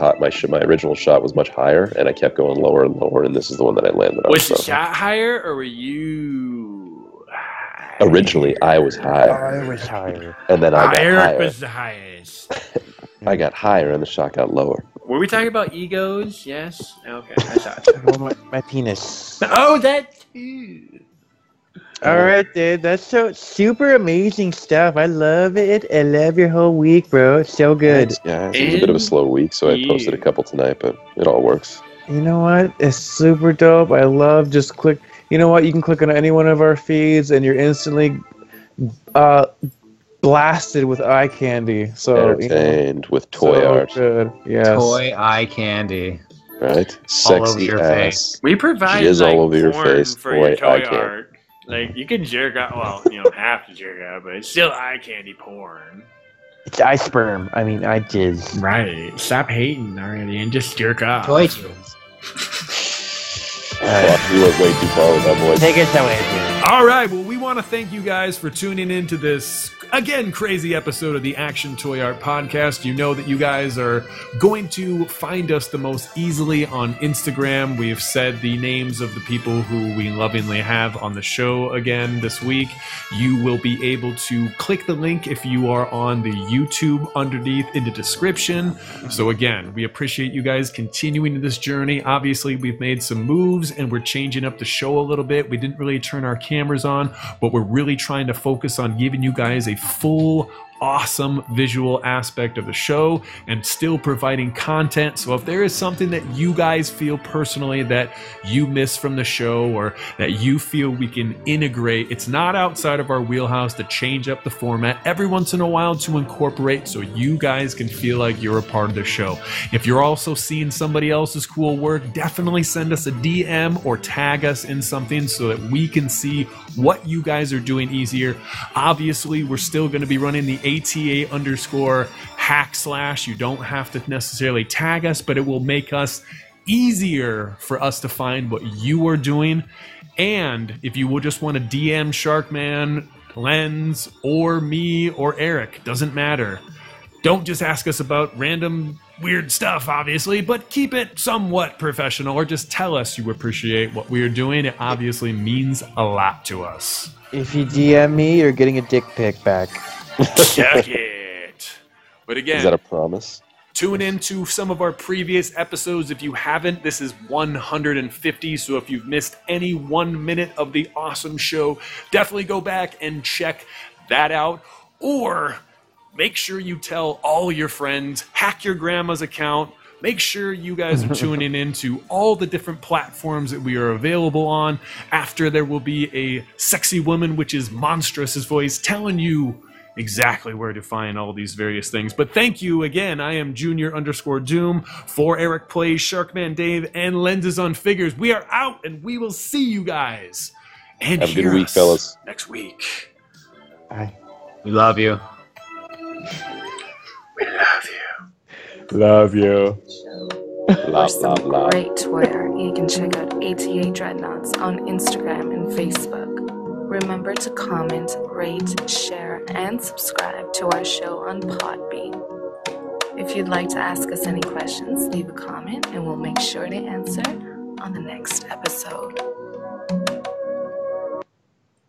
S7: original shot was much higher, and I kept going lower and lower, and this is the one that I landed on.
S1: Was the shot higher, or were you?
S7: Originally, I was higher. And then I got higher.
S1: Eric was the highest.
S7: I got higher, and the shot got lower.
S1: Were we talking about egos? Yes. Okay, I thought.
S6: my penis.
S1: Oh, that too.
S6: All right, dude. That's so super amazing stuff. I love it. I love your whole week, bro. It's so good.
S7: Thanks, guys. It was a bit of a slow week, so I posted a couple tonight, but it all works.
S6: You know what? It's super dope. I love just click. You know what? You can click on any one of our feeds, and you're instantly blasted with eye candy. So
S7: entertained with toy art.
S6: Good. Yes.
S8: Toy eye candy.
S7: Right. Sexy all over your
S8: ass.
S7: Face.
S1: We provide
S7: jizz all over your face
S1: for your toy art. Like, you can jerk out, well, you don't have to jerk out, but it's still eye candy porn.
S6: It's eye sperm. I mean, eye jizz.
S1: Right. Stop hating already and just jerk off.
S8: Toy jizz.
S7: We went way too far with that voice.
S6: Take it away, dude.
S1: All right. Well, we want to thank you guys for tuning into this, again, crazy episode of the Action Toy Art Podcast. You know that you guys are going to find us the most easily on Instagram. We have said the names of the people who we lovingly have on the show again this week. You will be able to click the link if you are on the YouTube underneath in the description. So again, we appreciate you guys continuing this journey. Obviously, we've made some moves and we're changing up the show a little bit. We didn't really turn our cameras on, but we're really trying to focus on giving you guys a full, awesome visual aspect of the show and still providing content. So if there is something that you guys feel personally that you miss from the show, or that you feel we can integrate, it's not outside of our wheelhouse to change up the format every once in a while to incorporate, so you guys can feel like you're a part of the show. If you're also seeing somebody else's cool work, definitely send us a DM or tag us in something so that we can see what you guys are doing easier. Obviously, we're still going to be running the ATA_Ahackandslash. You don't have to necessarily tag us, but it will make us easier for us to find what you are doing. And if you will just want to DM Sharkman, Lens, or me, or Eric, doesn't matter. Don't just ask us about random weird stuff, obviously, but keep it somewhat professional, or just tell us you appreciate what we are doing. It obviously means a lot to us.
S6: If you DM me, you're getting a dick pic back.
S1: Check it. But again,
S7: is that a promise?
S1: Tune in to some of our previous episodes if you haven't. This is 150, so if you've missed any 1 minute of the awesome show, definitely go back and check that out. Or make sure you tell all your friends, hack your grandma's account, make sure you guys are tuning into all the different platforms that we are available on. After, there will be a sexy woman, which is Monstrous's voice, telling you exactly where to find all these various things. But thank you again. I am Junior_Doom for Eric Plays, Sharkman Dave, and Lenses on Figures. We are out, and we will see you guys. And
S7: have a good week, fellas.
S1: Next week.
S6: Bye.
S8: We love you.
S1: We love you.
S6: Love you.
S9: For some great Twitter, you can check out ATA Dreadnoughts on Instagram and Facebook. Remember to comment, rate, share, and subscribe to our show on Podbean. If you'd like to ask us any questions, leave a comment and we'll make sure to answer on the next episode.